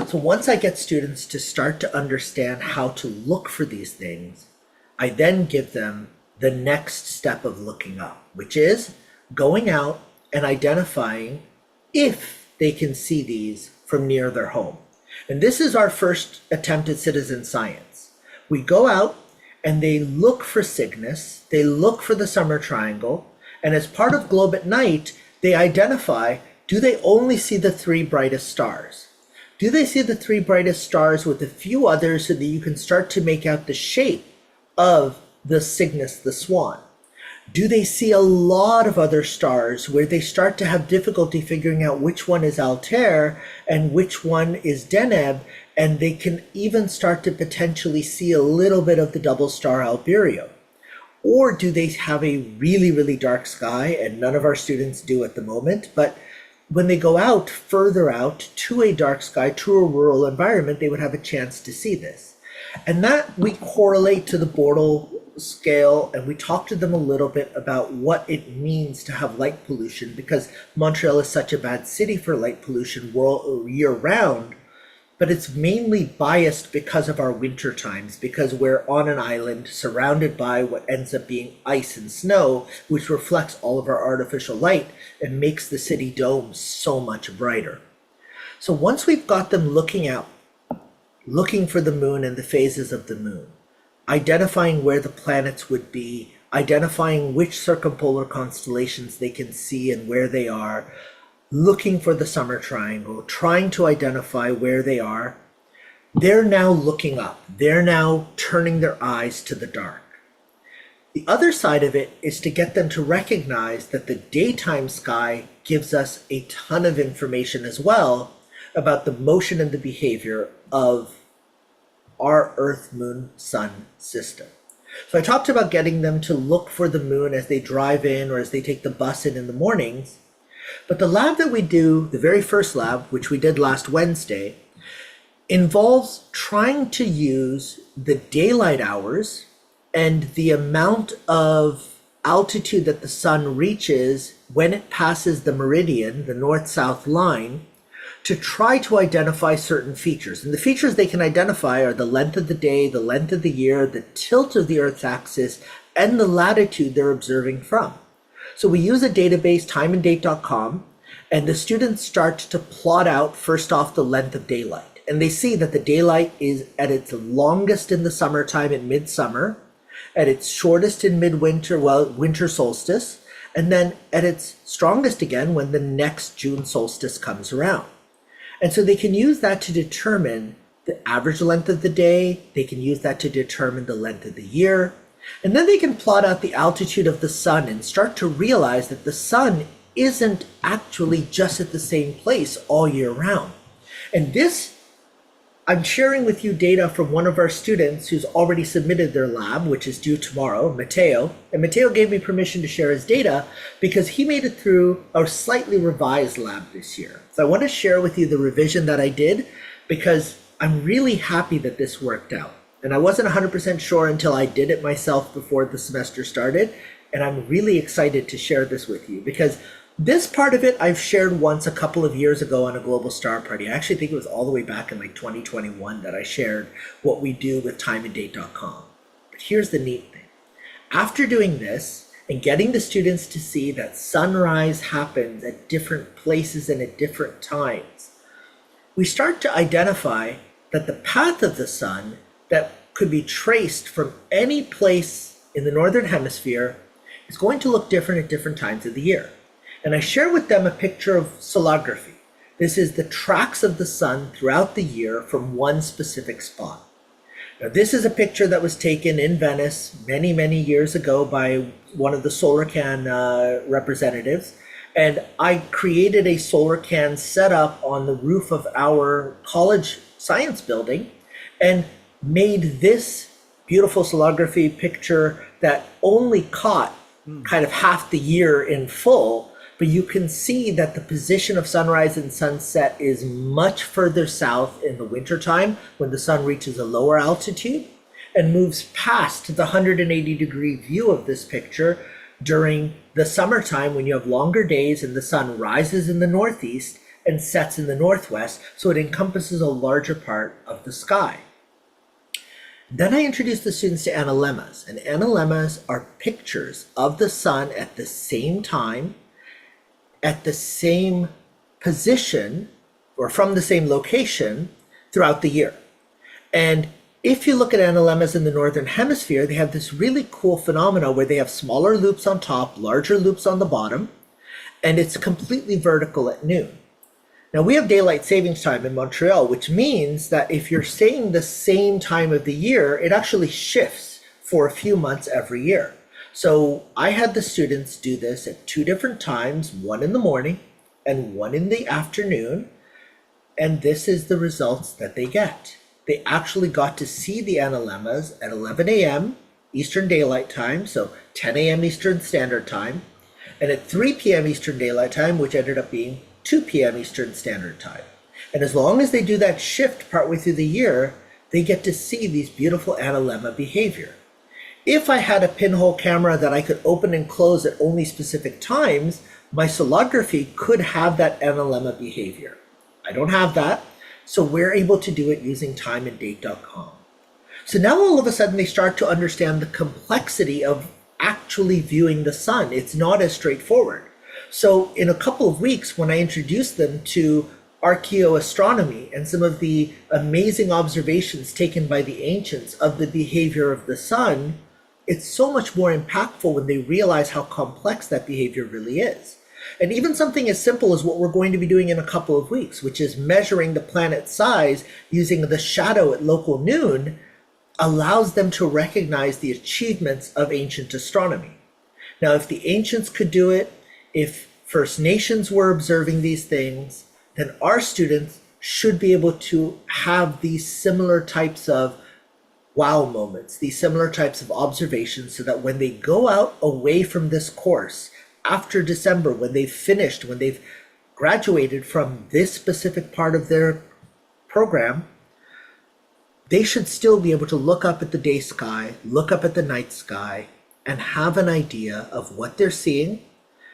So once I get students to start to understand how to look for these things, I then give them the next step of looking up, which is going out and identifying if they can see these from near their home. And this is our first attempt at citizen science. We go out and they look for Cygnus, they look for the summer triangle, and as part of Globe at Night, they identify, do they only see the 3 brightest stars? Do they see the 3 brightest stars with a few others so that you can start to make out the shape of the Cygnus, the swan? Do they see a lot of other stars where they start to have difficulty figuring out which one is Altair and which one is Deneb, and they can even start to potentially see a little bit of the double star Albireo? Or do they have a really, really dark sky, and none of our students do at the moment, but when they go out, further out to a dark sky, to a rural environment, they would have a chance to see this. And that we correlate to the Bortle scale, and we talk to them a little bit about what it means to have light pollution, because Montreal is such a bad city for light pollution year round, but it's mainly biased because of our winter times, because we're on an island surrounded by what ends up being ice and snow, which reflects all of our artificial light and makes the city dome so much brighter. So once we've got them looking out, looking for the moon and the phases of the moon, identifying where the planets would be, identifying which circumpolar constellations they can see and where they are, looking for the summer triangle, trying to identify where they are, they're now looking up. They're now turning their eyes to the dark. The other side of it is to get them to recognize that the daytime sky gives us a ton of information as well about the motion and the behavior of our Earth, Moon, Sun system. So I talked about getting them to look for the moon as they drive in or as they take the bus in the mornings. But the lab that we do, the very first lab, which we did last Wednesday, involves trying to use the daylight hours and the amount of altitude that the sun reaches when it passes the meridian, the north-south line, to try to identify certain features. And the features they can identify are the length of the day, the length of the year, the tilt of the Earth's axis, and the latitude they're observing from. So we use a database, timeanddate.com, and the students start to plot out first off the length of daylight. And they see that the daylight is at its longest in the summertime at midsummer, at its shortest in midwinter, winter solstice, and then at its strongest again when the next June solstice comes around. And so they can use that to determine the average length of the day. They can use that to determine the length of the year. And then they can plot out the altitude of the sun and start to realize that the sun isn't actually just at the same place all year round. And this, I'm sharing with you data from one of our students who's already submitted their lab, which is due tomorrow, Matteo. And Matteo gave me permission to share his data because he made it through a slightly revised lab this year. So I want to share with you the revision that I did because I'm really happy that this worked out. And I wasn't 100% sure until I did it myself before the semester started. And I'm really excited to share this with you because this part of it I've shared once a couple of years ago on a global star party. I actually think it was all the way back in like 2021 that I shared what we do with timeanddate.com. But here's the neat thing. After doing this and getting the students to see that sunrise happens at different places and at different times, we start to identify that the path of the sun that could be traced from any place in the northern hemisphere is going to look different at different times of the year. And I share with them a picture of solography. This is the tracks of the sun throughout the year from one specific spot. Now, this is a picture that was taken in Venice many, many years ago by one of the SolarCan representatives. And I created a solar can setup on the roof of our college science building and made this beautiful solargraphy picture that only caught kind of half the year in full. But you can see that the position of sunrise and sunset is much further south in the wintertime when the sun reaches a lower altitude, and moves past the 180-degree view of this picture during the summertime when you have longer days and the sun rises in the northeast and sets in the northwest, so it encompasses a larger part of the sky. Then I introduced the students to analemmas, and analemmas are pictures of the sun at the same time, at the same position, or from the same location throughout the year. And if you look at analemmas in the northern hemisphere, they have this really cool phenomena where they have smaller loops on top, larger loops on the bottom, and it's completely vertical at noon. Now we have daylight savings time in Montreal, which means that if you're staying the same time of the year, it actually shifts for a few months every year. So I had the students do this at 2 different times, one in the morning and one in the afternoon, and this is the results that they get. They actually got to see the analemmas at 11 a.m. Eastern Daylight Time, so 10 a.m. Eastern Standard Time, and at 3 p.m. Eastern Daylight Time, which ended up being 2 p.m. Eastern Standard Time. And as long as they do that shift partway through the year, they get to see these beautiful analemma behavior. If I had a pinhole camera that I could open and close at only specific times, my solargraphy could have that analemma behavior. I don't have that, so we're able to do it using timeanddate.com. So now all of a sudden they start to understand the complexity of actually viewing the sun. It's not as straightforward. So in a couple of weeks, when I introduce them to archaeoastronomy and some of the amazing observations taken by the ancients of the behavior of the sun, it's so much more impactful when they realize how complex that behavior really is. And even something as simple as what we're going to be doing in a couple of weeks, which is measuring the planet's size using the shadow at local noon, allows them to recognize the achievements of ancient astronomy. Now, if the ancients could do it, if First Nations were observing these things, then our students should be able to have these similar types of wow moments, these similar types of observations, so that when they go out away from this course, after December, when they've finished, when they've graduated from this specific part of their program, they should still be able to look up at the day sky, look up at the night sky, and have an idea of what they're seeing,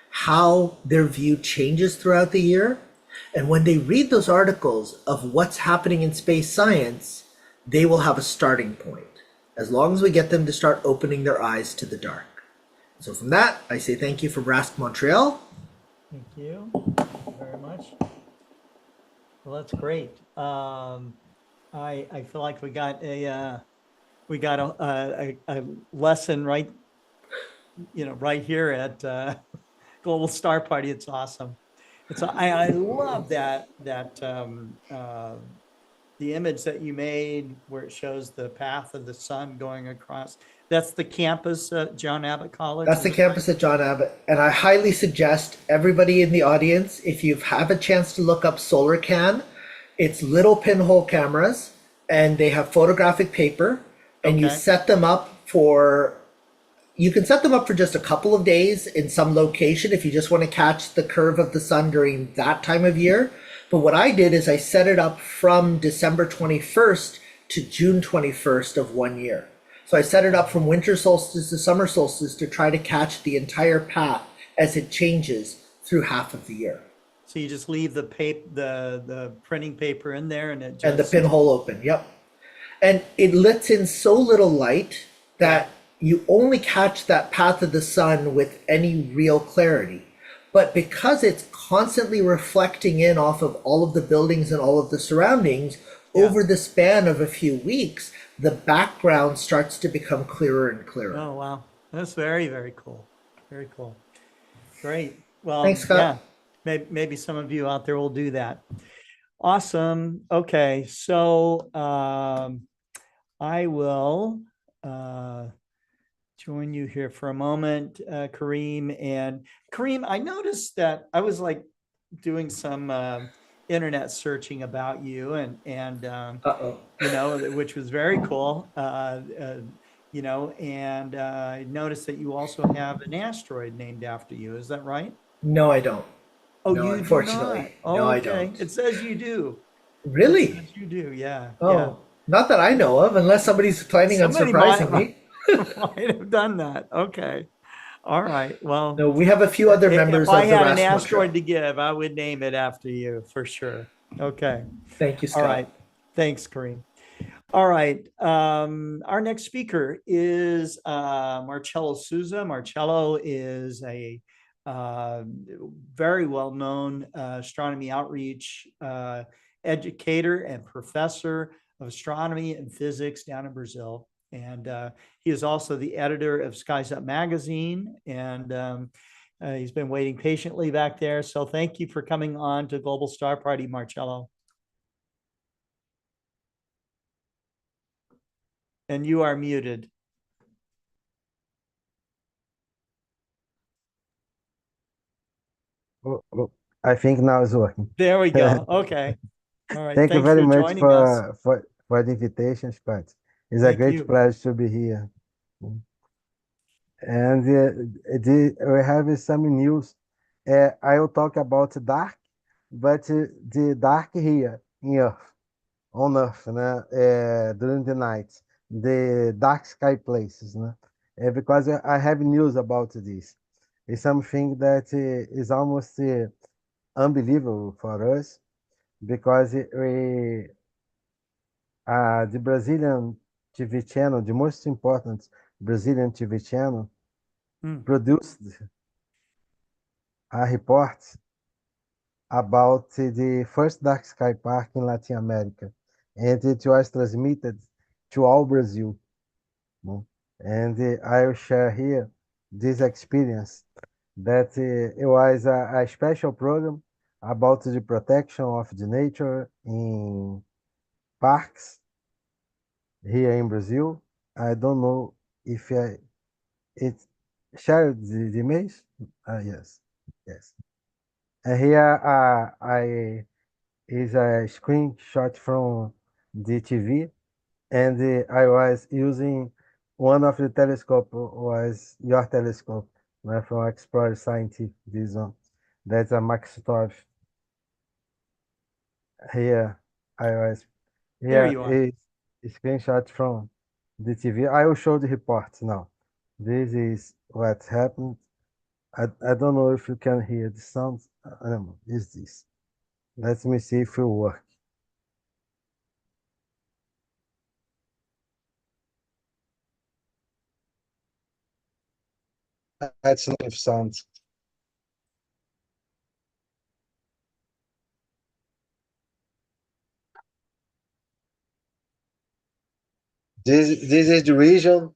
how their view changes throughout the year. And when they read those articles of what's happening in space science, they will have a starting point, as long as we get them to start opening their eyes to the dark. So from that, I say thank you from Rask Montreal. Thank you very much. Well, that's great. I feel like we got a lesson right here at Global Star Party. It's awesome. I love that the image that you made where it shows the path of the sun going across. That's the campus at John Abbott College? That's the campus at John Abbott. And I highly suggest everybody in the audience, if you have a chance to look up SolarCan, it's little pinhole cameras and they have photographic paper, and you set them up you can set them up for just a couple of days in some location if you just want to catch the curve of the sun during that time of year. But what I did is I set it up from December 21st to June 21st of one year. So I set it up from winter solstice to summer solstice to try to catch the entire path as it changes through half of the year. So you just leave the printing paper in there and it just... And the pinhole open, yep. And it lets in so little light that you only catch that path of the sun with any real clarity. But because it's constantly reflecting in off of all of the buildings and all of the surroundings, over the span of a few weeks, the background starts to become clearer and clearer. Oh, wow. That's very, very cool. Very cool. Great. Well, thanks, Scott. Yeah, maybe some of you out there will do that. Awesome. Okay. So I will join you here for a moment, Kareem. And Kareem, I noticed that I was like doing some internet searching about you, and you know, which was very cool. You know, and I noticed that you also have an asteroid named after you. Is that right? No, I don't. Oh, No, you unfortunately. do not. Oh, No, I okay. don't. It says you do. It Really? says you do. Yeah. Oh, Yeah. not that I know of, unless somebody's planning on Somebody surprising me. might have done that. Okay. All right. Well, No, we have a few other members if I of the had an RAS asteroid Montreal. to give, I would name it after you for sure. Okay. Thank you, Scott. All right. Thanks, Kareem. All right. Our next speaker is Marcello Souza. Marcello is a very well-known astronomy outreach educator and professor of astronomy and physics down in Brazil. And he is also the editor of Skies Up magazine. And he's been waiting patiently back there. So thank you for coming on to Global Star Party, Marcello. And you are muted. I think now it's working. There we go. Okay. All right. Thank you Thanks very for much joining us. for the invitation, Scott. It's a Thank great you. pleasure to be here. And we have some news. I will talk about dark, but the dark here in Earth, on Earth, during the night, the dark sky places, because I have news about this. It's something that is almost unbelievable for us, because the Brazilian TV channel, the most important Brazilian TV channel, produced a report about the first dark sky park in Latin America, and it was transmitted to all Brazil. And I will share here this experience, that it was a special program about the protection of the nature in parks here in Brazil. I don't know if it shared the image. Yes, yes. And here I is a screenshot from the TV, and I was using one of the telescope, was your telescope, from Explorer Scientific, this one. That's a Max 12. Here I was. There Here you are. is a screenshot from the TV. I will show the report now. This is what happened. I don't know if you can hear the sound. I don't know. Is this? Let me see if it will work. That's not sound. This is the region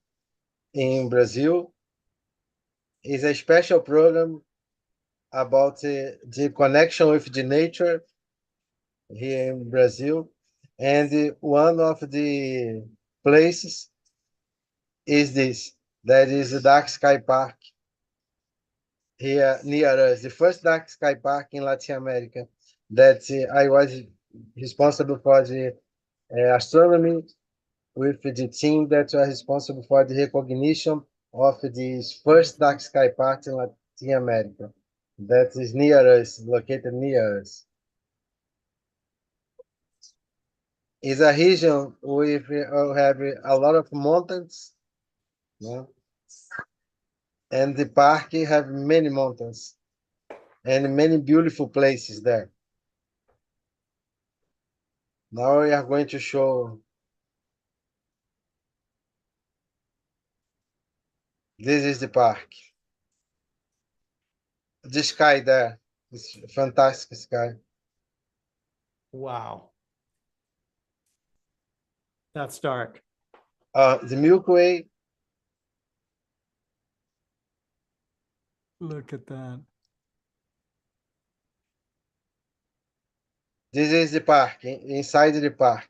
in Brazil. It's a special program about the connection with the nature here in Brazil. And one of the places is this. That is the Dark Sky Park here near us. The first Dark Sky Park in Latin America, that I was responsible for the astronomy, with the team that was responsible for the recognition of this first dark sky park in Latin America, that is near us, located near us. It's a region with have a lot of mountains, and the park have many mountains and many beautiful places there. Now we are going to show. This is the park. The sky there is fantastic sky. Wow. That's dark. The Milky Way. Look at that. This is the park, inside the park.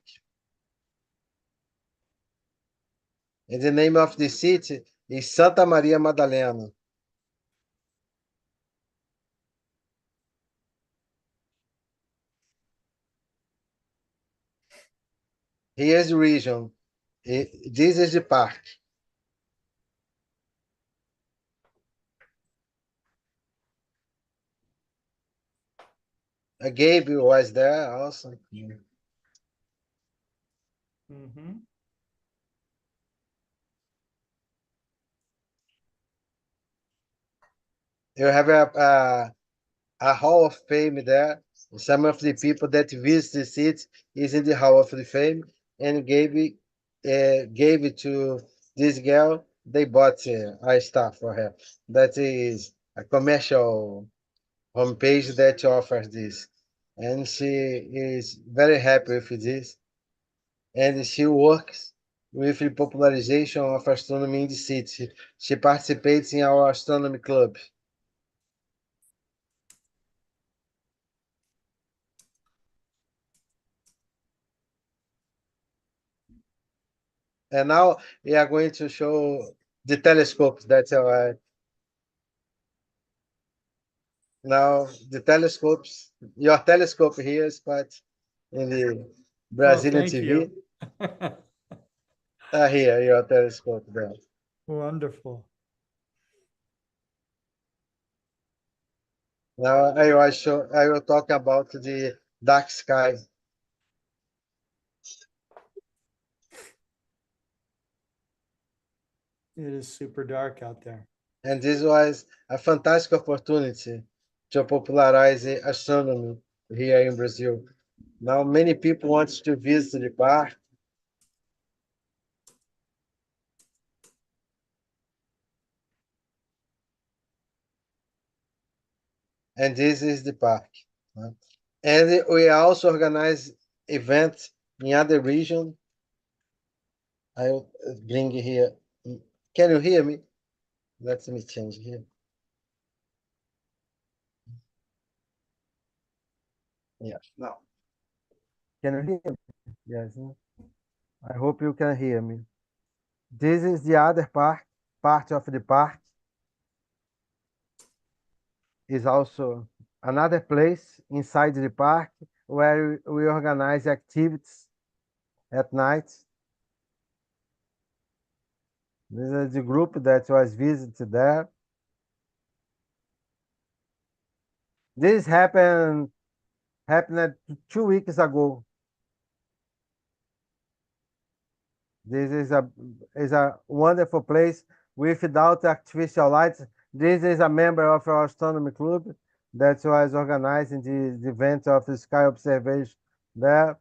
And the name of the city e Santa Maria Madalena. Here's the region. This is the park. Gabe was there also. Mm-hmm. You have a Hall of Fame there. Some of the people that visit the city is in the Hall of the Fame, and gave it to this girl. They bought a star for her. That is a commercial homepage that offers this, and she is very happy with this. And she works with the popularization of astronomy in the city. She participates in our astronomy club. And now we are going to show the telescopes. That's our now the telescopes. Your telescope here is part in the Brazilian thank TV. you. Here, your telescope there. Wonderful. Now I will talk about the dark sky. It is super dark out there. And this was a fantastic opportunity to popularize astronomy here in Brazil. Now many people want to visit the park. And this is the park. And we also organize events in other regions. I'll bring here. Can you hear me? Let me change here. Yes, now. Can you hear me? Yes. I hope you can hear me. This is the other part of the park. Is also another place inside the park where we organize activities at night. This is the group that was visited there. This happened 2 weeks ago. This is a wonderful place without artificial lights. This is a member of our astronomy club that was organizing the event of the sky observation there.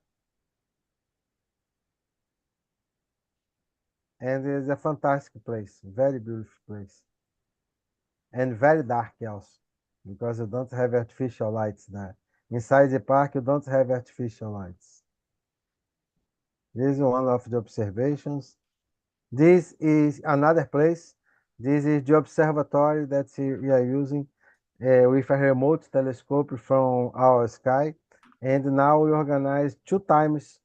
And it's a fantastic place, very beautiful place. And very dark also, because you don't have artificial lights there. Inside the park, you don't have artificial lights. This is one of the observations. This is another place. This is the observatory that we are using with a remote telescope from our sky. And now we organize 2 times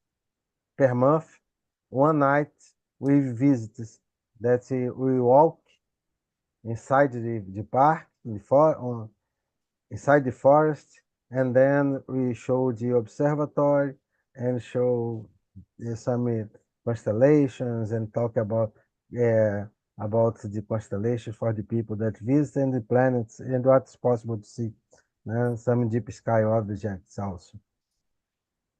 per month, one night with visitors that we walk inside the park, inside the forest, and then we show the observatory and show some constellations and talk about the constellation for the people that visit and the planets and what's possible to see, and some deep sky objects also.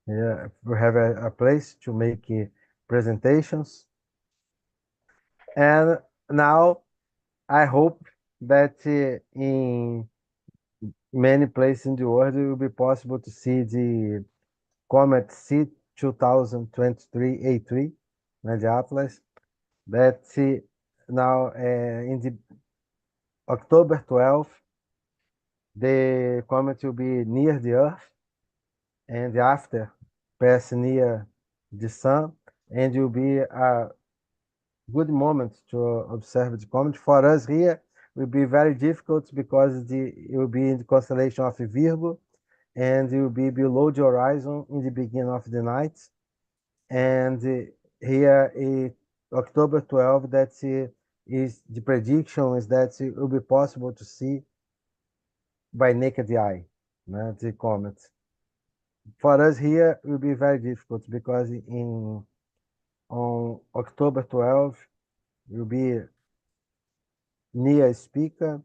Yeah, we have a place to make presentations, and now I hope that in many places in the world it will be possible to see the comet C 2023 A3, the Atlas, that now in the October 12th, the comet will be near the Earth, and after pass near the Sun, and will be a good moment to observe the comet. For us here, will be very difficult because it will be in the constellation of Virgo, and it will be below the horizon in the beginning of the night. And here is October 12th, that is the prediction is that it will be possible to see by naked eye, the comet. For us here, it will be very difficult because on October 12th, will be near Spica,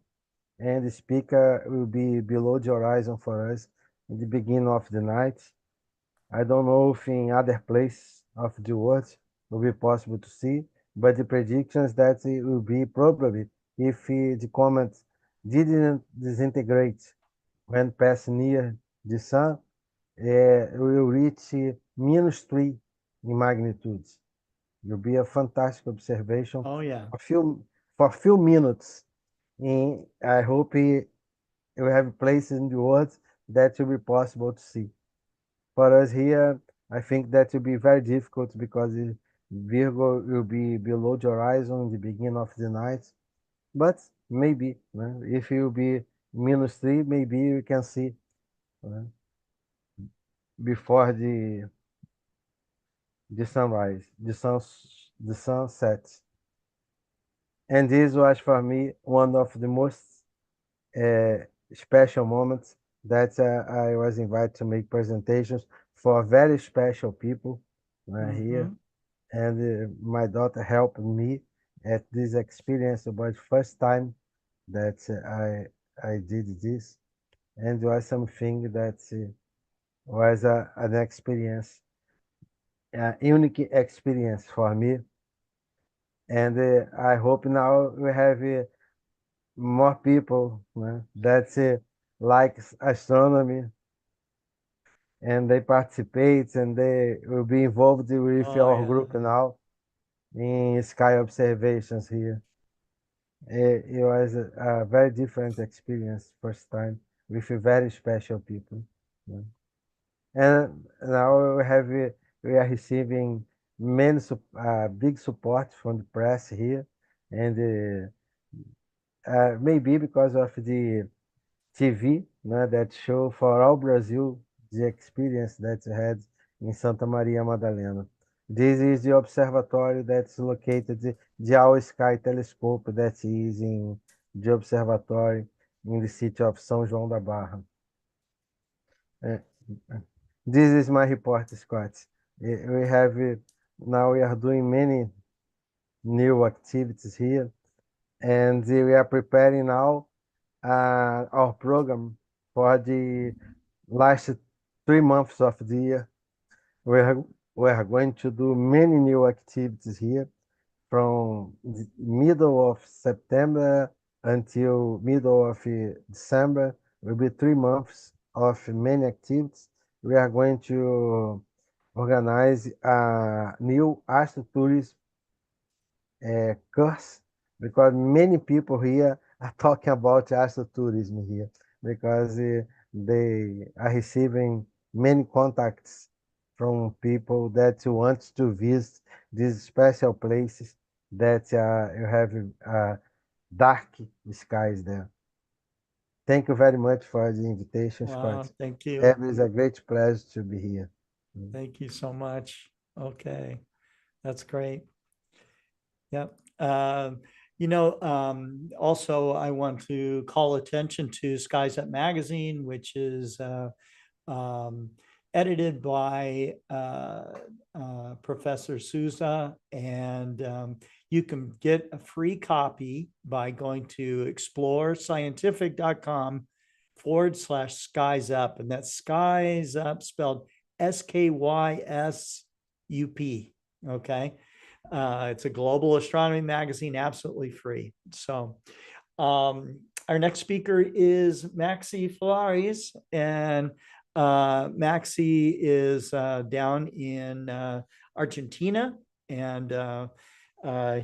and the Spica will be below the horizon for us in the beginning of the night. I don't know if in other places of the world will be possible to see, but the predictions that it will be probably if the comet didn't disintegrate when passing near the sun, will reach -3 in magnitude. It will be a fantastic observation. Oh yeah. For a few minutes. And I hope we have places in the world that will be possible to see. For us here, I think that will be very difficult because Virgo will be below the horizon in the beginning of the night. But maybe, if it will be -3, maybe we can see before the sunrise, the sunset. And this was for me one of the most special moments that I was invited to make presentations for very special people here. And my daughter helped me at this experience. It was the first time that I did this, and it was something that was an experience, a unique experience for me. And I hope now we have more people that like astronomy, and they participate and they will be involved with our group now in sky observations here. It was a very different experience first time with very special people. And now we are receiving many big support from the press here, and maybe because of the TV that show for all Brazil the experience that you had in Santa Maria Madalena. This is the observatory that's located, the All Sky Telescope that is in the observatory in the city of São João da Barra. This is my report, Scott. We have now we are doing many new activities here, and we are preparing now our program for the last 3 months of the year. We are going to do many new activities here from the middle of September until middle of December. Will be 3 months of many activities. We are going to organize a new astrotourism course, because many people here are talking about astrotourism here, because they are receiving many contacts from people that want to visit these special places that you have dark skies there. Thank you very much for the invitation, Wow, Scott. thank you. It is a great pleasure to be here. Thank you so much. Okay, that's great. Yep. Also, I want to call attention to Skies Up Magazine, which is edited by Professor Souza, and you can get a free copy by going to explorescientific.com/skies up, and that's skies up spelled SKYSUP. Okay. It's a global astronomy magazine, absolutely free. So our next speaker is Maxi Flores, and Maxi is down in Argentina, and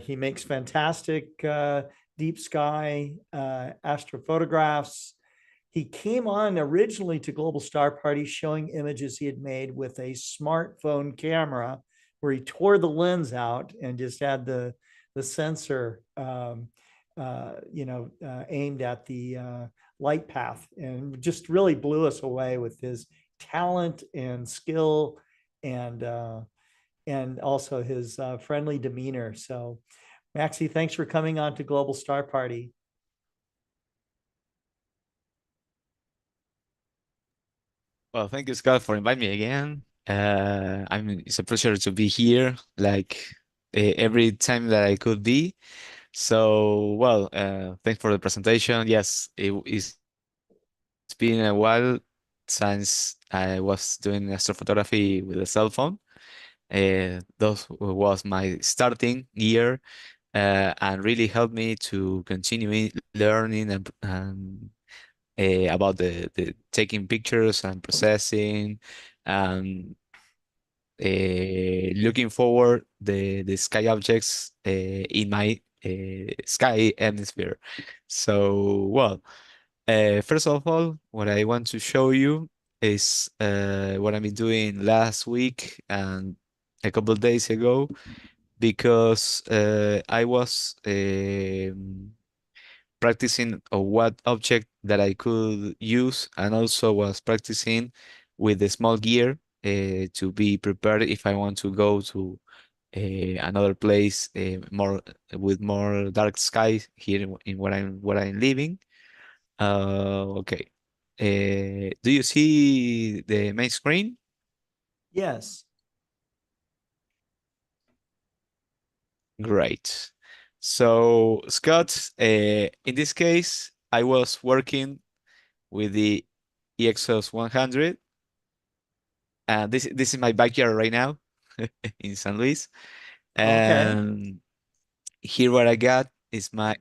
he makes fantastic deep sky astrophotographs. He came on originally to Global Star Party showing images he had made with a smartphone camera, where he tore the lens out and just had the sensor, aimed at the light path, and just really blew us away with his talent and skill, and also his friendly demeanor. So Maxie, thanks for coming on to Global Star Party. Well, thank you, Scott, for inviting me again. It's a pleasure to be here, like every time that I could be. So, well, thanks for the presentation. Yes, it's been a while since I was doing astrophotography with a cell phone. That was my starting year, and really helped me to continue learning and about the taking pictures and processing and looking forward the sky objects in my sky hemisphere. So, well, first of all, what I want to show you is what I've been doing last week and a couple of days ago, because I was practicing what object that I could use, and also was practicing with the small gear to be prepared if I want to go to another place more with more dark skies here in where I'm living. Okay. Do you see the main screen? Yes. Great. So, Scott, in this case, I was working with the EXOS 100. And this is my backyard right now in San Luis. Okay. And here what I got is my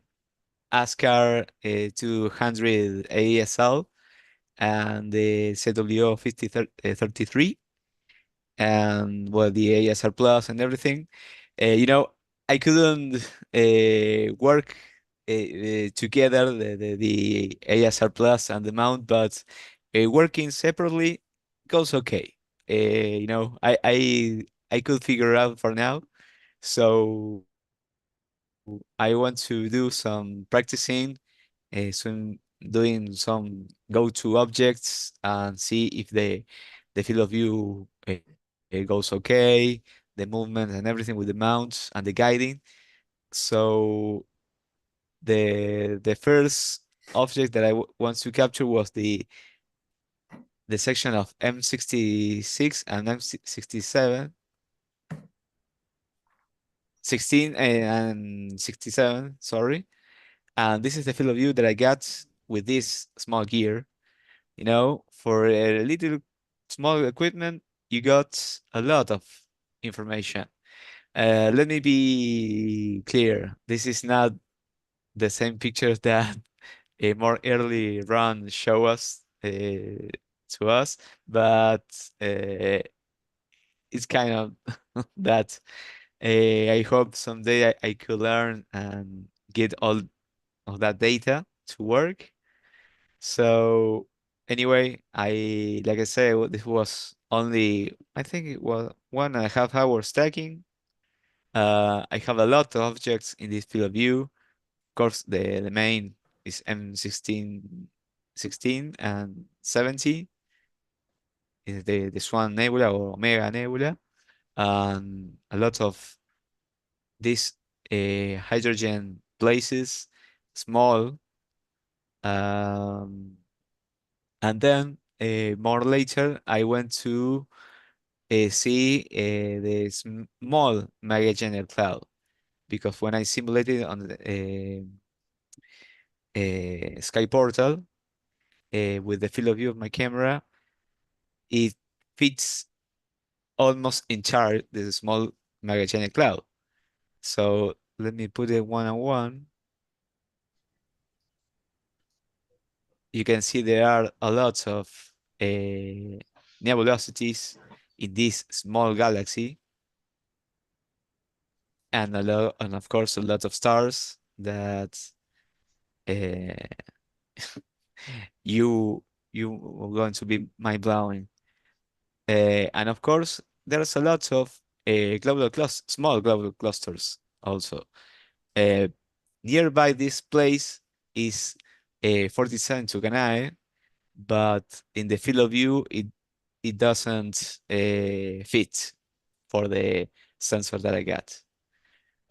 ASCAR 200 ASL and the ZWO 5033 and well the ASR Plus and everything. I couldn't work together the ASR Plus and the mount, but working separately goes okay. I could figure it out for now. So I want to do some practicing, some doing some go-to objects and see if the field of view it goes okay, the movement and everything with the mounts and the guiding. So the first object that I want to capture was the section of M66 and M67, 16 and 67, sorry. And this is the field of view that I got with this small gear. For a little small equipment, you got a lot of information. Let me be clear. This is not the same pictures that a more early run show us to us, but it's kind of that. I hope someday I could learn and get all of that data to work. So anyway, like I said, this was only, I think it was 1.5 hour stacking. I have a lot of objects in this field of view. Of course, the main is M16, 16 and 70 is the Swan Nebula or Omega Nebula, and a lot of these hydrogen places, small. Um, and then more later, I went to see the small Magallanes cloud, because when I simulated on the sky portal with the field of view of my camera, it fits almost entirely the small Magallanes cloud. So let me put it one on one. You can see there are a lot of nebulosities in this small galaxy, and of course a lot of stars that uh, you you are going to be mind blowing. And of course, there's a lot of small global clusters also. Uh, Nearby this place is 47 Tucanae, but in the field of view, it doesn't fit for the sensor that I got.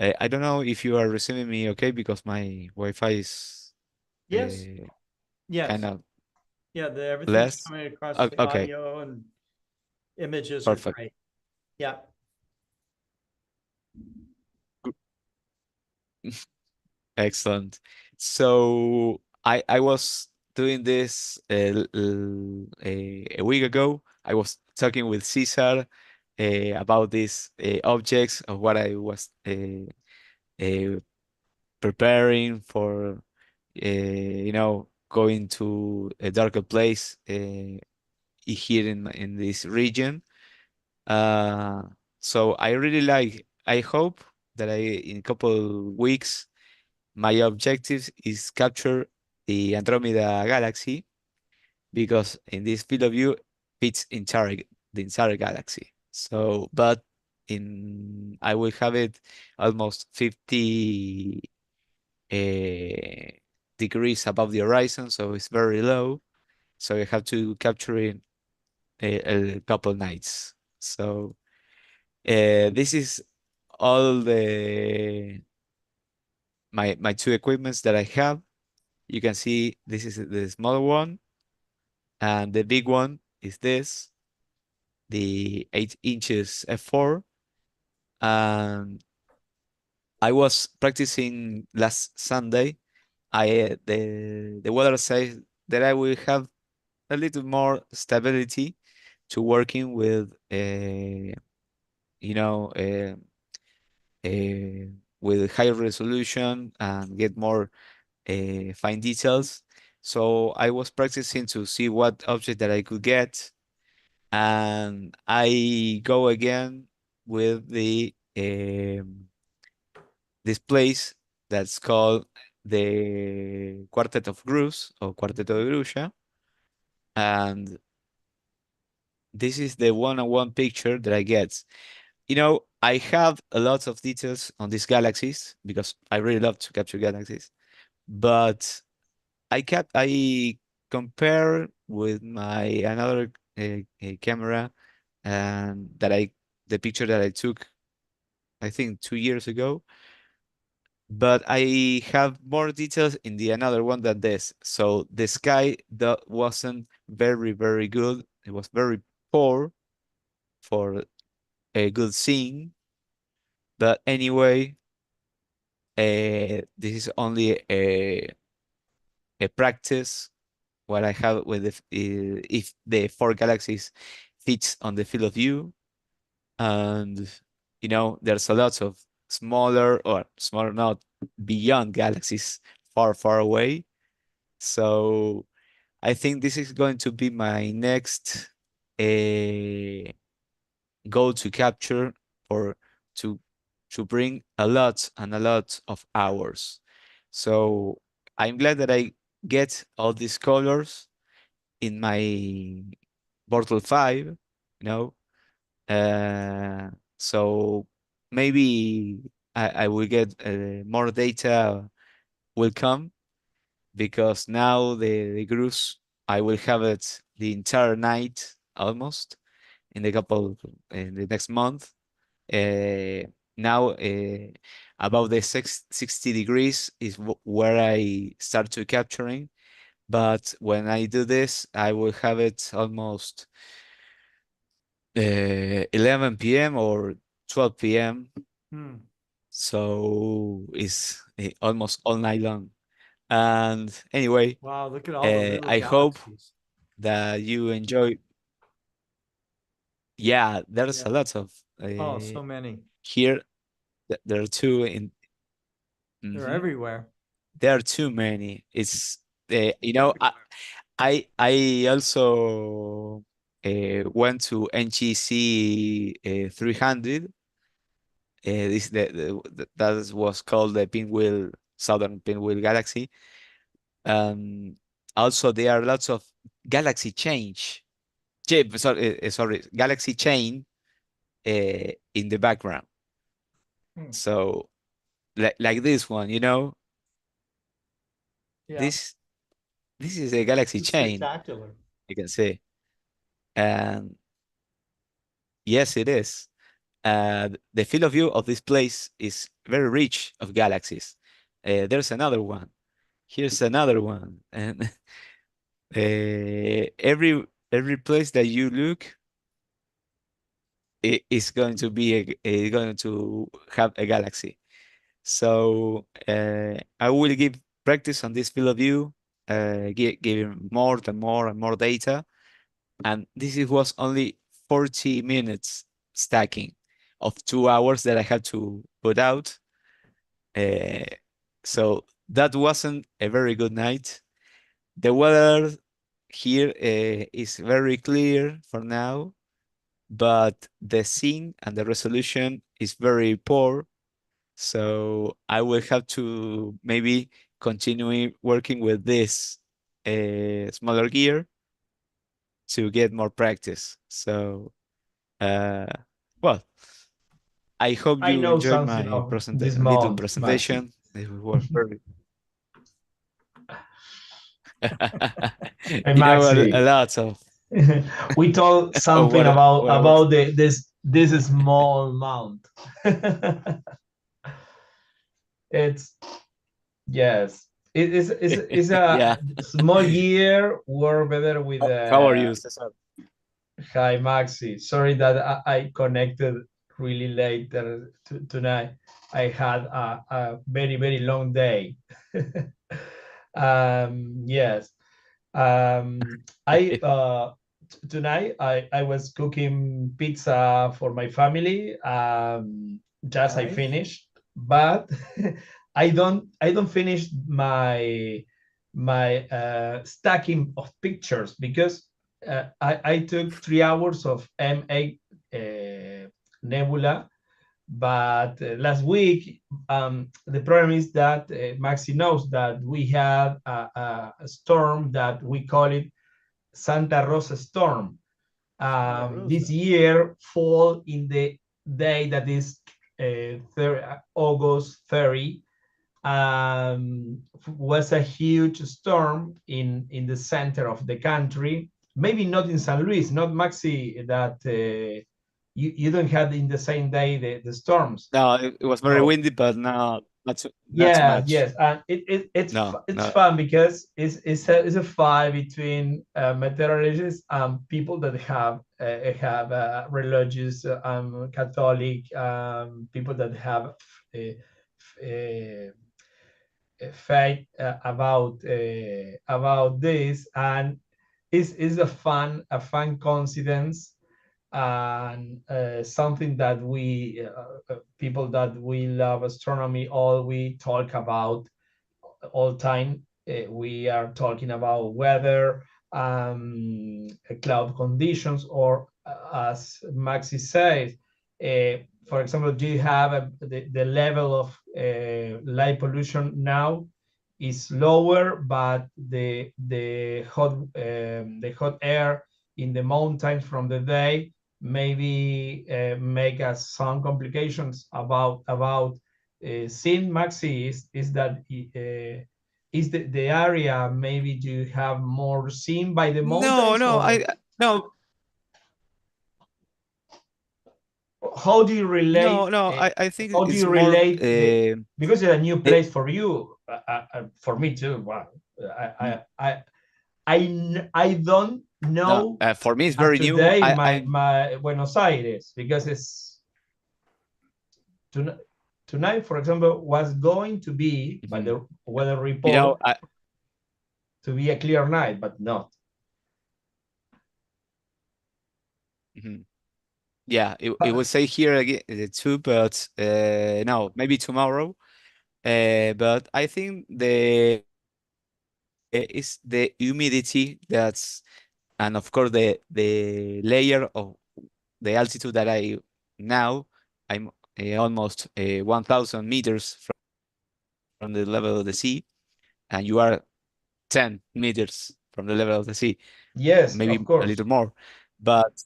I don't know if you are receiving me okay, because my Wi-Fi is Yes. Yes. kind of Yeah, everything's less. coming across the Okay, audio and images are perfect. great. Yeah. Excellent. So I was doing this a week ago. I was talking with Cesar about these objects of what I was uh, preparing for, going to a darker place here in this region. Uh, so I really like. I hope that in a couple weeks my objective is capture the Andromeda galaxy, because in this field of view fits the entire galaxy. So, but I will have it almost 50 degrees above the horizon, so it's very low. So I have to capture it a couple nights. So this is all my two equipments that I have. You can see this is the small one, and the big one is this, the 8 inches f4. And I was practicing last Sunday. The weather says that I will have a little more stability to working with you know uh, with high resolution and get more fine details. So I was practicing to see what object that I could get, and I go again with this place that's called the Quartet of Grus, or Cuarteto de Grulla, and this is the one-on-one picture that I get. I have a lot of details on these galaxies because I really love to capture galaxies, but I compare with my another camera, and the picture that I took, I think 2 years ago, but I have more details in the another one than this. So the sky that wasn't very, very good. It was very poor for a good scene. But anyway, this is only a practice what I have with if the four galaxies fits on the field of view. And there's a lot of smaller, not beyond galaxies, far, far away. So I think this is going to be my next uh, goal to capture, or to bring a lot and a lot of hours. So I'm glad that I get all these colors in my Portal 5, so maybe I will get more data will come, because now the cruise, I will have it the entire night almost in the next month. Now about the 60 degrees is where I start to capturing, but when I do this, I will have it almost 11 p.m. or 12 p.m. So it's almost all night long. And anyway, Wow, look at all the little I hope galaxies. that you enjoy. Yeah, there's Yeah. a lot of Oh, so many. here. There are two They're Mhm. everywhere. There are too many. It's I also went to NGC 300. That was called the Pinwheel Southern Pinwheel Galaxy. Also, there are lots of galaxy change. Sorry, galaxy chain in the background. So, like this one, Yeah. this is a galaxy It's chain, spectacular. you can see. And yes, it is. the field of view of this place is very rich of galaxies. There's another one. Here's another one, and every place that you look, it is going to be going to have a galaxy. So I will give practice on this field of view, giving more and more and more data, and this was only 40 minutes stacking of 2 hours that I had to put out. So that wasn't a very good night. The weather here is very clear for now, but the scene and the resolution is very poor. So I will have to maybe continue working with this smaller gear to get more practice. So, well, I hope I you know enjoyed something my of this little mount, Maxi. presentation. It was very. Hey, You know a Maxi, lot of we told something what I was. about this small mount. It's yes. It's Yeah. a small gear work better with How are you, Cesar? Hi Maxi. Sorry that I connected really late tonight. I had a very, very long day. Yes. I tonight I was cooking pizza for my family. Just I Nice. finished, but I don't finish my stacking of pictures because I took 3 hours of M8 nebula, but last week the problem is that Maxi knows that we had a storm that we call it Santa Rosa storm. This year fall in the day that is August 30. Was a huge storm in the center of the country. Maybe not in San Luis, not Maxi, that you don't have in the same day the storms. No, it was very windy, but not too Yeah, much. yes, and it's fun because it's a fight between meteorologists and people that have religious Catholic people that have faith about this, and it's a fun coincidence, and something that we people that we love astronomy all we talk about all time. We are talking about weather, cloud conditions, or as Maxi says, for example, do you have the level of light pollution now is lower, but the hot air in the mountains from the day maybe make us some complications about seeing Maxi is that is the area maybe you have more seen by the mountains? No. How do you relate? No, I think how do it's you more relate because it's a new place for you, for me too. Wow, I don't know. No, for me it's very new. Today, my Buenos Aires, because it's tonight, for example, was going to be by the weather report to be a clear night, but not. Yeah, it will say here again too, but no, maybe tomorrow. But I think it's the humidity and of course the layer of the altitude that I'm almost 1,000 meters from the level of the sea, and you are 10 meters from the level of the sea. Yes, maybe of course. a little more, but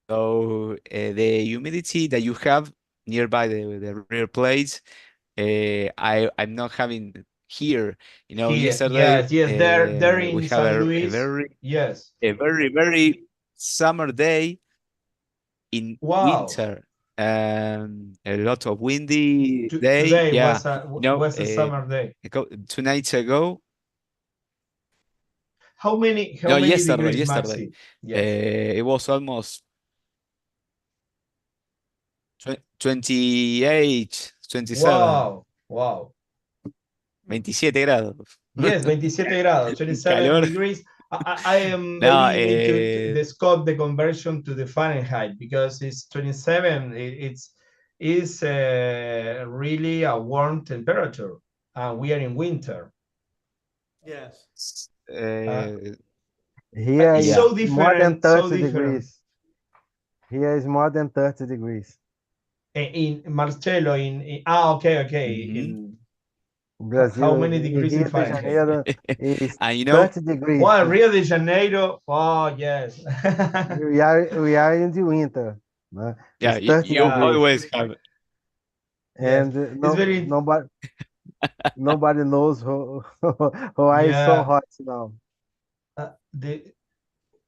the humidity that you have nearby the rear plates, I'm not having here. Yesterday yes, they're in we have San a Luis. very Yes, very summer day, in Wow. winter. A lot of windy day. Today Yeah, was a summer day. 2 nights ago. How many Yesterday. degrees, Maxi? Yes. It was almost 28, 27. Wow. 27 grados. Yes, 27 grados, 27 Calor. degrees. I am No, maybe need to discuss the conversion to the Fahrenheit because it's 27. It's really a warm temperature. We are in winter. Yes. Here It's is so more than different. 30 So different. degrees. Here is more than 30 degrees. In Marcelo, okay. In Brazil, how many degrees in Rio de Fahrenheit? Janeiro is and 30 degrees. Well, Rio de Janeiro. Oh, yes. we are in the winter. Yeah, it's 30 you degrees. always have. And Yes. nobody knows why it's so hot now.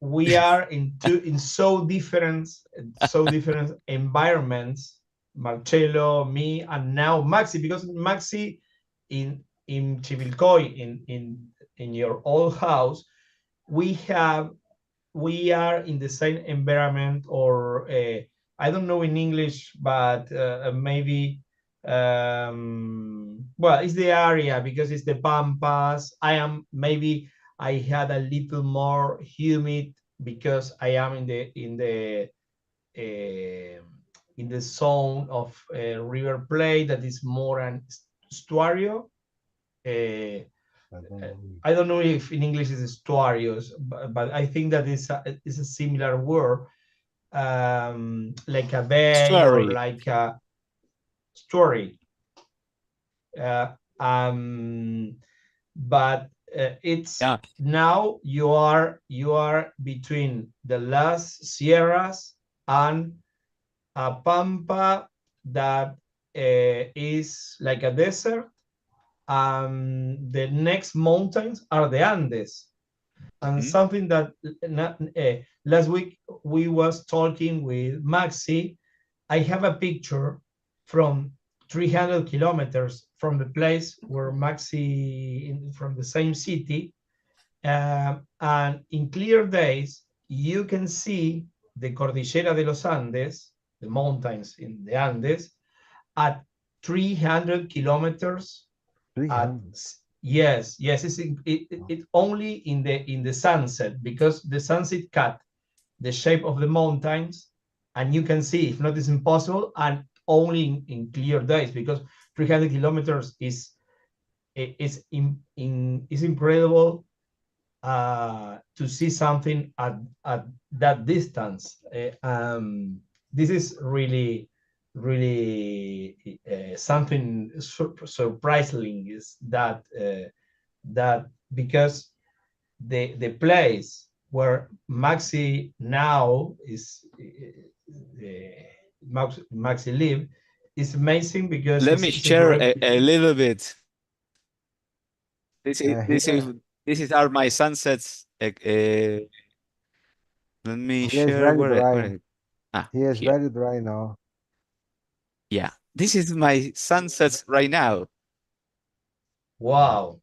We are in so different environments. Marcelo, me, and now Maxi, because Maxi in Chivilcoy, in your old house, we are in the same environment, or I don't know in English, but maybe well, it's the area because it's the Pampas. I had a little more humid because I am in the zone of River Plate that is more an estuario. I don't know if in English it's estuarios, but I think that is a similar word, like a bay or like a story. But it's now you are between the Las Sierras and a pampa that is like a desert. The next mountains are the Andes. And something that last week we was talking with Maxi, I have a picture from 300 kilometers from the place where Maxi, from the same city. And in clear days, you can see the Cordillera de los Andes, the mountains in the Andes, at 300 kilometers. 300. Yes, it's only in the sunset, because the sunset cut the shape of the mountains, and you can see, if not, it's impossible, and only in clear days, because 300 kilometers is incredible to see something at that distance. This is really something surprising, is that because the place where Maxi now is, Maxi live, is amazing, because let me share a little bit. This is are my sunsets. Let me share where he is here. very dry now. Yeah, this is my sunsets right now. Wow.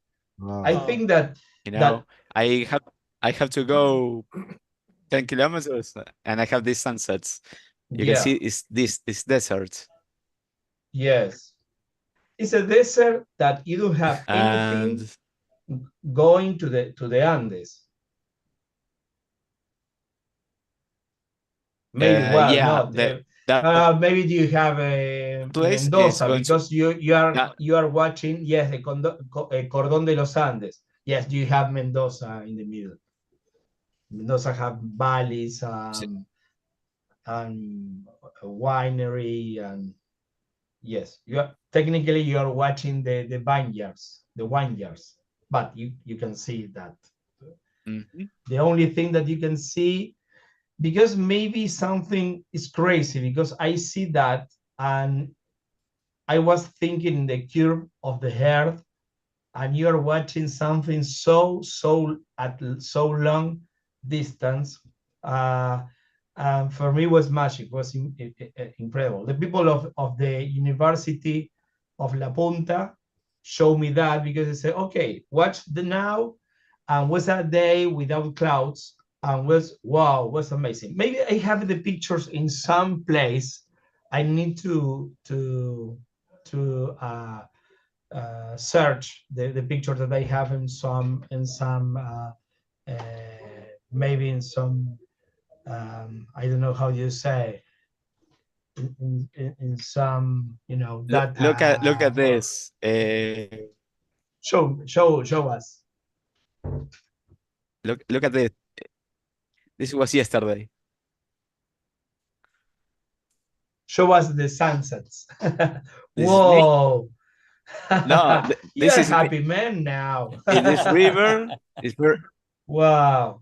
I think that I have to go 10 kilometers and I have these sunsets. You can see this desert. Yes, it's a desert that you don't have anything going to the Andes. Maybe maybe you have Mendoza, because you are watching the Cordón de los Andes. Yes, you have Mendoza in the middle. Mendoza have valleys and a winery, and yes, you are watching the vineyards, but you can see that. The only thing that you can see, because maybe something is crazy, because I see that, and I was thinking the curve of the Earth, and you are watching something so at so long distance, For me, it was magic. It was incredible. The people of the University of La Punta showed me that, because they said, okay, watch the now, and was that day without clouds, and was amazing. Maybe I have the pictures in some place. I need to search the pictures that I have in some maybe in some I don't know how you say, in some, that Look at this. show us. Look at this. This was yesterday. Show us the sunsets. Whoa. No, You're a happy man now. In this river, it's very. Wow.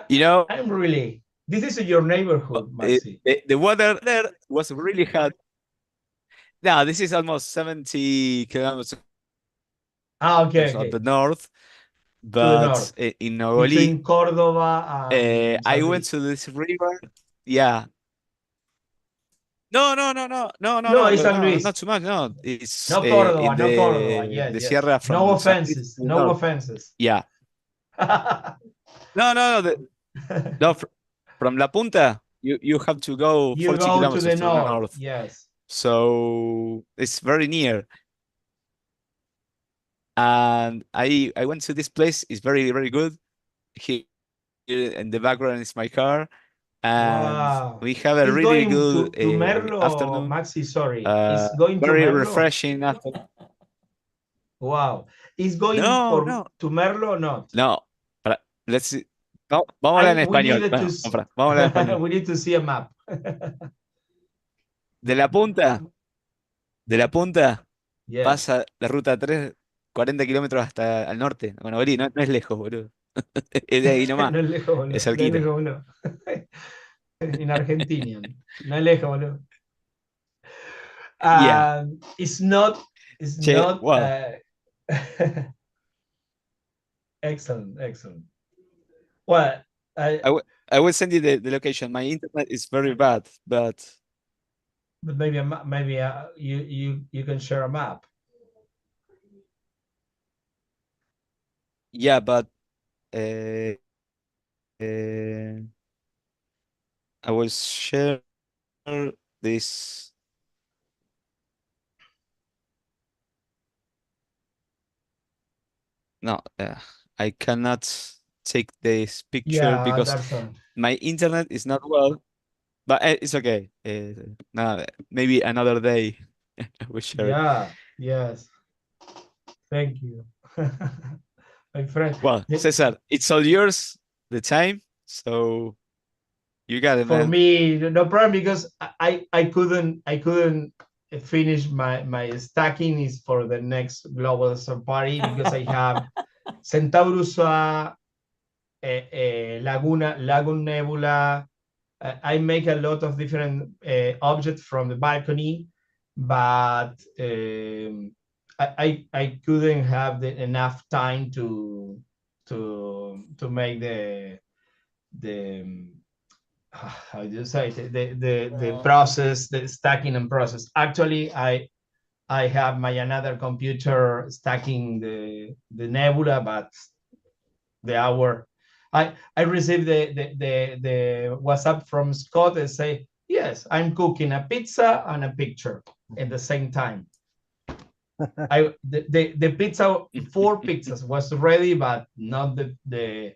You know, I'm really. This is your neighborhood, Maxi. The weather there was really hot. No, this is almost 70 kilometers okay. of the north. But to the north. In Nogoli, between Córdoba and I went to this river. Yeah. No, it's San Luis. not too much. No, it's no Córdoba, no Córdoba. Yes, the yes. Sierra from no offenses, no offenses. Yeah. No, from La Punta, you have to go 40 kilometers to the north. Yes. So it's very near. And I went to this place. It's very, very good. Here in the background is my car. And we have a really good to Merlo, afternoon. Maxi, sorry. It's going very to Merlo? refreshing afternoon. Wow. Is going to Merlo or not? No. Let's see. Vamos a hablar en español. Vamos a hablar en español. We need to see a map. De la punta, yes. pasa la ruta 3, 40 kilómetros hasta al norte. Bueno, no es lejos, boludo. Es de ahí nomás. No es lejos, boludo. Es cerquita. No es lejos, boludo. En Argentina. No es lejos, boludo. Yeah. It's not. Wow. Excellent. Well, I will send you the location. My internet is very bad, but maybe you can share a map. Yeah, but I will share this. No, I cannot take this picture because my internet is not well, but it's okay. No, maybe another day we share. Yeah. Yes. Thank you, my friend. Well, Cesar, it's all yours. The time, so you got it, for man. me, no problem, because I couldn't finish my stacking is for the next global safari, because I have Centaurus, Lagoon Nebula. I make a lot of different objects from the balcony, but I couldn't have enough time to make the how do you say it? The process, the stacking and process. Actually, I have my another computer stacking the nebula, but the hour I received the WhatsApp from Scott and say, yes, I'm cooking a pizza and a picture at the same time. The pizza, 4 pizzas was ready, but not the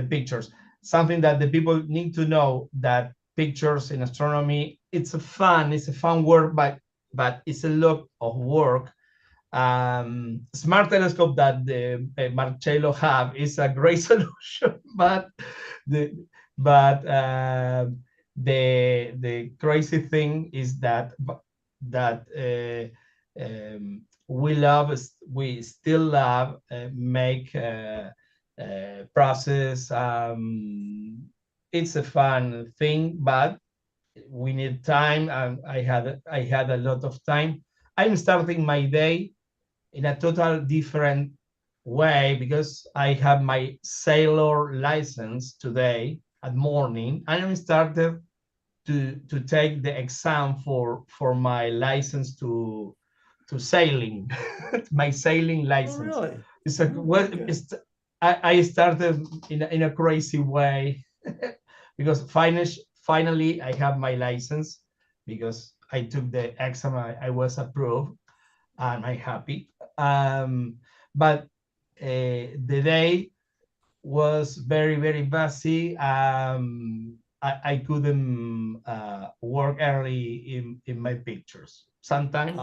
pictures. Something that the people need to know, that pictures in astronomy, it's a fun work, but it's a lot of work. Smart telescope that the Marcello have is a great solution, but the crazy thing is that we still love make process. It's a fun thing, but we need time, and I had a lot of time. I'm starting my day in a total different way, because I have my sailor license today. at morning, and I started to take the exam for my license to sailing, my sailing license. Oh, really? It's a well, Okay. I started in a crazy way because finally I have my license because I took the exam. I was approved, and I'm happy. But the day was very, very busy. I couldn't work early in my pictures. Sometimes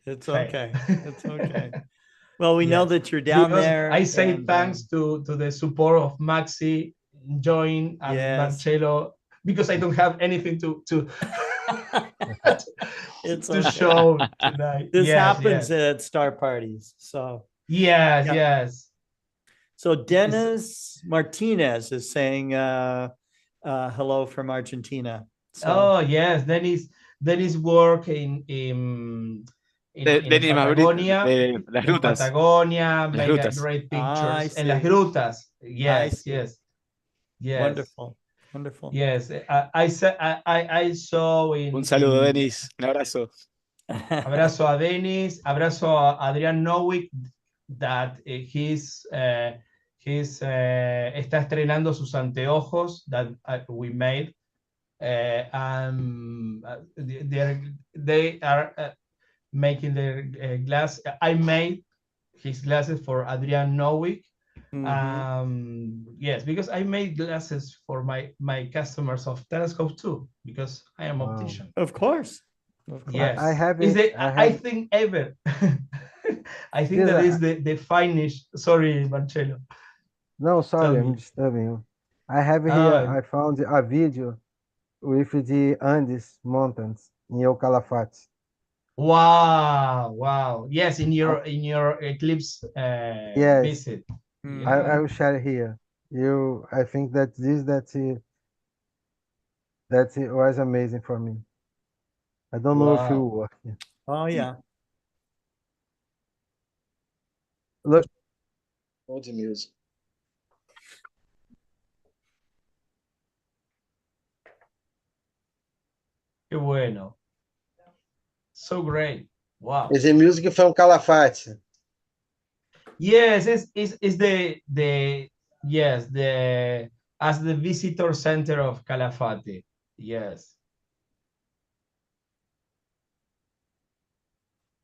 it's fail. okay. It's okay. Well, we know Yes. that you're down Because there. I say and, thanks to the support of Maxi, Join, and Yes. Marcelo, because I don't have anything to It's to okay. show tonight. This Yes, happens yes. at star parties. So Yes, Yeah. yes. so Dennis Martinez is saying hello from Argentina. So Oh yes, Dennis work in Denis Patagonia. de las In rutas. Patagonia, Las make a rutas. great I pictures. En las see. grutas. I Yes, see. yes, yes. Wonderful. Wonderful. Yes, I saw Un saludo, in Denis. Un abrazo. abrazo a Denis, abrazo a Adrián Nowick, that he's está estrenando sus anteojos that we made. They are making their glass. I made his glasses for Adrián Nowick. Yes, because I made glasses for my customers of telescope too, because I am Wow. optician. Of course. Of course. Yes, I have is it. I think ever. I think Yes, that is the finest. Sorry, Marcelo. No, sorry, Tell I'm me. disturbing you. I have here, I found a video with the Andes Mountains in El Calafate. Wow, wow. Yes, in your eclipse Yes, visit. I Yeah. will share it here. I think that that it was amazing for me. I don't know if it will Wow. work. Oh yeah. Look, hold the music. Qué bueno. So great. Wow. Esse music from Calafate. Yes, it's the yes, the as the visitor center of Calafate. Yes.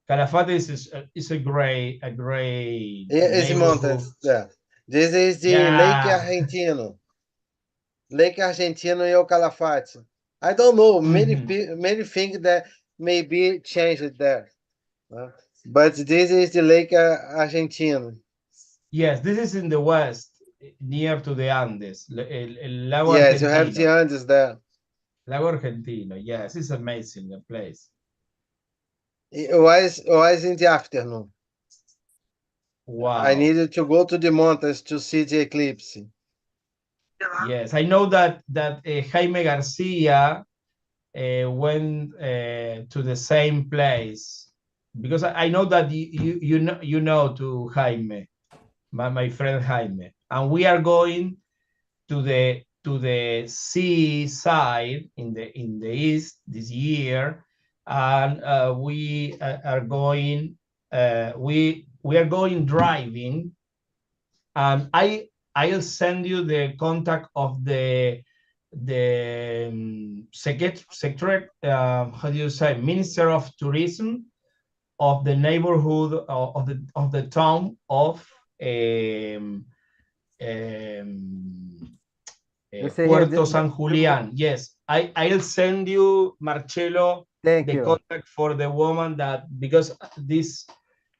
Calafate is a great Esse neighborhood. mountains, yeah. This is the Yeah. Lake Argentino. Lake Argentino in El Calafate. I don't know. Many think that maybe changed there. But this is the Lake Argentino. Yes, this is in the west, near to the Andes. El Lago Yes, Argentino. you have the Andes there. Lago Argentino. Yes, it's amazing, the place. It was in the afternoon. Wow. I needed to go to the mountains to see the eclipse. Yes, I know that Jaime Garcia went to the same place, because I know that you know to Jaime, my friend Jaime, and we are going to the sea side in the east this year, and we are going we are going driving. I'll send you the contact of the secretary, how do you say, Minister of Tourism of the neighborhood of the town of Puerto San Julián. Yes, I'll send you, Marcelo, the contact for the woman that, because this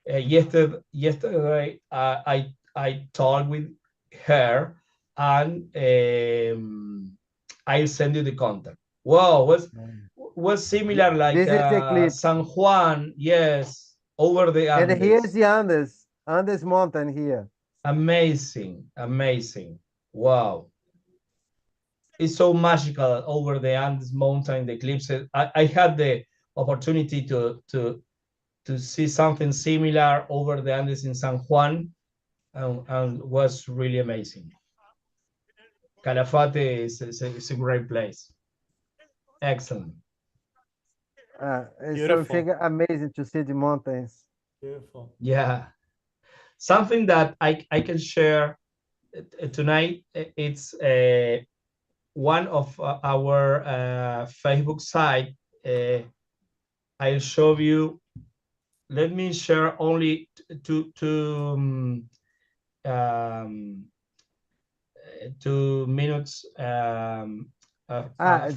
yesterday I talked with her, and I'll send you the contact. Wow, was similar like San Juan, yes, over the Andes. And here's the Andes mountain here. Amazing, amazing. Wow. It's so magical over the Andes mountain, the eclipses. I had the opportunity to see something similar over the Andes in San Juan, and was really amazing. Calafate is a great place. Excellent. So amazing to see the mountains. Beautiful. Yeah. Something that I can share tonight, it's one of our Facebook site. I'll show you. Let me share only two 2 minutes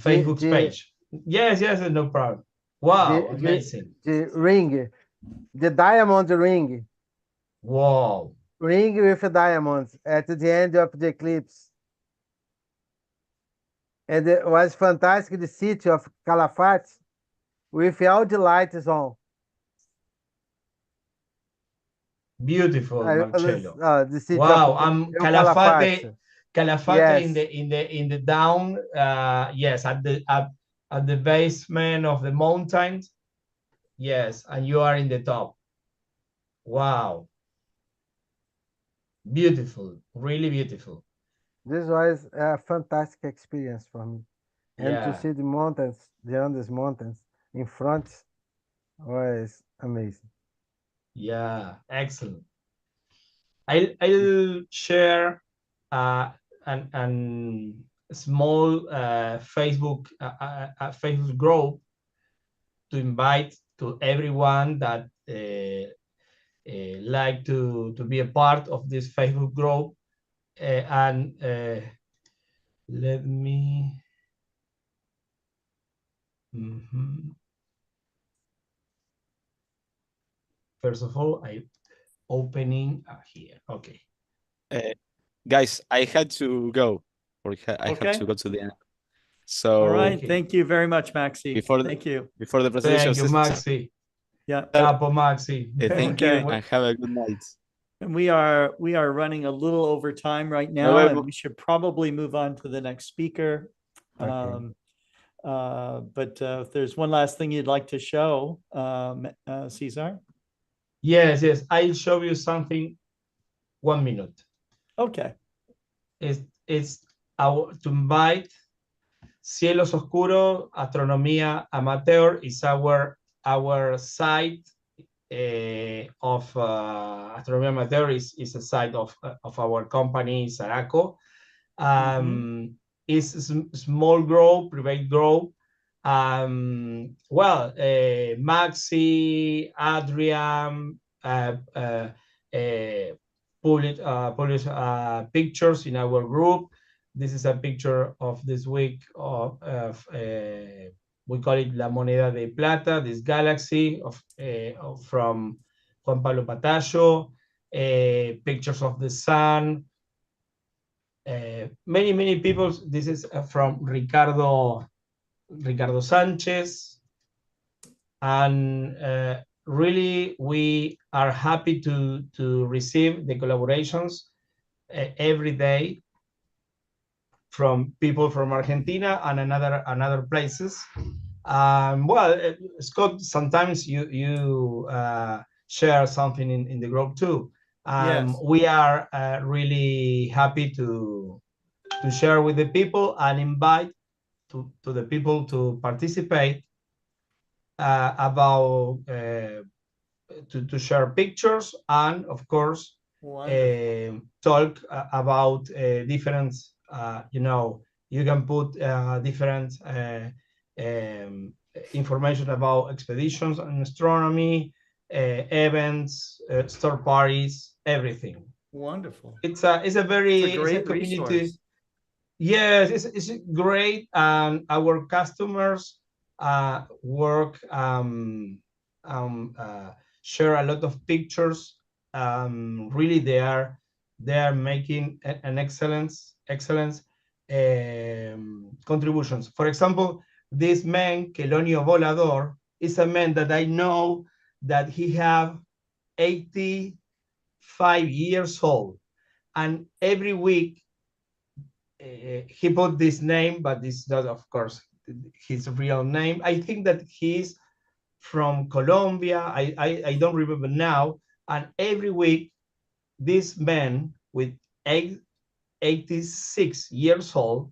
Facebook page. Yes, no problem. Wow, amazing. The ring, the diamond ring. Wow. Ring with diamonds at the end of the eclipse. And it was fantastic, the city of Calafate with all the lights on. Beautiful, Marcelo. The city wow, of Calafate yes. in the down, yes, at the basement of the mountains. Yes, and you are in the top. Wow. Beautiful, really beautiful. This was a fantastic experience for me. And to see the mountains, the Andes mountains in front was amazing. Yeah, excellent. I'll share an small Facebook group to invite to everyone that like to be a part of this Facebook group, and let me. First of all, I'm opening here. Okay. Guys, I had to go. I have to go to the end. So all right, thank you very much, Maxi. Thank you. Before the presentation. Thank you, Maxi. Yeah. Capo Maxi. Thank you and have a good night. And we are running a little over time right now, and we should probably move on to the next speaker. Okay. But if there's one last thing you'd like to show, Cesar? Yes. I'll show you something. 1 minute. Okay. It's to invite Cielos Oscuros, Astronomía Amateur is our site of Astronomía Amateur is a site of our company, Saraco. It's a small group, private group. Maxi, Adrian, publish pictures in our group. This is a picture of this week of we call it La Moneda de Plata, this galaxy from Juan Pablo Patallo, pictures of the sun. Many people. This is from Ricardo Sanchez, and really we are happy to receive the collaborations every day from people from Argentina and another places. Scott, sometimes you share something in the group too. Yes. We are really happy to share with the people and invite to the people to participate about to share pictures and of course talk about different you can put different information about expeditions and astronomy, events, star parties, everything. Wonderful. It's a very great community resource. Yes, it's great. Our customers work share a lot of pictures. Really, they are making an excellent contributions. For example, this man, Quelonio Volador, is a man that I know that he have 85 years old, and every week he put this name, but this is not, of course, his real name. I think that he's from Colombia. I don't remember now. And every week, this man with 86 years old,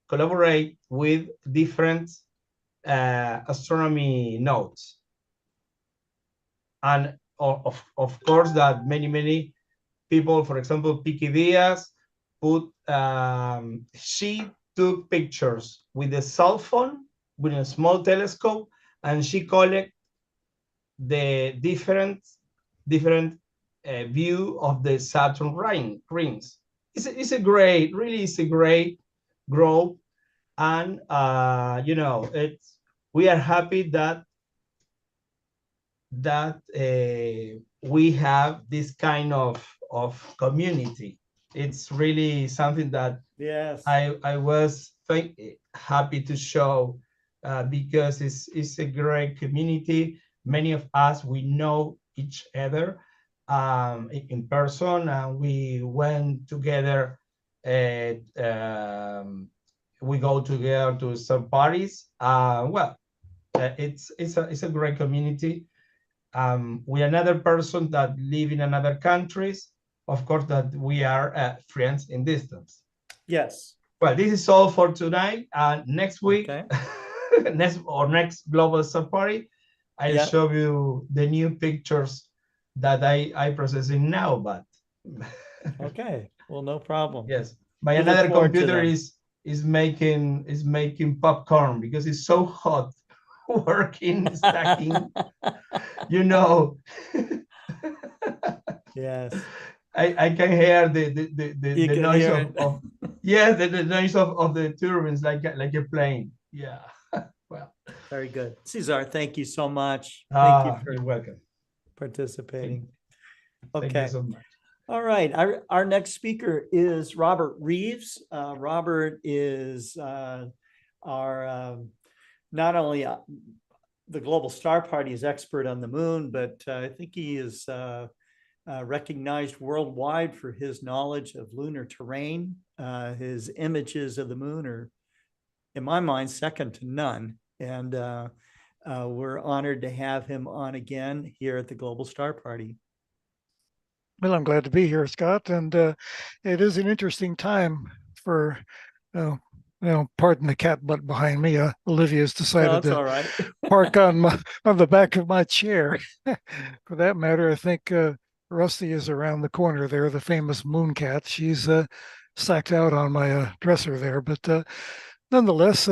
collaborate with different astronomy nodes. And of course that many people, for example, Piqui Diaz, she took pictures with a cell phone, with a small telescope, and she collect the different view of the Saturn rings. It's a great, really it's a great group, and you know, we are happy that we have this kind of community. It's really something that I was happy to show, because it's a great community. Many of us, we know each other in person, and we went together. We go together to some parties. Well, it's a great community. We are another person that live in another countries. Of course, that we are friends in distance. Yes. Well, this is all for tonight. Next week, next Global Safari, I'll show you the new pictures that I processing now. But okay, well, no problem. Yes, my another computer is making popcorn because it's so hot working, stacking. You know. Yes. I can hear the noise of yes, the noise of the turbines like a plane. Yeah. Well. Very good. Cesar, thank you so much. Thank you for you're welcome. Participating. Thank you so much. All right. Our next speaker is Robert Reeves. Robert is our not only the Global Star Party's expert on the moon, but I think he is recognized worldwide for his knowledge of lunar terrain. His images of the moon are, in my mind, second to none. And we're honored to have him on again here at the Global Star Party. Well, I'm glad to be here, Scott, and it is an interesting time for, pardon the cat butt behind me. Olivia's decided to park on the back of my chair. For that matter, I think Rusty is around the corner there, the famous moon cat. She's sacked out on my dresser there, but nonetheless,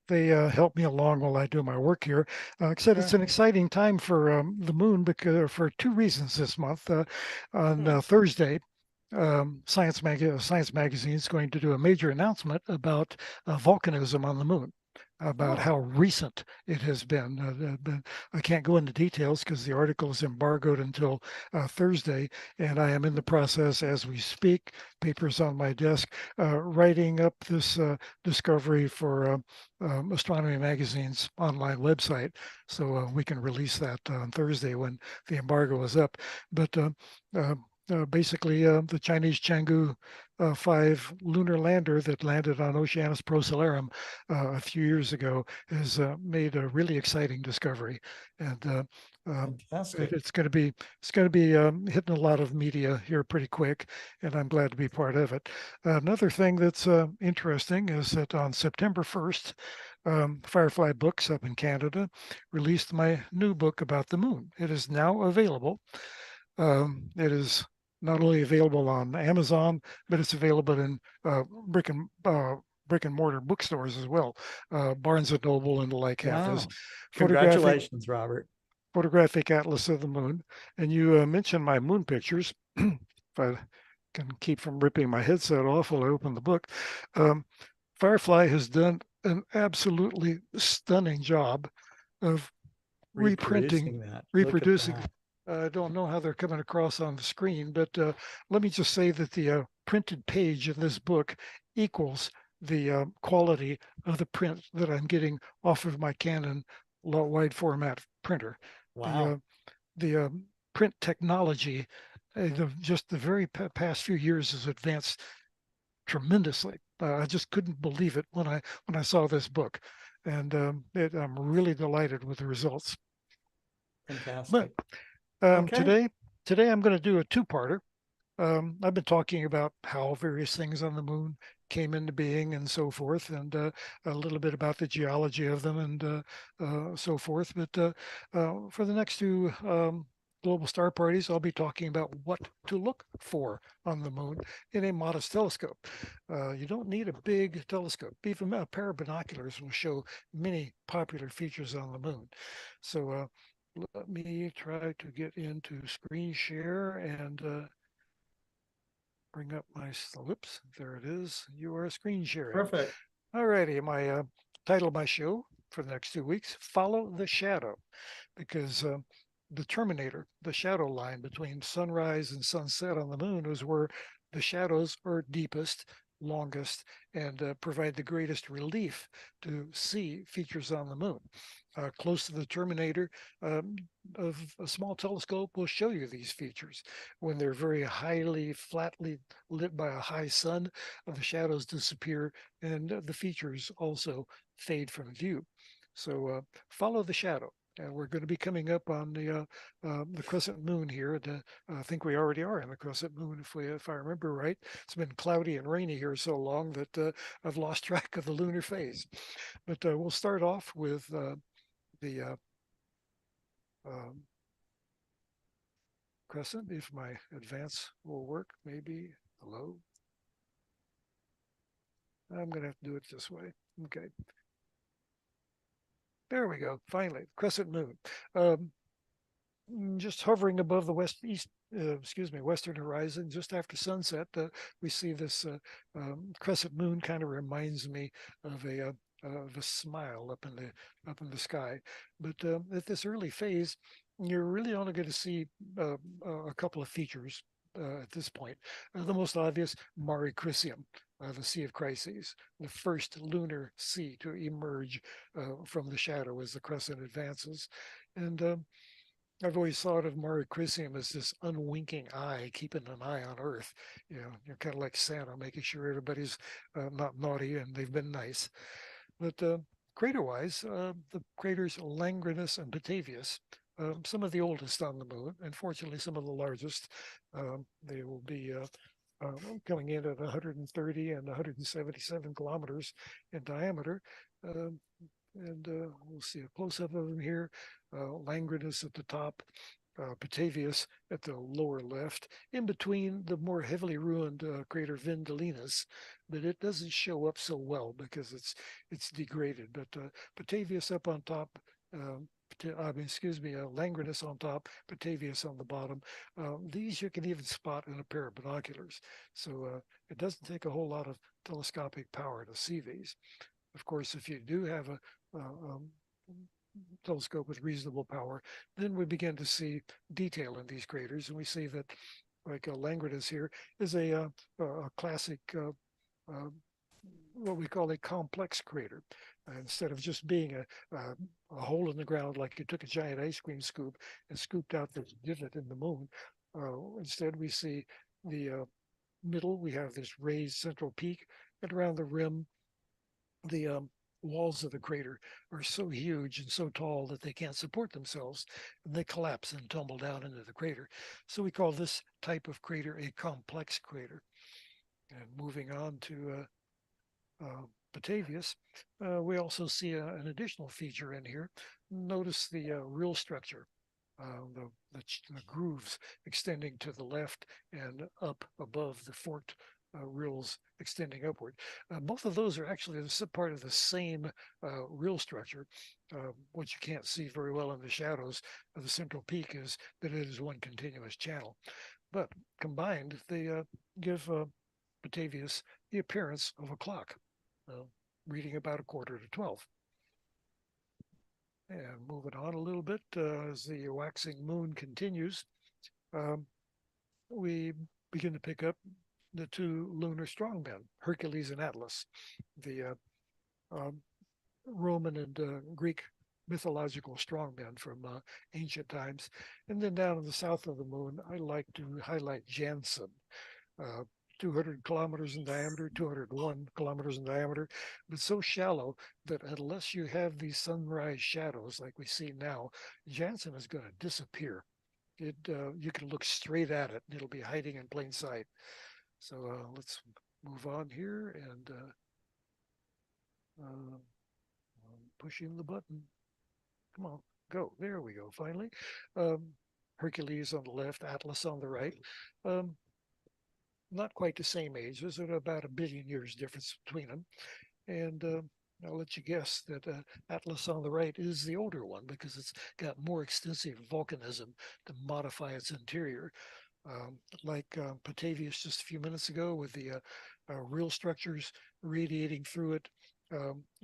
they help me along while I do my work here. Like I said, it's an exciting time for the moon because for two reasons this month. On Thursday, Science Magazine is going to do a major announcement about volcanism on the moon, about how recent it has been. I can't go into details because the article is embargoed until Thursday, and I am in the process as we speak, papers on my desk, writing up this discovery for Astronomy Magazine's online website, so we can release that on Thursday when the embargo is up. But basically, the Chinese Chang'e 5 lunar lander that landed on Oceanus Procellarum a few years ago has made a really exciting discovery, and it's going to be hitting a lot of media here pretty quick, and I'm glad to be part of it. Another thing that's interesting is that on September 1st, Firefly Books up in Canada released my new book about the moon. It is now available. It is not only available on Amazon, but it's available in brick and mortar bookstores as well. Barnes and Noble and the like have this. Congratulations, Robert. Photographic Atlas of the Moon. And you mentioned my moon pictures. If I can keep from ripping my headset off while I open the book. Firefly has done an absolutely stunning job of reproducing. I don't know how they're coming across on the screen, but let me just say that the printed page in this book equals the quality of the print that I'm getting off of my Canon wide format printer. Wow. The print technology, just the very past few years has advanced tremendously. I just couldn't believe it when I saw this book, and I'm really delighted with the results. Fantastic. But today I'm going to do a two-parter. I've been talking about how various things on the moon came into being and so forth, and a little bit about the geology of them and so forth. But for the next two global star parties, I'll be talking about what to look for on the moon in a modest telescope. You don't need a big telescope. Even a pair of binoculars will show many popular features on the moon. So let me try to get into screen share and bring up my, whoops, there it is. You are screen sharing. Perfect. All righty, my title of my show for the next 2 weeks, Follow the Shadow, because the terminator, the shadow line between sunrise and sunset on the moon is where the shadows are deepest, longest, and provide the greatest relief to see features on the moon. Close to the terminator of a small telescope will show you these features. When they're very highly, flatly lit by a high sun, the shadows disappear and the features also fade from view. So follow the shadow. We're going to be coming up on the crescent moon here. I think we already are in the crescent moon, if I remember right. It's been cloudy and rainy here so long that I've lost track of the lunar phase. But we'll start off with the crescent, if my advance will work, maybe. Hello. I'm going to have to do it this way. Okay. There we go. Finally, crescent moon. Just hovering above the western horizon, just after sunset, we see this crescent moon. Kind of reminds me of a smile up in the sky. But at this early phase, you're really only going to see a couple of features at this point. The most obvious, Mare Crisium, the Sea of Crises, the first lunar sea to emerge from the shadow as the crescent advances. And I've always thought of Mare Crisium as this unwinking eye, keeping an eye on Earth. You know, you're kind of like Santa, making sure everybody's not naughty and they've been nice. But crater-wise, the craters Langrenus and Batavius, some of the oldest on the moon, and fortunately some of the largest. They will be coming in at 130 and 177 kilometers in diameter. And we'll see a close-up of them here. Langrenus at the top, Batavius at the lower left, in between the more heavily ruined crater Vindelinus, but it doesn't show up so well because it's degraded. But Batavius up on top, Langrenus on top, Batavius on the bottom. These you can even spot in a pair of binoculars. So it doesn't take a whole lot of telescopic power to see these. Of course, if you do have a telescope with reasonable power, then we begin to see detail in these craters, and we see that, like Langrenus here, is a classic what we call a complex crater. Instead of just being a hole in the ground like you took a giant ice cream scoop and scooped out this divot in the moon, instead we see the middle, we have this raised central peak, and around the rim, the walls of the crater are so huge and so tall that they can't support themselves, and they collapse and tumble down into the crater. So we call this type of crater a complex crater. And moving on to Batavius, we also see an additional feature in here. Notice the rill structure, the grooves extending to the left and up above the forked rills extending upward. Both of those are actually part of the same rill structure. What you can't see very well in the shadows of the central peak is that it is one continuous channel. But combined, they give Batavius the appearance of a clock, reading about 11:45. And moving on a little bit, as the waxing moon continues, we begin to pick up the two lunar strongmen, Hercules and Atlas, the Roman and Greek mythological strongmen from ancient times. And then down in the south of the moon, I like to highlight Janssen, 200 kilometers in diameter, 201 kilometers in diameter, but so shallow that unless you have these sunrise shadows like we see now, Janssen is going to disappear. you can look straight at it and it'll be hiding in plain sight. So let's move on here, and I'm pushing the button. Come on, go. There we go, finally. Hercules on the left, Atlas on the right. Not quite the same age. There's about 1 billion years difference between them. And I'll let you guess that Atlas on the right is the older one because it's got more extensive volcanism to modify its interior. Like Patavius just a few minutes ago with the real structures radiating through it.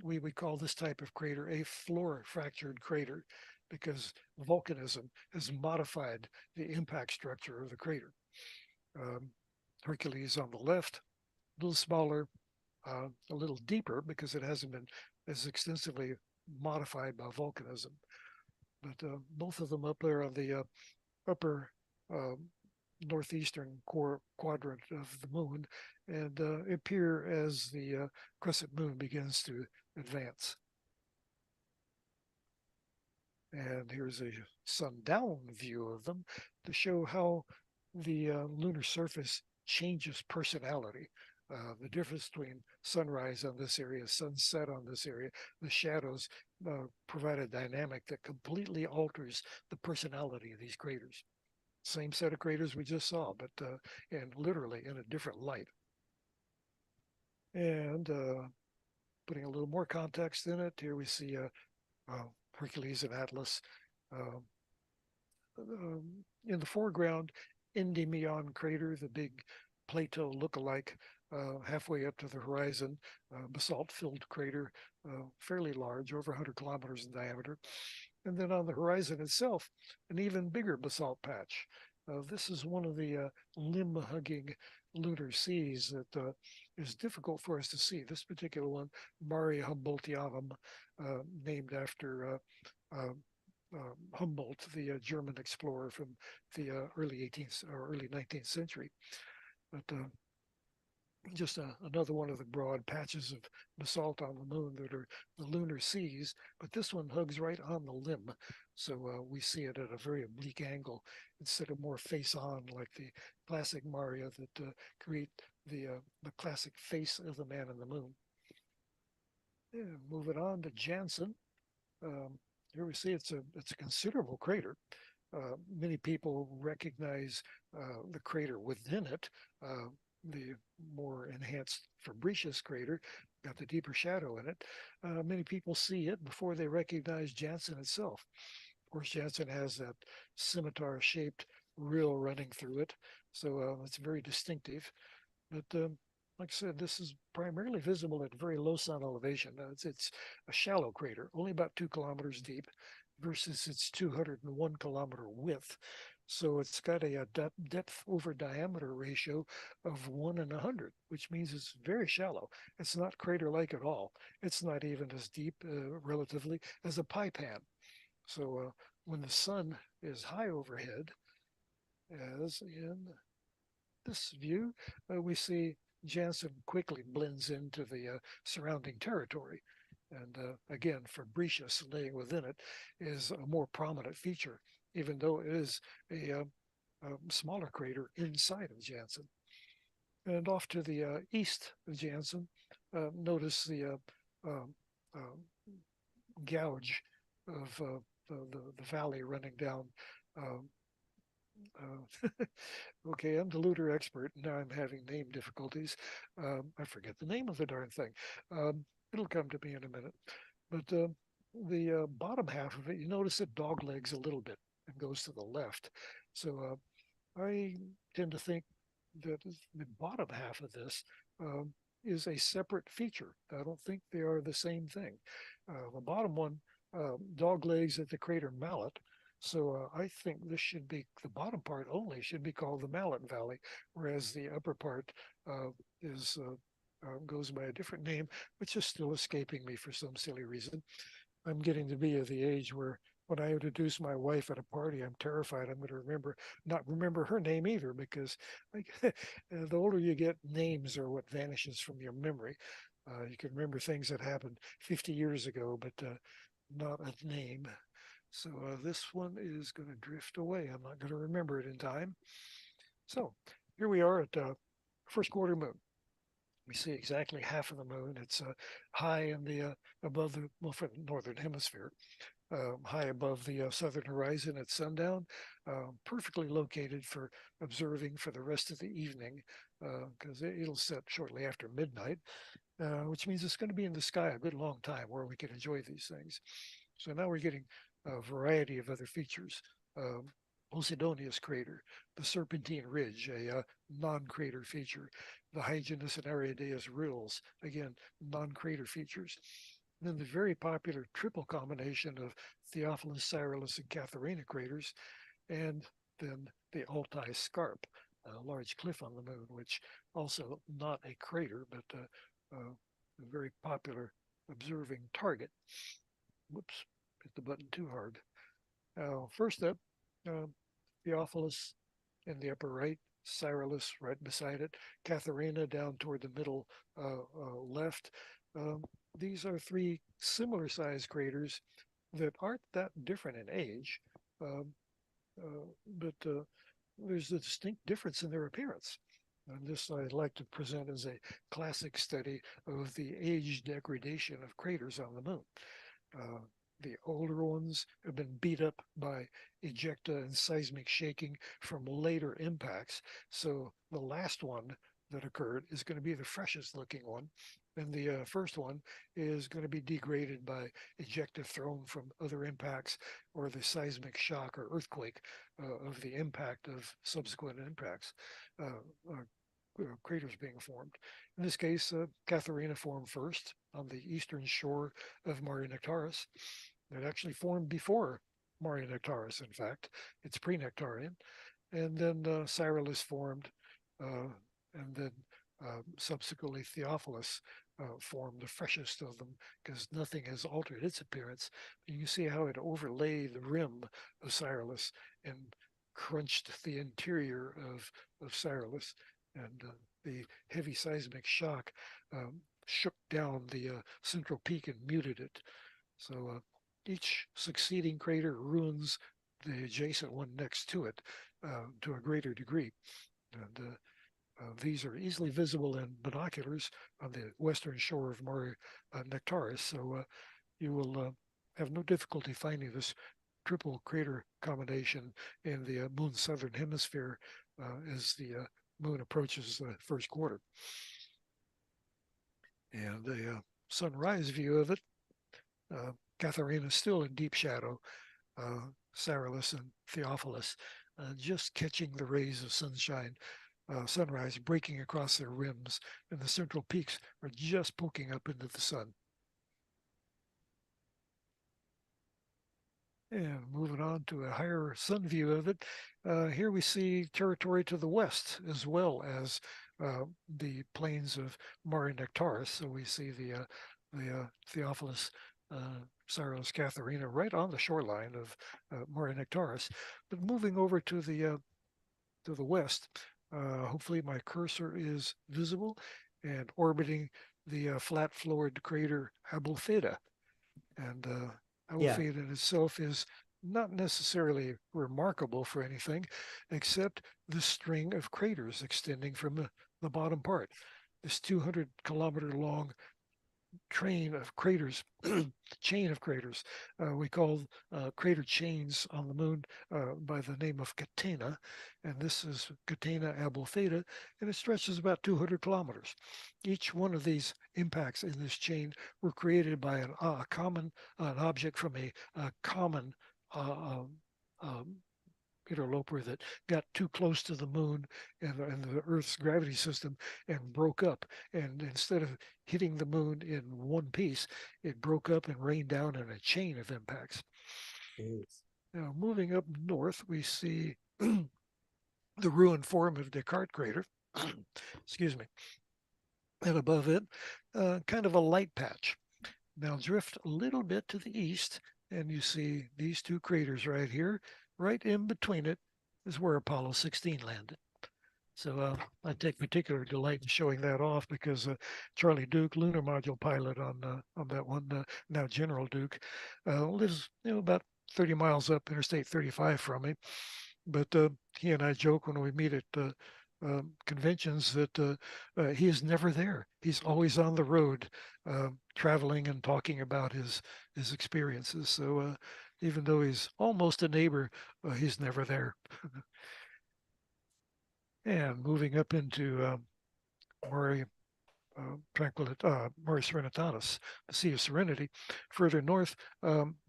We would call this type of crater a floor fractured crater because volcanism has modified the impact structure of the crater. Hercules on the left, a little smaller, a little deeper because it hasn't been as extensively modified by volcanism. But both of them up there on the upper northeastern core quadrant of the moon, and appear as the crescent moon begins to advance. And here's a sundown view of them to show how the lunar surface changes personality. The difference between sunrise on this area, sunset on this area, the shadows provide a dynamic that completely alters the personality of these craters. Same set of craters we just saw, but and literally in a different light. And putting a little more context in it, here we see Hercules and Atlas. In the foreground, Endymion crater, the big Plato look-alike, halfway up to the horizon, basalt-filled crater, fairly large, over 100 kilometers in diameter. And then on the horizon itself, an even bigger basalt patch. This is one of the limb-hugging lunar seas that is difficult for us to see. This particular one, Mare Humboldtianum, named after Humboldt, the German explorer from the early 18th or early 19th century. But just another one of the broad patches of basalt on the moon that are the lunar seas, but this one hugs right on the limb. So we see it at a very oblique angle instead of more face on like the classic Maria that create the classic face of the man in the moon. Yeah, moving on to Janssen. Here we see it's a considerable crater. Many people recognize the crater within it, the more enhanced Fabricius crater, got the deeper shadow in it. Many people see it before they recognize Janssen itself. Of course, Janssen has that scimitar-shaped rill running through it, so it's very distinctive. But like I said, this is primarily visible at very low sun elevation. It's a shallow crater, only about 2 kilometers deep, versus its 201 kilometer width. So it's got a depth over diameter ratio of 1 in 100, which means it's very shallow. It's not crater-like at all. It's not even as deep, relatively, as a pie pan. So when the sun is high overhead, as in this view, we see Janssen quickly blends into the surrounding territory. And again, Fabricius laying within it is a more prominent feature, even though it is a smaller crater inside of Janssen. And off to the east of Janssen, notice the gouge of the valley running down. Okay, I'm the lunar expert. Now I'm having name difficulties. I forget the name of the darn thing. It'll come to me in a minute. But the bottom half of it, you notice it doglegs a little bit and goes to the left. So I tend to think that the bottom half of this is a separate feature. I don't think they are the same thing. The bottom one doglegs at the crater Mallet. So I think this should be, the bottom part only should be called the Mallet Valley, whereas the upper part goes by a different name, which is still escaping me for some silly reason. I'm getting to be of the age where when I introduce my wife at a party, I'm terrified I'm going to not remember her name either, because the older you get, names are what vanishes from your memory. You can remember things that happened 50 years ago, but not a name. So this one is going to drift away. I'm not going to remember it in time. So here we are at first quarter moon. We see exactly half of the moon. It's high in the above the for the northern hemisphere, high above the southern horizon at sundown, perfectly located for observing for the rest of the evening, because it'll set shortly after midnight, which means it's going to be in the sky a good long time where we can enjoy these things. So now we're getting a variety of other features. Posidonius crater, the Serpentine Ridge, a non-crater feature, the Hyginus and Ariadaeus rills, again, non-crater features. And then the very popular triple combination of Theophilus, Cyrillus, and Catharina craters, and then the Altai Scarp, a large cliff on the moon, which also not a crater, but a very popular observing target. Whoops, hit the button too hard. First up, Theophilus in the upper right, Cyrillus right beside it, Catharina down toward the middle left. These are three similar sized craters that aren't that different in age, but there's a distinct difference in their appearance. And this I'd like to present as a classic study of the age degradation of craters on the moon. The older ones have been beat up by ejecta and seismic shaking from later impacts. So the last one that occurred is going to be the freshest looking one. And the first one is going to be degraded by ejecta thrown from other impacts or the seismic shock or earthquake of the impact of subsequent impacts. Craters being formed. In this case, Catharina formed first on the eastern shore of Mare Nectaris. It actually formed before Mare Nectaris, in fact. It's pre-Nectarian. And then Cyrillus formed, and then subsequently Theophilus formed the freshest of them because nothing has altered its appearance. And you see how it overlaid the rim of Cyrillus and crunched the interior of Cyrillus. And the heavy seismic shock shook down the central peak and muted it. So each succeeding crater ruins the adjacent one next to it to a greater degree. And these are easily visible in binoculars on the western shore of Mare Nectaris. So you will have no difficulty finding this triple crater combination in the moon's southern hemisphere as the moon approaches the first quarter. And a sunrise view of it, Catharina is still in deep shadow, Cyrillus and Theophilus just catching the rays of sunshine, sunrise breaking across their rims, and the central peaks are just poking up into the sun. And moving on to a higher sun view of it, here we see territory to the west as well as the plains of Mare Nectaris. So we see the Theophilus, Cyrillus, Catharina right on the shoreline of Mare Nectaris. But moving over to the west, hopefully my cursor is visible, and orbiting the flat-floored crater Abulfeda. And Abulfeda in itself is not necessarily remarkable for anything, except the string of craters extending from the bottom part. This 200-kilometer long chain of craters, we call crater chains on the moon by the name of Catena, and this is Catena Abulfeda, and it stretches about 200 kilometers. Each one of these impacts in this chain were created by an object from a common interloper that got too close to the moon and the Earth's gravity system and broke up. And instead of hitting the moon in one piece, it broke up and rained down in a chain of impacts. Jeez. Now, moving up north, we see the ruined form of Descartes crater. Excuse me. And above it, kind of a light patch. Now drift a little bit to the east, and you see these two craters right here. Right in between it is where Apollo 16 landed. So I take particular delight in showing that off because Charlie Duke, lunar module pilot on that one, now General Duke, lives about 30 miles up Interstate 35 from me. But he and I joke when we meet at conventions that he is never there. He's always on the road, traveling and talking about his experiences. So even though he's almost a neighbor, he's never there. And moving up into Mare Serenitatis, the Sea of Serenity. Further north,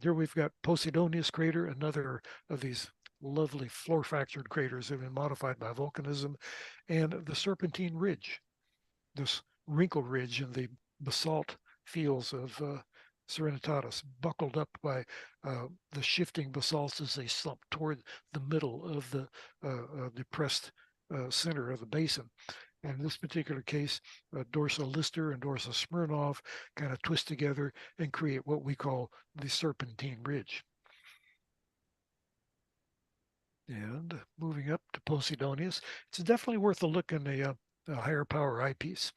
here we've got Posidonius crater, another of these lovely floor-fractured craters that have been modified by volcanism, and the Serpentine Ridge, this wrinkle ridge in the basalt fields of Serenitatis, buckled up by the shifting basalts as they slump toward the middle of the depressed center of the basin. And in this particular case, dorsal Lister and dorsal Smirnov kind of twist together and create what we call the Serpentine Ridge. And moving up to Posidonius, it's definitely worth a look in a higher power eyepiece.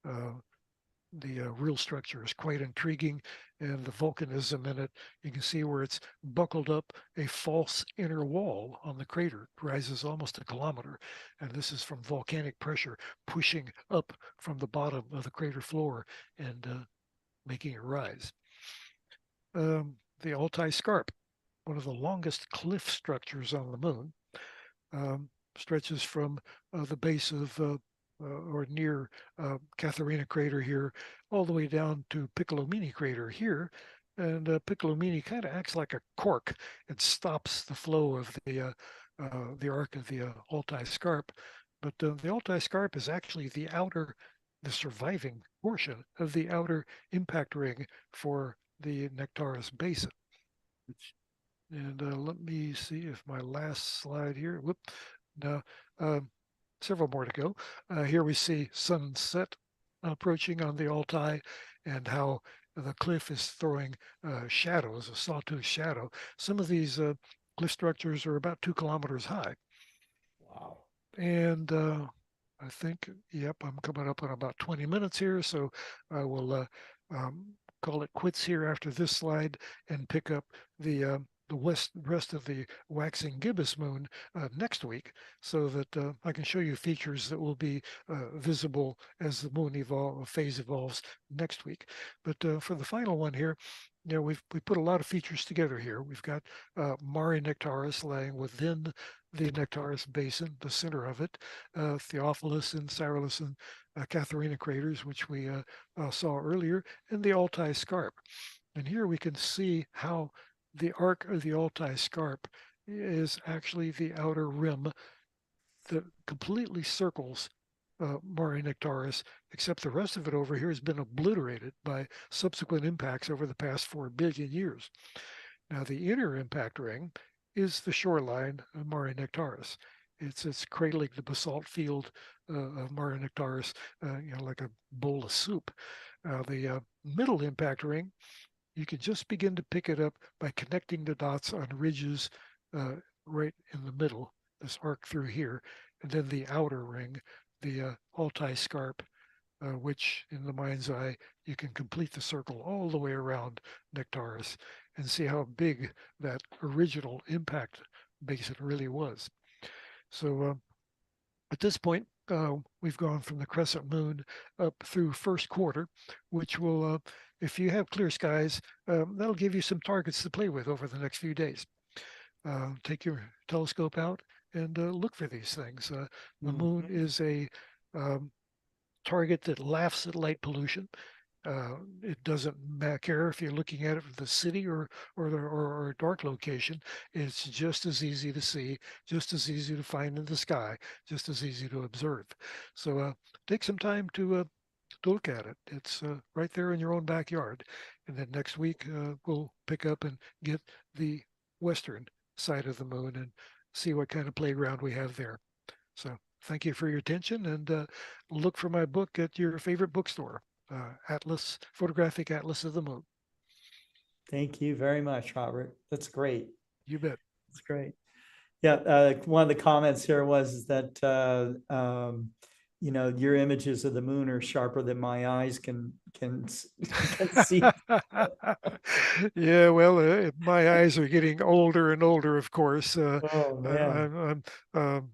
The real structure is quite intriguing, and the volcanism in it, you can see where it's buckled up a false inner wall on the crater. It rises almost a kilometer, and this is from volcanic pressure pushing up from the bottom of the crater floor and making it rise. The Altai Scarp, one of the longest cliff structures on the moon, stretches from the base of or near Catharina crater here, all the way down to Piccolomini crater here. And Piccolomini kind of acts like a cork and stops the flow of the arc of the Altai Scarp. But the Altai Scarp is actually the surviving portion of the outer impact ring for the Nectaris Basin. And let me see if my last slide here. Whoop. Now, several more to go. Here we see sunset approaching on the Altai and how the cliff is throwing shadows, a sawtooth shadow. Some of these cliff structures are about 2 kilometers high. Wow. And I think, yep, I'm coming up on about 20 minutes here, so I will call it quits here after this slide and pick up the rest of the waxing gibbous moon next week, so that I can show you features that will be visible as the moon phase evolves next week. But for the final one here, you know, we put a lot of features together here. We've got Mare Nectaris laying within the Nectaris basin, the center of it, Theophilus and Cyrillus and Catharina craters, which we saw earlier, and the Altai Scarp. And here we can see how the arc of the Altai Scarp is actually the outer rim that completely circles Mare Nectaris, except the rest of it over here has been obliterated by subsequent impacts over the past 4 billion years. Now, the inner impact ring is the shoreline of Mare Nectaris. It's cradling the basalt field of Mare Nectaris, you know, like a bowl of soup. The middle impact ring, you can just begin to pick it up by connecting the dots on ridges right in the middle, this arc through here, and then the outer ring, the Altai Scarp, which in the mind's eye, you can complete the circle all the way around Nectaris and see how big that original impact basin really was. So at this point, we've gone from the crescent moon up through first quarter, which will, if you have clear skies, that'll give you some targets to play with over the next few days. Take your telescope out and look for these things. The moon is a target that laughs at light pollution. It doesn't care if you're looking at it from the city or a dark location. It's just as easy to see, just as easy to find in the sky, just as easy to observe. So take some time to look at it. It's right there in your own backyard. And then next week, we'll pick up and get the western side of the moon and see what kind of playground we have there. So thank you for your attention, and look for my book at your favorite bookstore, Atlas, Photographic Atlas of the Moon. Thank you very much, Robert. That's great. You bet. That's great. Yeah, one of the comments here was that your images of the moon are sharper than my eyes can see. Yeah, well, my eyes are getting older and older, of course. Oh man. I'm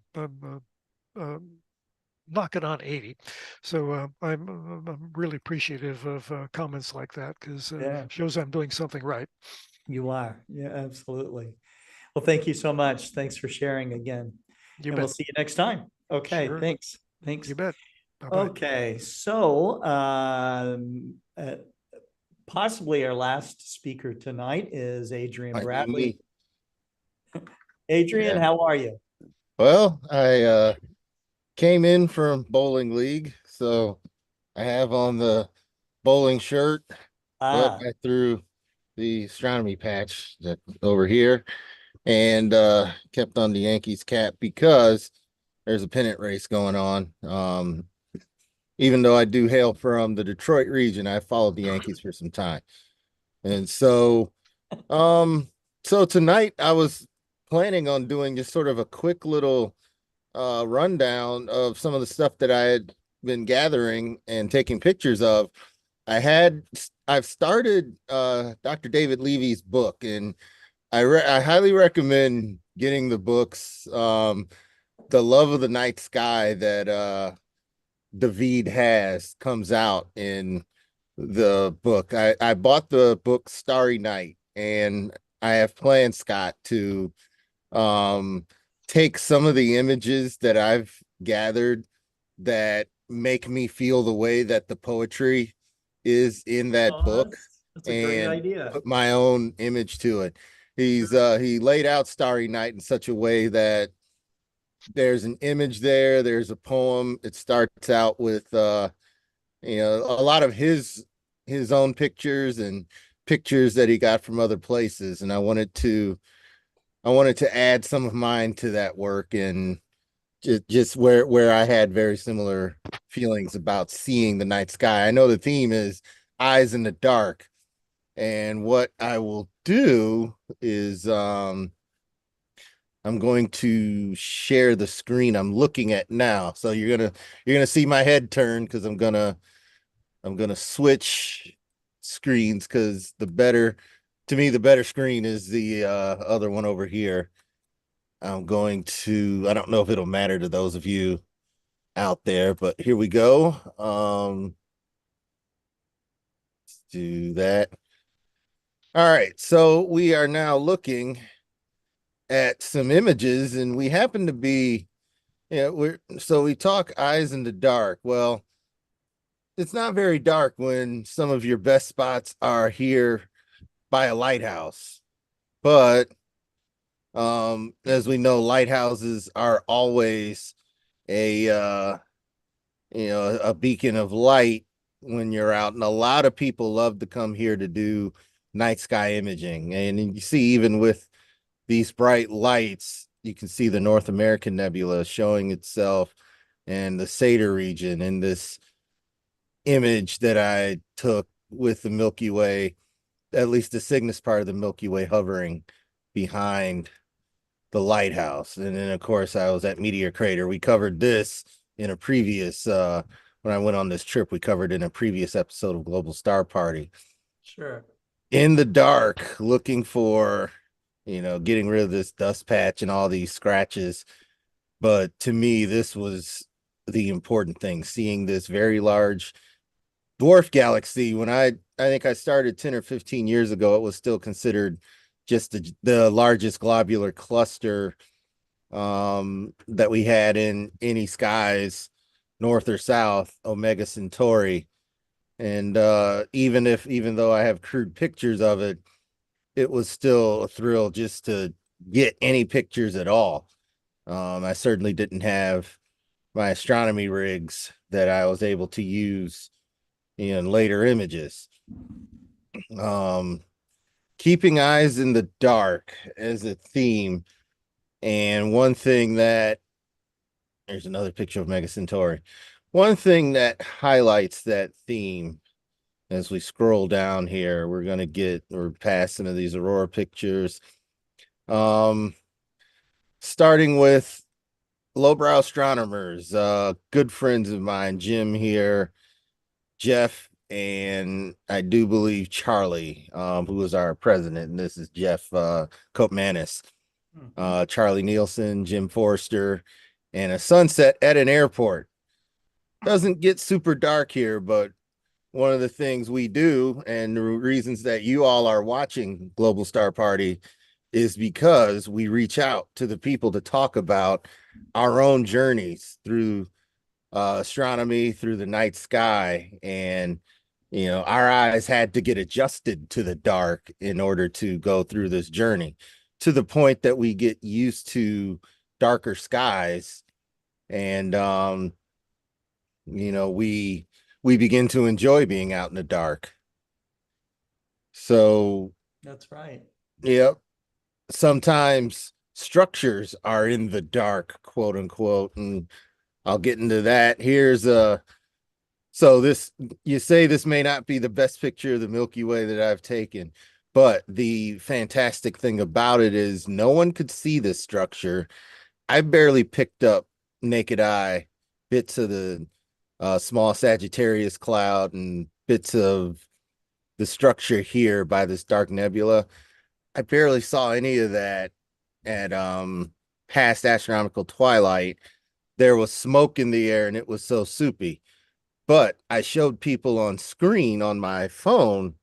knocking on 80. So I'm really appreciative of comments like that, because Yeah. shows I'm doing something right. You are. Yeah, absolutely. Well, thank you so much. Thanks for sharing again. You And bet. we'll see you next time. Okay, Sure. thanks. Thanks. You bet. Bye-bye. Okay, so possibly our last speaker tonight is Adrian Bradley. Adrian, how are you? Well, I came in from bowling league, so I have on the bowling shirt, but I threw the astronomy patch that over here and kept on the Yankees cap because there's a pennant race going on. Even though I do hail from the Detroit region, I followed the Yankees for some time. And so tonight I was planning on doing just sort of a quick little rundown of some of the stuff that I had been gathering and taking pictures of. I've started Dr. David Levy's book, and I highly recommend getting the books. The Love of the Night Sky that David has comes out in the book. I bought the book Starry Night, and I have planned, Scott, to take some of the images that I've gathered that make me feel the way that the poetry is in that book, that's a great and idea. put my own image to it. He laid out Starry Night in such a way that there's an image there, there's a poem. It starts out with a lot of his own pictures and pictures that he got from other places, and I wanted to add some of mine to that work, and just where I had very similar feelings about seeing the night sky. I know the theme is eyes in the dark, and what I will do is I'm going to share the screen I'm looking at now. So you're gonna see my head turn, because I'm gonna switch screens, because the better screen is the other one over here. I don't know if it'll matter to those of you out there, but here we go. Let's do that. All right, so we are now looking at some images, and we happen to be, we talk eyes in the dark. Well, it's not very dark when some of your best spots are here by a lighthouse, but as we know, lighthouses are always a beacon of light when you're out, and a lot of people love to come here to do night sky imaging. And you see, even with these bright lights, you can see the North American nebula showing itself, and the SETI region in this image that I took with the Milky Way, at least the Cygnus part of the Milky Way, hovering behind the lighthouse. And then, of course, I was at Meteor Crater. We covered this in a previous when I went on this trip. We covered in a previous episode of Global Star Party. Sure. In the dark, looking for getting rid of this dust patch and all these scratches. But to me, this was the important thing, seeing this very large dwarf galaxy. When I think I started 10 or 15 years ago, it was still considered just the largest globular cluster that we had in any skies, north or south, Omega Centauri. And even though I have crude pictures of it, it was still a thrill just to get any pictures at all. I certainly didn't have my astronomy rigs that I was able to use in later images. Keeping eyes in the dark as a theme. And one thing that, there's another picture of Mega Centauri. One thing that highlights that theme, as we scroll down here, we're past some of these aurora pictures. Starting with lowbrow astronomers, good friends of mine, Jim here, Jeff, and I do believe Charlie, who is our president, and this is Jeff Kopmanis, Charlie Nielsen, Jim Forster, and a sunset at an airport. Doesn't get super dark here, but one of the things we do and the reasons that you all are watching Global Star Party is because we reach out to the people to talk about our own journeys through astronomy, through the night sky. And, you know, our eyes had to get adjusted to the dark in order to go through this journey, to the point that we get used to darker skies. And, you know, we begin to enjoy being out in the dark. So that's right. Yep. Sometimes structures are in the dark, quote unquote, and I'll get into that. Here's so this, you say this may not be the best picture of the Milky Way that I've taken, but the fantastic thing about it is no one could see this structure. I barely picked up naked eye bits of the small Sagittarius cloud and bits of the structure here by this dark nebula. I barely saw any of that at past astronomical twilight. There was smoke in the air and it was so soupy. But I showed people on screen on my phone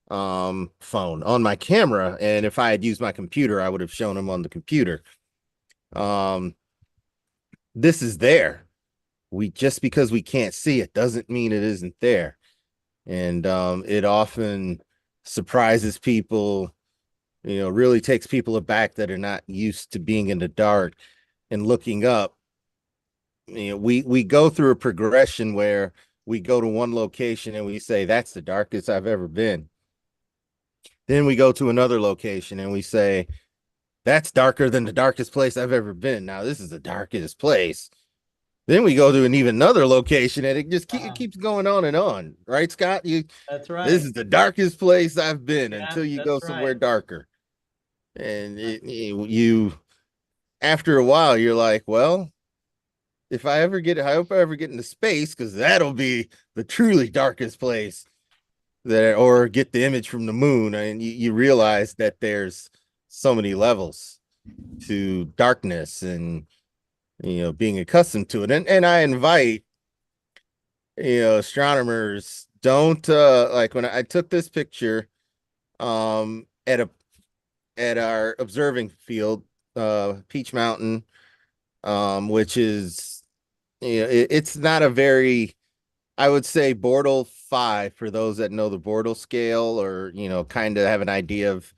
on my camera, and if I had used my computer, I would have shown them on the computer. This is there. Just because we can't see it doesn't mean it isn't there. And it often surprises people, you know, really takes people aback that are not used to being in the dark and looking up. You know, we go through a progression where we go to one location and we say, that's the darkest I've ever been. Then we go to another location and we say, that's darker than the darkest place I've ever been. Now, this is the darkest place. Then we go to an even another location and it just it keeps going on and on. Right, Scott? That's right. This is the darkest place I've been until you go somewhere darker. And you, after a while, you're like, well, I hope I ever get into space, because that'll be the truly darkest place, or get the image from the moon. And you realize that there's so many levels to darkness and, you know, being accustomed to it. And I invite, you know, astronomers, don't like when I took this picture at our observing field, Peach Mountain, which is, you know, it's not a very, I would say, Bortle 5 for those that know the Bortle scale, or, you know, kind of have an idea of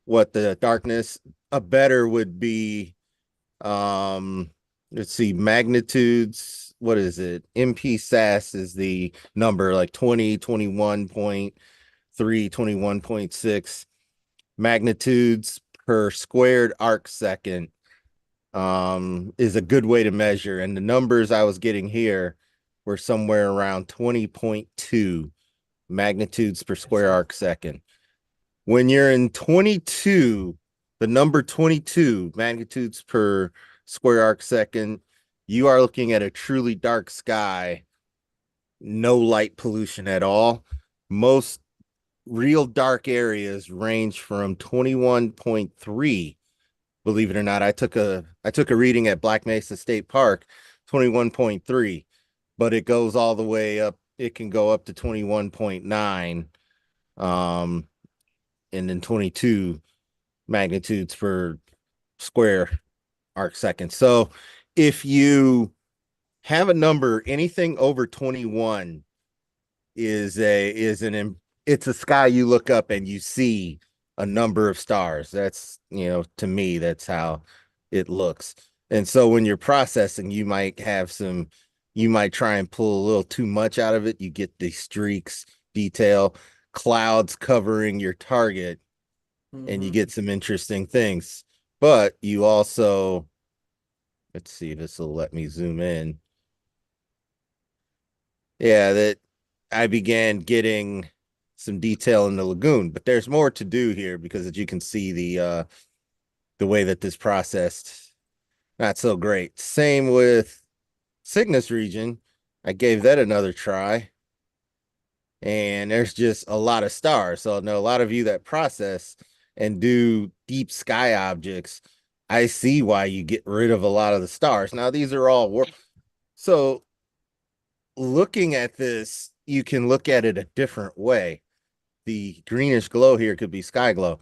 what the darkness. A better would be, let's see, magnitudes. What is it? MP SAS is the number, like 20, 21.3, 21.6 magnitudes per squared arc second is a good way to measure. And the numbers I was getting here were somewhere around 20.2 magnitudes per square arc second. When you're in 22, the number 22 magnitudes per square arc second, you are looking at a truly dark sky, no light pollution at all. Most real dark areas range from 21.3. Believe it or not, I took a reading at Black Mesa State Park, 21.3, but it goes all the way up. It can go up to 21.9, and then 22 magnitudes per square arc second. So if you have a number, anything over 21 it's a sky you look up and you see a number of stars. That's, you know, to me, that's how it looks. And so when you're processing, you might try and pull a little too much out of it. You get the streaks, detail, clouds covering your target, and you get some interesting things. But you also, let's see, this will let me zoom in. Yeah, that I began getting some detail in the lagoon, but there's more to do here, because as you can see, the way that this processed not so great. Same with Cygnus region. I gave that another try. And there's just a lot of stars. So I know a lot of you that process and do deep sky objects. I see why you get rid of a lot of the stars. Now, these are all so looking at this, you can look at it a different way. The greenish glow here could be sky glow.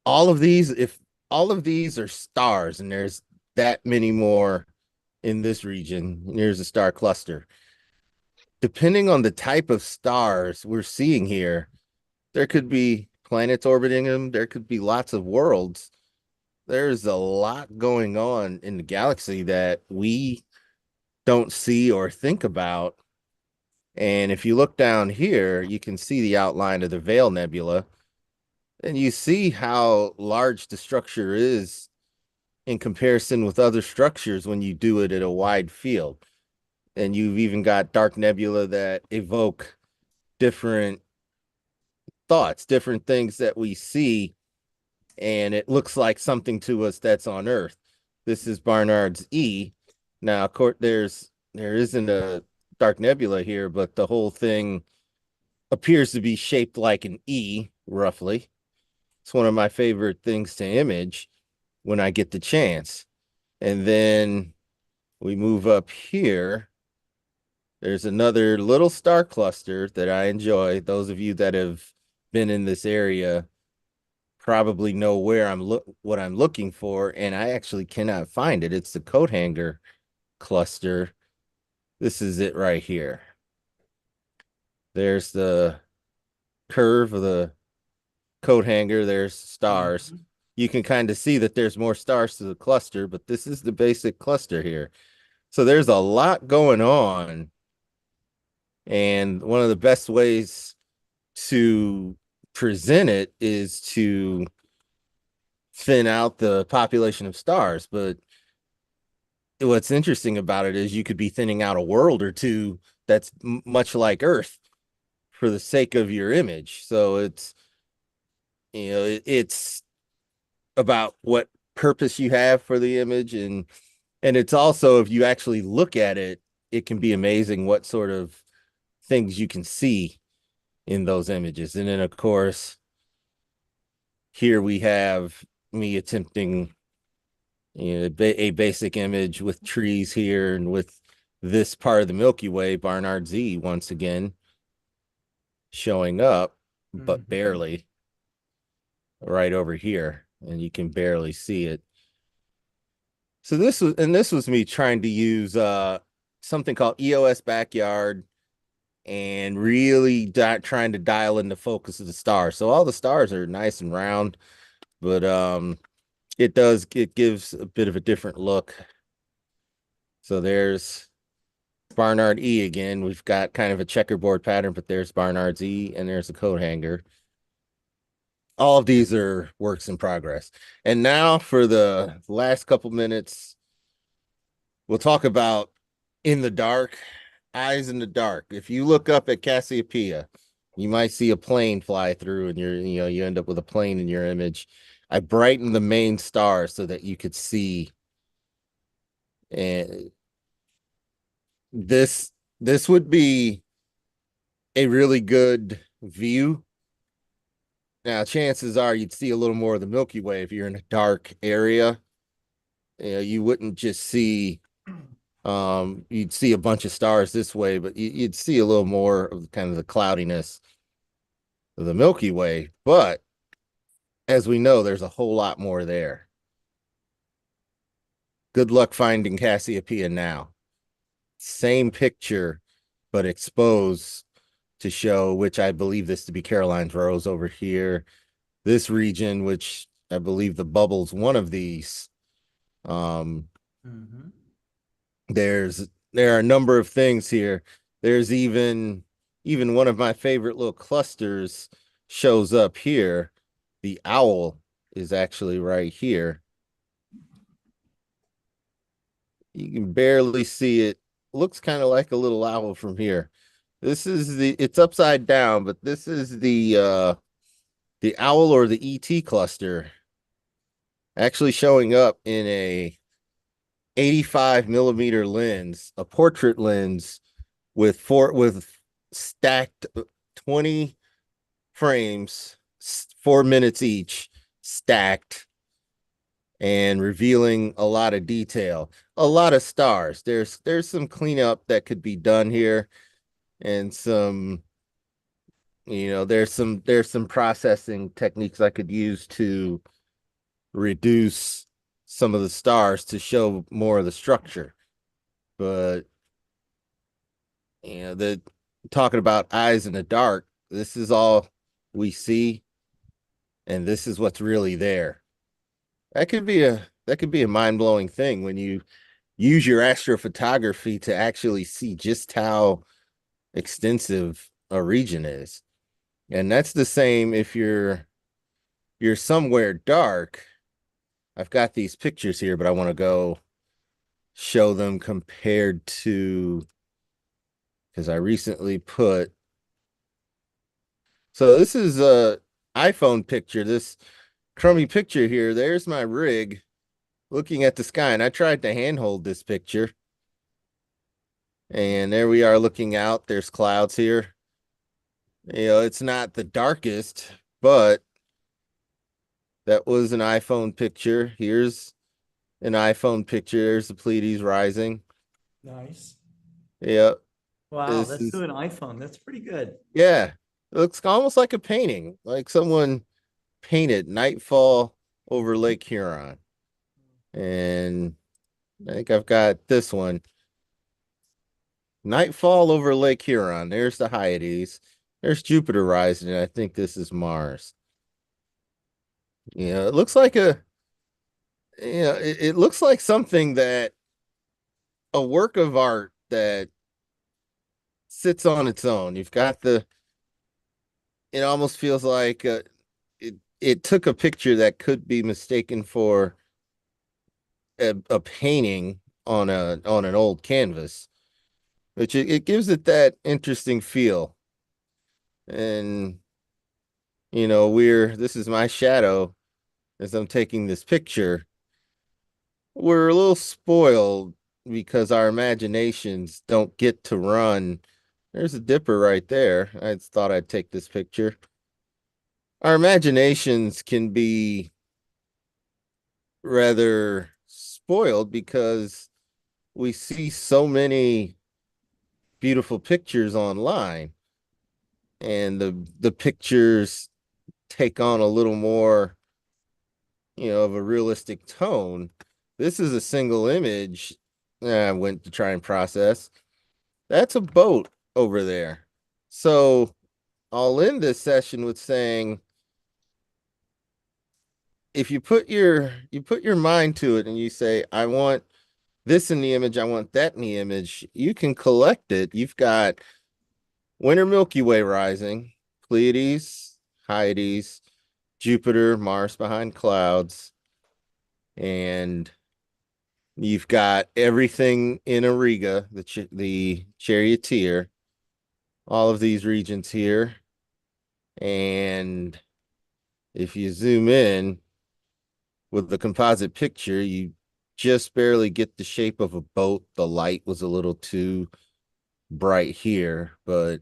If all of these are stars, and there's that many more in this region, here's a star cluster. Depending on the type of stars we're seeing here, there could be planets orbiting them. There could be lots of worlds. There's a lot going on in the galaxy that we don't see or think about. And if you look down here, you can see the outline of the Veil Nebula, and you see how large the structure is in comparison with other structures when you do it at a wide field. And you've even got dark nebula that evoke different thoughts, different things that we see, and it looks like something to us that's on Earth. This is Barnard's E. Now, of course, there isn't a dark nebula here, but the whole thing appears to be shaped like an E, roughly. It's one of my favorite things to image when I get the chance. And then we move up here. There's another little star cluster that I enjoy. Those of you that have been in this area probably know what I'm looking for, and I actually cannot find it. It's the coat hanger cluster. This is it right here. There's the curve of the coat hanger. There's stars. Mm-hmm. You can kind of see that there's more stars to the cluster, but this is the basic cluster here. So there's a lot going on. And one of the best ways to present it is to thin out the population of stars. But what's interesting about it is you could be thinning out a world or two that's much like Earth for the sake of your image. So it's, it's about what purpose you have for the image. And it's also, if you actually look at it, it can be amazing what sort of things you can see in those images. And then, of course, here we have me attempting a basic image with trees here and with this part of the Milky Way, Barnard Z, once again showing up, but barely, right over here, and you can barely see it. So this was me trying to use something called EOS Backyard and really trying to dial in the focus of the stars. So all the stars are nice and round, but it gives a bit of a different look. So there's Barnard E again. We've got kind of a checkerboard pattern, but there's Barnard's E and there's a coat hanger. All of these are works in progress. And now for the last couple minutes, we'll talk about in the dark, eyes in the dark. If you look up at Cassiopeia, you might see a plane fly through and you end up with a plane in your image. I brightened the main star so that you could see. And this would be a really good view. Now, chances are you'd see a little more of the Milky Way if you're in a dark area. You wouldn't just see, you'd see a bunch of stars this way, but you'd see a little more of kind of the cloudiness of the Milky Way. But as we know, there's a whole lot more there. Good luck finding Cassiopeia now. Same picture, but exposed to show, which I believe this to be Caroline's Rose over here. This region, which I believe the bubble's one of these. There are a number of things here. There's even one of my favorite little clusters shows up here. The owl is actually right here. You can barely see it. Looks kind of like a little owl from here. This is it's upside down, but this is the owl or the ET cluster actually showing up in a 85 millimeter lens, a portrait lens with stacked 20 frames, 4 minutes each, stacked and revealing a lot of detail, a lot of stars. There's some cleanup that could be done here, and some, there's some processing techniques I could use to reduce some of the stars to show more of the structure. But the talking about eyes in the dark, this is all we see, and this is what's really there. That could be a mind-blowing thing when you use your astrophotography to actually see just how extensive a region is. And that's the same if you're somewhere dark. I've got these pictures here, but I want to go show them compared to, because I recently put, so this is a iPhone picture, this crummy picture here. There's my rig looking at the sky, and I tried to handhold this picture. And there we are looking out. There's clouds here. It's not the darkest, but that was an iPhone picture. Here's an iPhone picture. There's the Pleiades rising. Nice. Yeah. Wow, that's through an iPhone. That's pretty good. Yeah. It looks almost like a painting, like someone painted nightfall over Lake Huron. And I think I've got this one. Nightfall over Lake Huron. There's the Hyades. There's Jupiter rising, and I think this is Mars. It looks like it looks like something that a work of art that sits on its own. You've got it almost feels like it took a picture that could be mistaken for a painting on an old canvas, which it gives it that interesting feel. And this is my shadow as I'm taking this picture. We're a little spoiled because our imaginations don't get to run. There's a dipper right there. I thought I'd take this picture. Our imaginations can be rather spoiled because we see so many beautiful pictures online, and the pictures take on a little more, of a realistic tone. This is a single image I went to try and process. That's a boat over there. So I'll end this session with saying, if you put your mind to it and you say, I want this in the image, I want that in the image, you can collect it. You've got Winter Milky Way rising, Pleiades, Hyades, Jupiter, Mars behind clouds, and you've got everything in Auriga, the Charioteer, all of these regions here. And if you zoom in with the composite picture, you just barely get the shape of a boat. The light was a little too bright here, but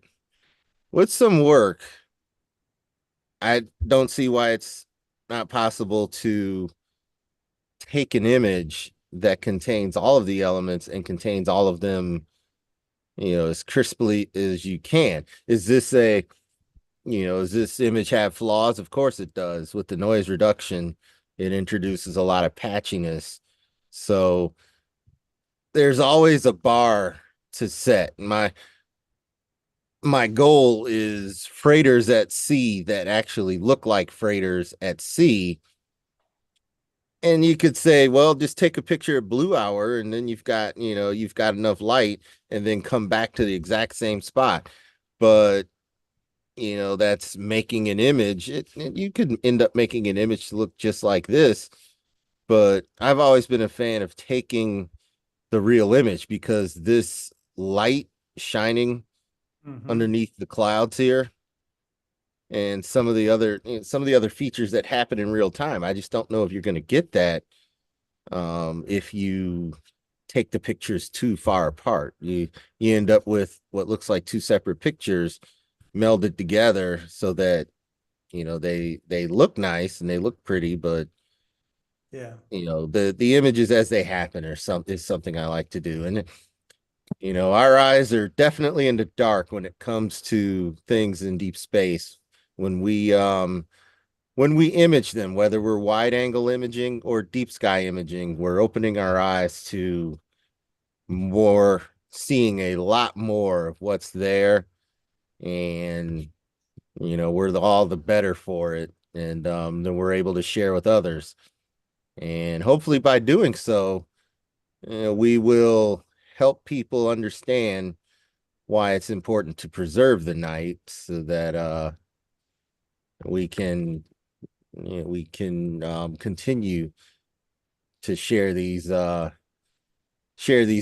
with some work, I don't see why it's not possible to take an image that contains all of the elements and contains all of them, as crisply as you can. Does this image have flaws? Of course it does. With the noise reduction, it introduces a lot of patchiness. So there's always a bar to set. My goal is freighters at sea that actually look like freighters at sea. And you could say, well, just take a picture of blue hour, and then you've got enough light, and then come back to the exact same spot. But that's making an image. You could end up making an image to look just like this. But I've always been a fan of taking the real image, because this light shining underneath the clouds here, and some of the other features that happen in real time, I just don't know if you're going to get that if you take the pictures too far apart. You end up with what looks like two separate pictures melded together so that, you know, they look nice and they look pretty, but yeah, you know, the images as they happen is something I like to do. And you know, our eyes are definitely in the dark when it comes to things in deep space. When we image them, whether we're wide angle imaging or deep sky imaging, we're opening our eyes to more, seeing a lot more of what's there. And, you know, we're all the better for it. And then we're able to share with others. And hopefully by doing so, we will help people understand why it's important to preserve the night so that we can continue to share these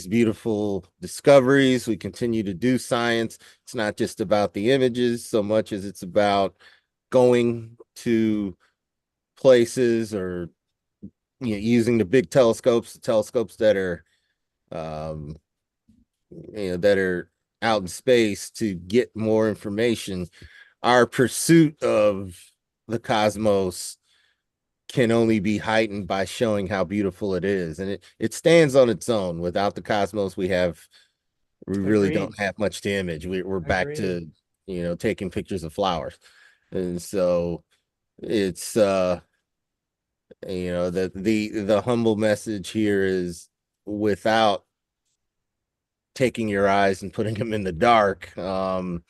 beautiful discoveries. We continue to do science. It's not just about the images so much as it's about going to places or, you know, using the big telescopes, that are that are out in space to get more information. Our pursuit of the cosmos can only be heightened by showing how beautiful it is, and it stands on its own. Without the cosmos, we really don't have much to image. We're back to, you know, taking pictures of flowers. And so it's you know, that the humble message here is, without taking your eyes and putting them in the dark, you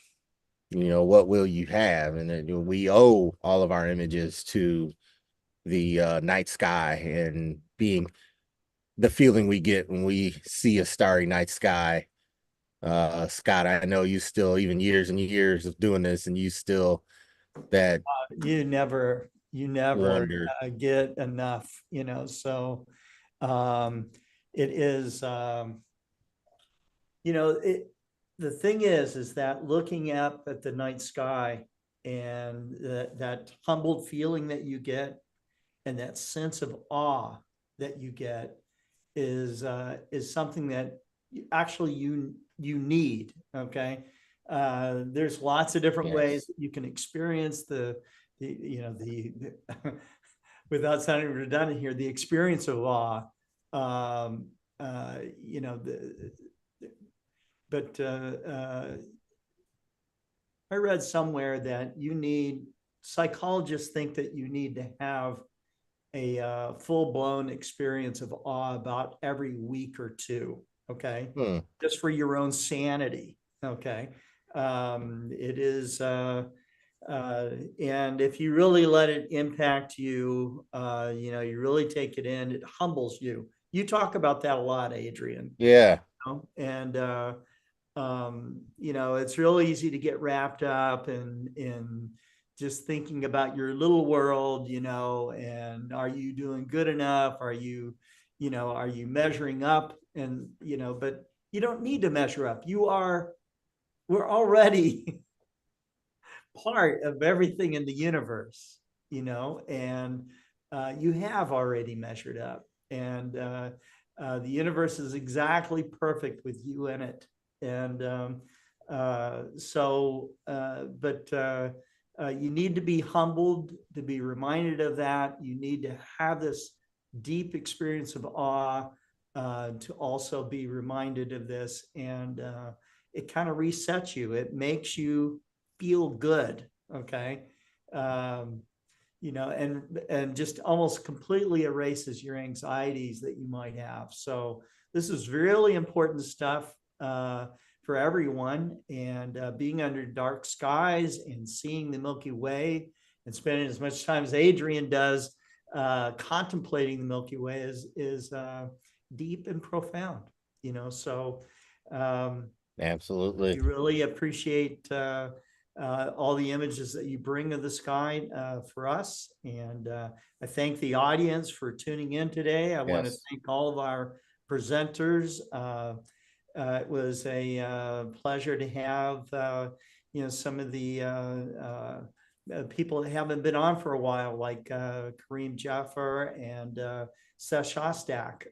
know, what will you have? And then we owe all of our images to the night sky, and being the feeling we get when we see a starry night sky. Scott, I know you still, even years and years of doing this, and you still that you never get enough, you know. So it is you know, the thing is that looking up at the night sky and that humbled feeling that you get and that sense of awe that you get is something that actually you need. Okay. There's lots of different ways that you can experience the you know, the without sounding redundant here, the experience of awe. You know, but I read somewhere that psychologists think that you need to have a full-blown experience of awe about every week or two. Okay. Just for your own sanity. Okay. It is, and if you really let it impact you, you know, you really take it in, it humbles you. You talk about that a lot, Adrian. Yeah. You know? And, you know, it's real easy to get wrapped up in just thinking about your little world, you know, and are you doing good enough? Are you measuring up? And, you know, but you don't need to measure up. We're already part of everything in the universe, you know, and you have already measured up, and the universe is exactly perfect with you in it. And you need to be humbled, to be reminded of that. You need to have this deep experience of awe to also be reminded of this. And it kind of resets you. It makes you feel good. Okay. You know, and just almost completely erases your anxieties that you might have. So this is really important stuff for everyone. And being under dark skies and seeing the Milky Way and spending as much time as Adrian does contemplating the Milky Way is deep and profound, you know. So absolutely, we really appreciate all the images that you bring of the sky for us. And I thank the audience for tuning in today. I want to thank all of our presenters. It was a pleasure to have, you know, some of the people that haven't been on for a while, like Kareem Jaffer and Seth Shostak.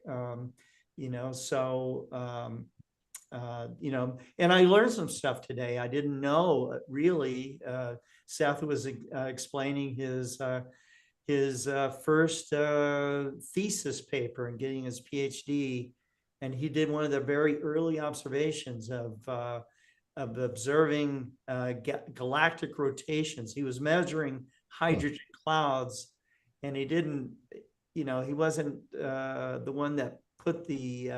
So and I learned some stuff today I didn't know really. Seth was explaining his first thesis paper and getting his PhD, and he did one of the very early observations of observing galactic rotations. He was measuring hydrogen clouds, and he didn't, he wasn't the one that put the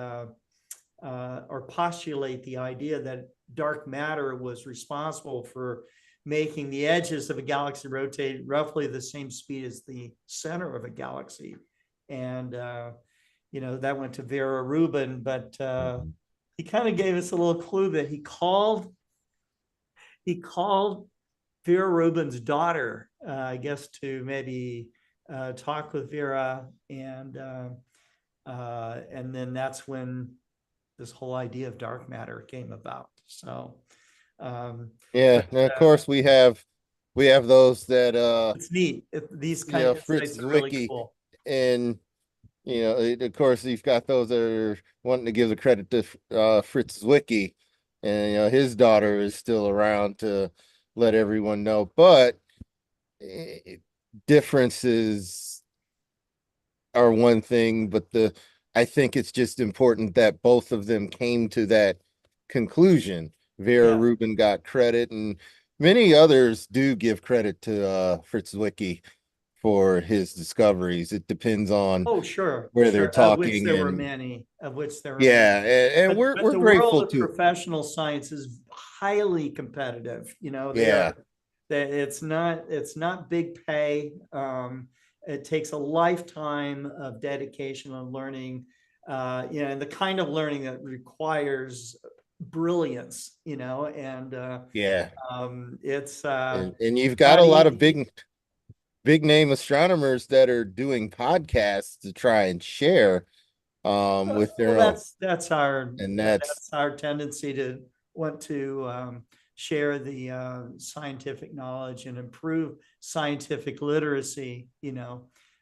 or postulate the idea that dark matter was responsible for making the edges of a galaxy rotate roughly the same speed as the center of a galaxy. And, that went to Vera Rubin, but he kind of gave us a little clue that he called Vera Rubin's daughter, I guess, to maybe talk with Vera. And then that's when this whole idea of dark matter came about. So, yeah, and of course we have those that it's neat. These kind of Fritz's sites are really Wiki, cool. and of course you've got those that are wanting to give the credit to Fritz's Wiki, and his daughter is still around to let everyone know. But differences are one thing, but I think it's just important that both of them came to that conclusion. Vera Rubin got credit, and many others do give credit to Fritz Zwicky for his discoveries. It depends on where they're talking. Of which there were many. Yeah, and we're the grateful world of professional science is highly competitive. It's not big pay. It takes a lifetime of dedication and learning, and the kind of learning that requires brilliance, and it's and you've got a lot of big name astronomers that are doing podcasts to try and share with their own. That's our tendency to want to share the scientific knowledge and improve scientific literacy,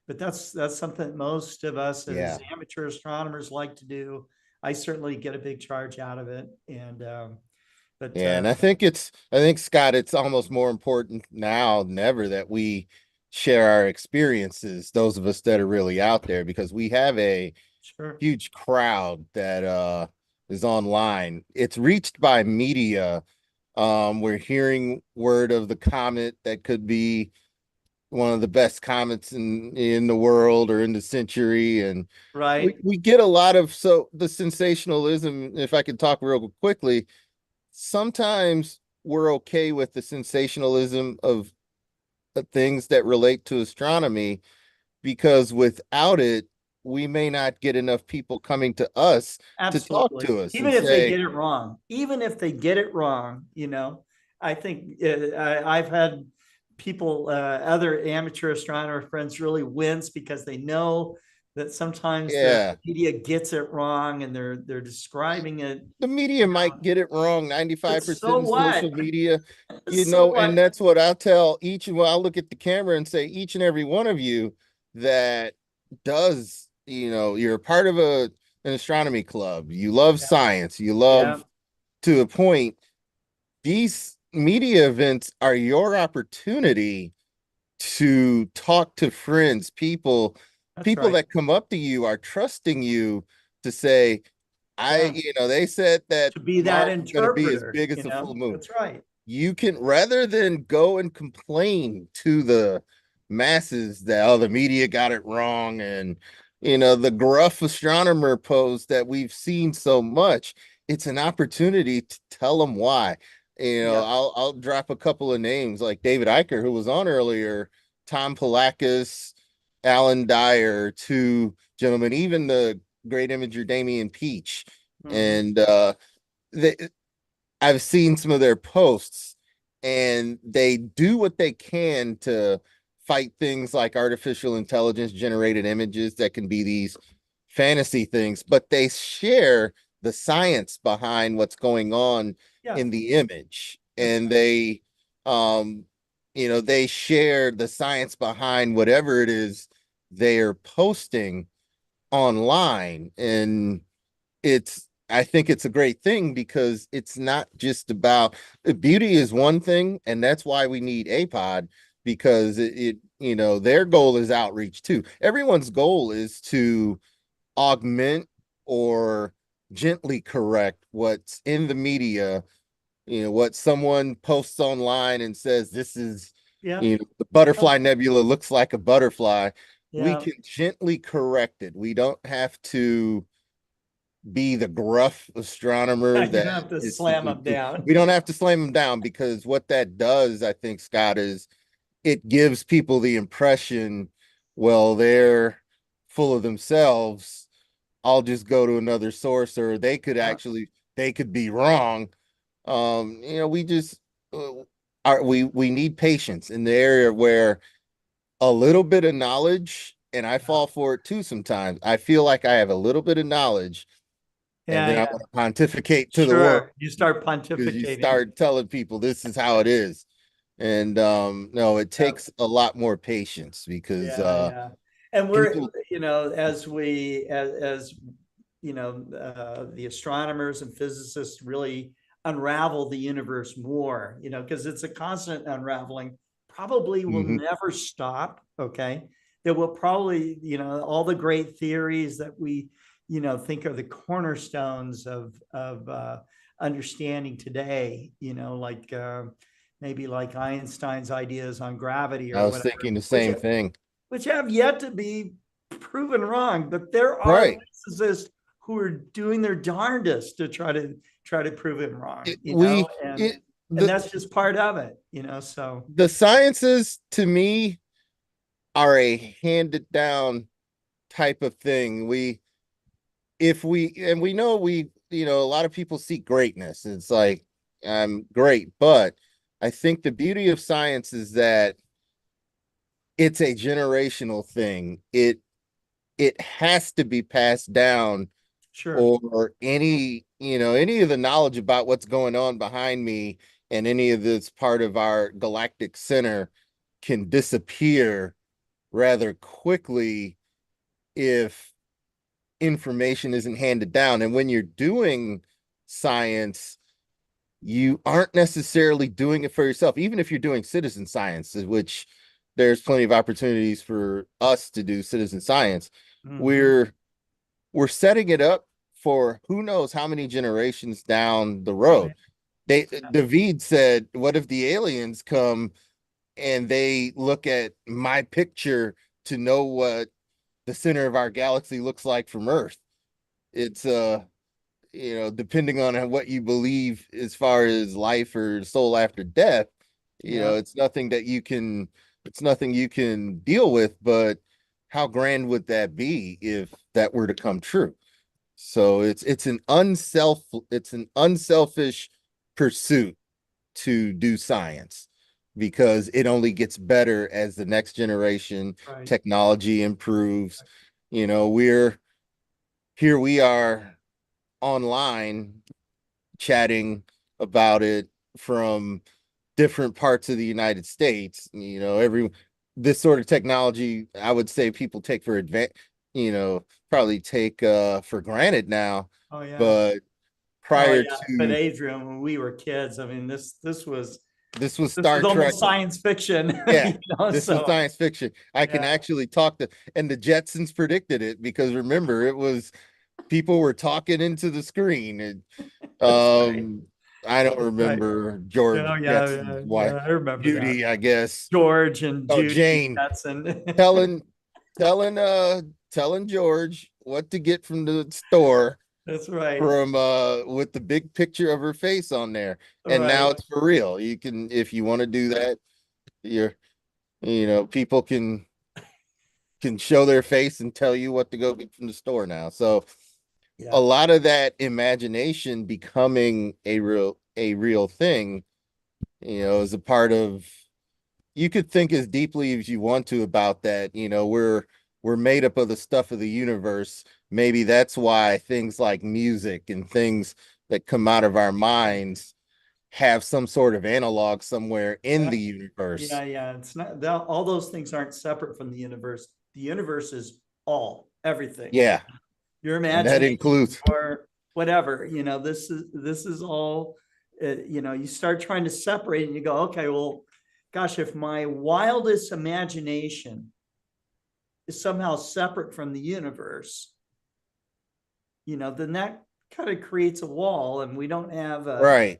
but that's something that most of us as amateur astronomers like to do. I certainly get a big charge out of it. And and I think Scott, it's almost more important now than ever that we share our experiences, those of us that are really out there, because we have a huge crowd that is online. It's reached by media. We're hearing word of the comet that could be one of the best comets in the world or in the century, and we get a lot of the sensationalism. If I could talk real quickly, sometimes we're okay with the sensationalism of things that relate to astronomy, because without it, we may not get enough people coming to us to talk to us. Even if they get it wrong, I think I've had people, other amateur astronomer friends really wince because they know that sometimes the media gets it wrong and they're describing it. The media might get it wrong 95% social media, and that's what I'll tell I'll look at the camera and say, each and every one of you that does, you're a part of an astronomy club, you love science, you love to a point. These media events are your opportunity to talk to friends, people that come up to you are trusting you to say, they said that to be that Mars is going to be as big as the full moon. That's right. You can, rather than go and complain to the masses that the media got it wrong, and the gruff astronomer pose that we've seen so much, it's an opportunity to tell them why. I'll drop a couple of names like David Eicher, who was on earlier, Tom Palakis, Alan Dyer, two gentlemen, even the great imager Damian Peach. And I've seen some of their posts, and they do what they can to fight things like artificial intelligence generated images that can be these fantasy things, but they share the science behind what's going on in the image. And they they share the science behind whatever it is they're posting online. And I think it's a great thing because it's not just about beauty is one thing, and that's why we need APOD, because their goal is outreach too. Everyone's goal is to augment or gently correct what's in the media, what someone posts online and says this is the butterfly nebula looks like a butterfly. We can gently correct it. We don't have to be the gruff astronomer You don't have to slam them down. We don't have to slam them down, because what that does, I think, Scott, is it gives people the impression, well, they're full of themselves. I'll just go to another source, or they could be wrong. We just we need patience in the area where a little bit of knowledge, and I fall for it too sometimes. I feel like I have a little bit of knowledge, and then I want to pontificate to the world. You start pontificating. You start telling people this is how it is. And no, it takes a lot more patience, because and we're as the astronomers and physicists really unravel the universe more, because it's a constant unraveling, probably will never stop. Okay, there will probably all the great theories that we think are the cornerstones of understanding today, like maybe like Einstein's ideas on gravity, or I was thinking the same thing, which have yet to be proven wrong. But there are physicists who are doing their darndest to try to prove it wrong. And that's just part of it. So the sciences, to me, are a handed down type of thing. We know a lot of people seek greatness. It's like, I'm great, but I think the beauty of science is that it's a generational thing. It has to be passed down, or any of the knowledge about what's going on behind me and any of this part of our galactic center can disappear rather quickly if information isn't handed down. And when you're doing science, you aren't necessarily doing it for yourself. Even if you're doing citizen science, which there's plenty of opportunities for us to do citizen science, we're setting it up for who knows how many generations down the road. David said, what if the aliens come and they look at my picture to know what the center of our galaxy looks like from Earth? It's depending on what you believe as far as life or soul after death, it's nothing you can deal with. But how grand would that be if that were to come true? So it's an unselfish pursuit to do science, because it only gets better as the next generation technology improves. We are online chatting about it from different parts of the United States. This sort of technology, I would say people take for probably take for granted now. But prior to, but Adrian, when we were kids, I mean, this was Star Trek science fiction. This was science fiction. I can actually talk and the Jetsons predicted it, because remember, it was people were talking into the screen. And I don't remember George Jetson's wife. I remember Judy, that. I guess. George and Judy Jane Jetson. telling George what to get from the store. That's right. From with the big picture of her face on there. And now it's for real. You can, if you want to do that, people can show their face and tell you what to go get from the store now. So a lot of that imagination becoming a real thing, is a part of, you could think as deeply as you want to about that. We're made up of the stuff of the universe. Maybe that's why things like music and things that come out of our minds have some sort of analog somewhere in the universe. It's not, all those things aren't separate from the universe. The universe is everything. your And that imagination includes, or whatever, you know, this is all, you know, you start trying to separate and you go, okay, well, gosh, if my wildest imagination is somehow separate from the universe, you know, then that kind of creates a wall and we don't have a right.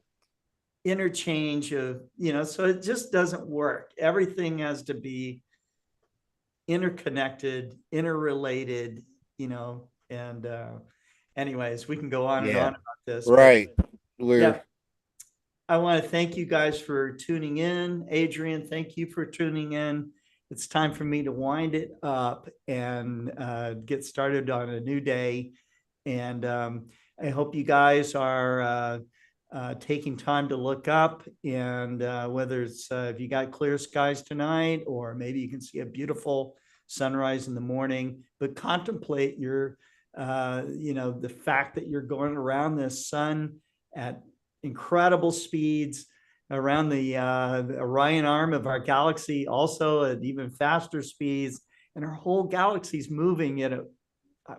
interchange of, you know, so it just doesn't work. Everything has to be interconnected, interrelated, you know, and anyways, we can go on and Yeah. on about this. Right. Yeah. I want to thank you guys for tuning in. Adrian, thank you for tuning in. It's time for me to wind it up and get started on a new day. And I hope you guys are taking time to look up, and whether it's if you got clear skies tonight, or maybe you can see a beautiful sunrise in the morning, but contemplate your, you know, the fact that you're going around this sun at incredible speeds around the Orion arm of our galaxy, also at even faster speeds, and our whole galaxy is moving at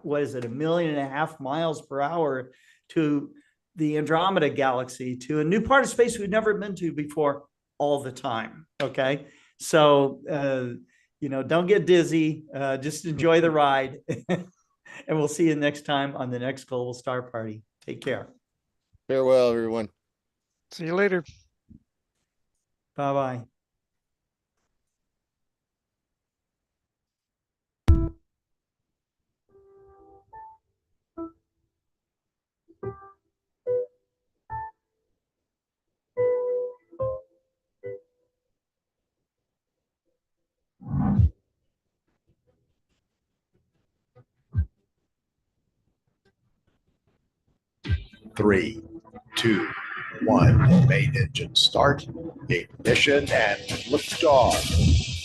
what is it, 1.5 million miles per hour to the Andromeda galaxy, to a new part of space we've never been to before, all the time. Okay, so you know, don't get dizzy, just enjoy the ride. And we'll see you next time on the next Global Star Party. Take care. Farewell, everyone. See you later. Bye-bye. Three, two, one. Main engine start. Ignition and liftoff.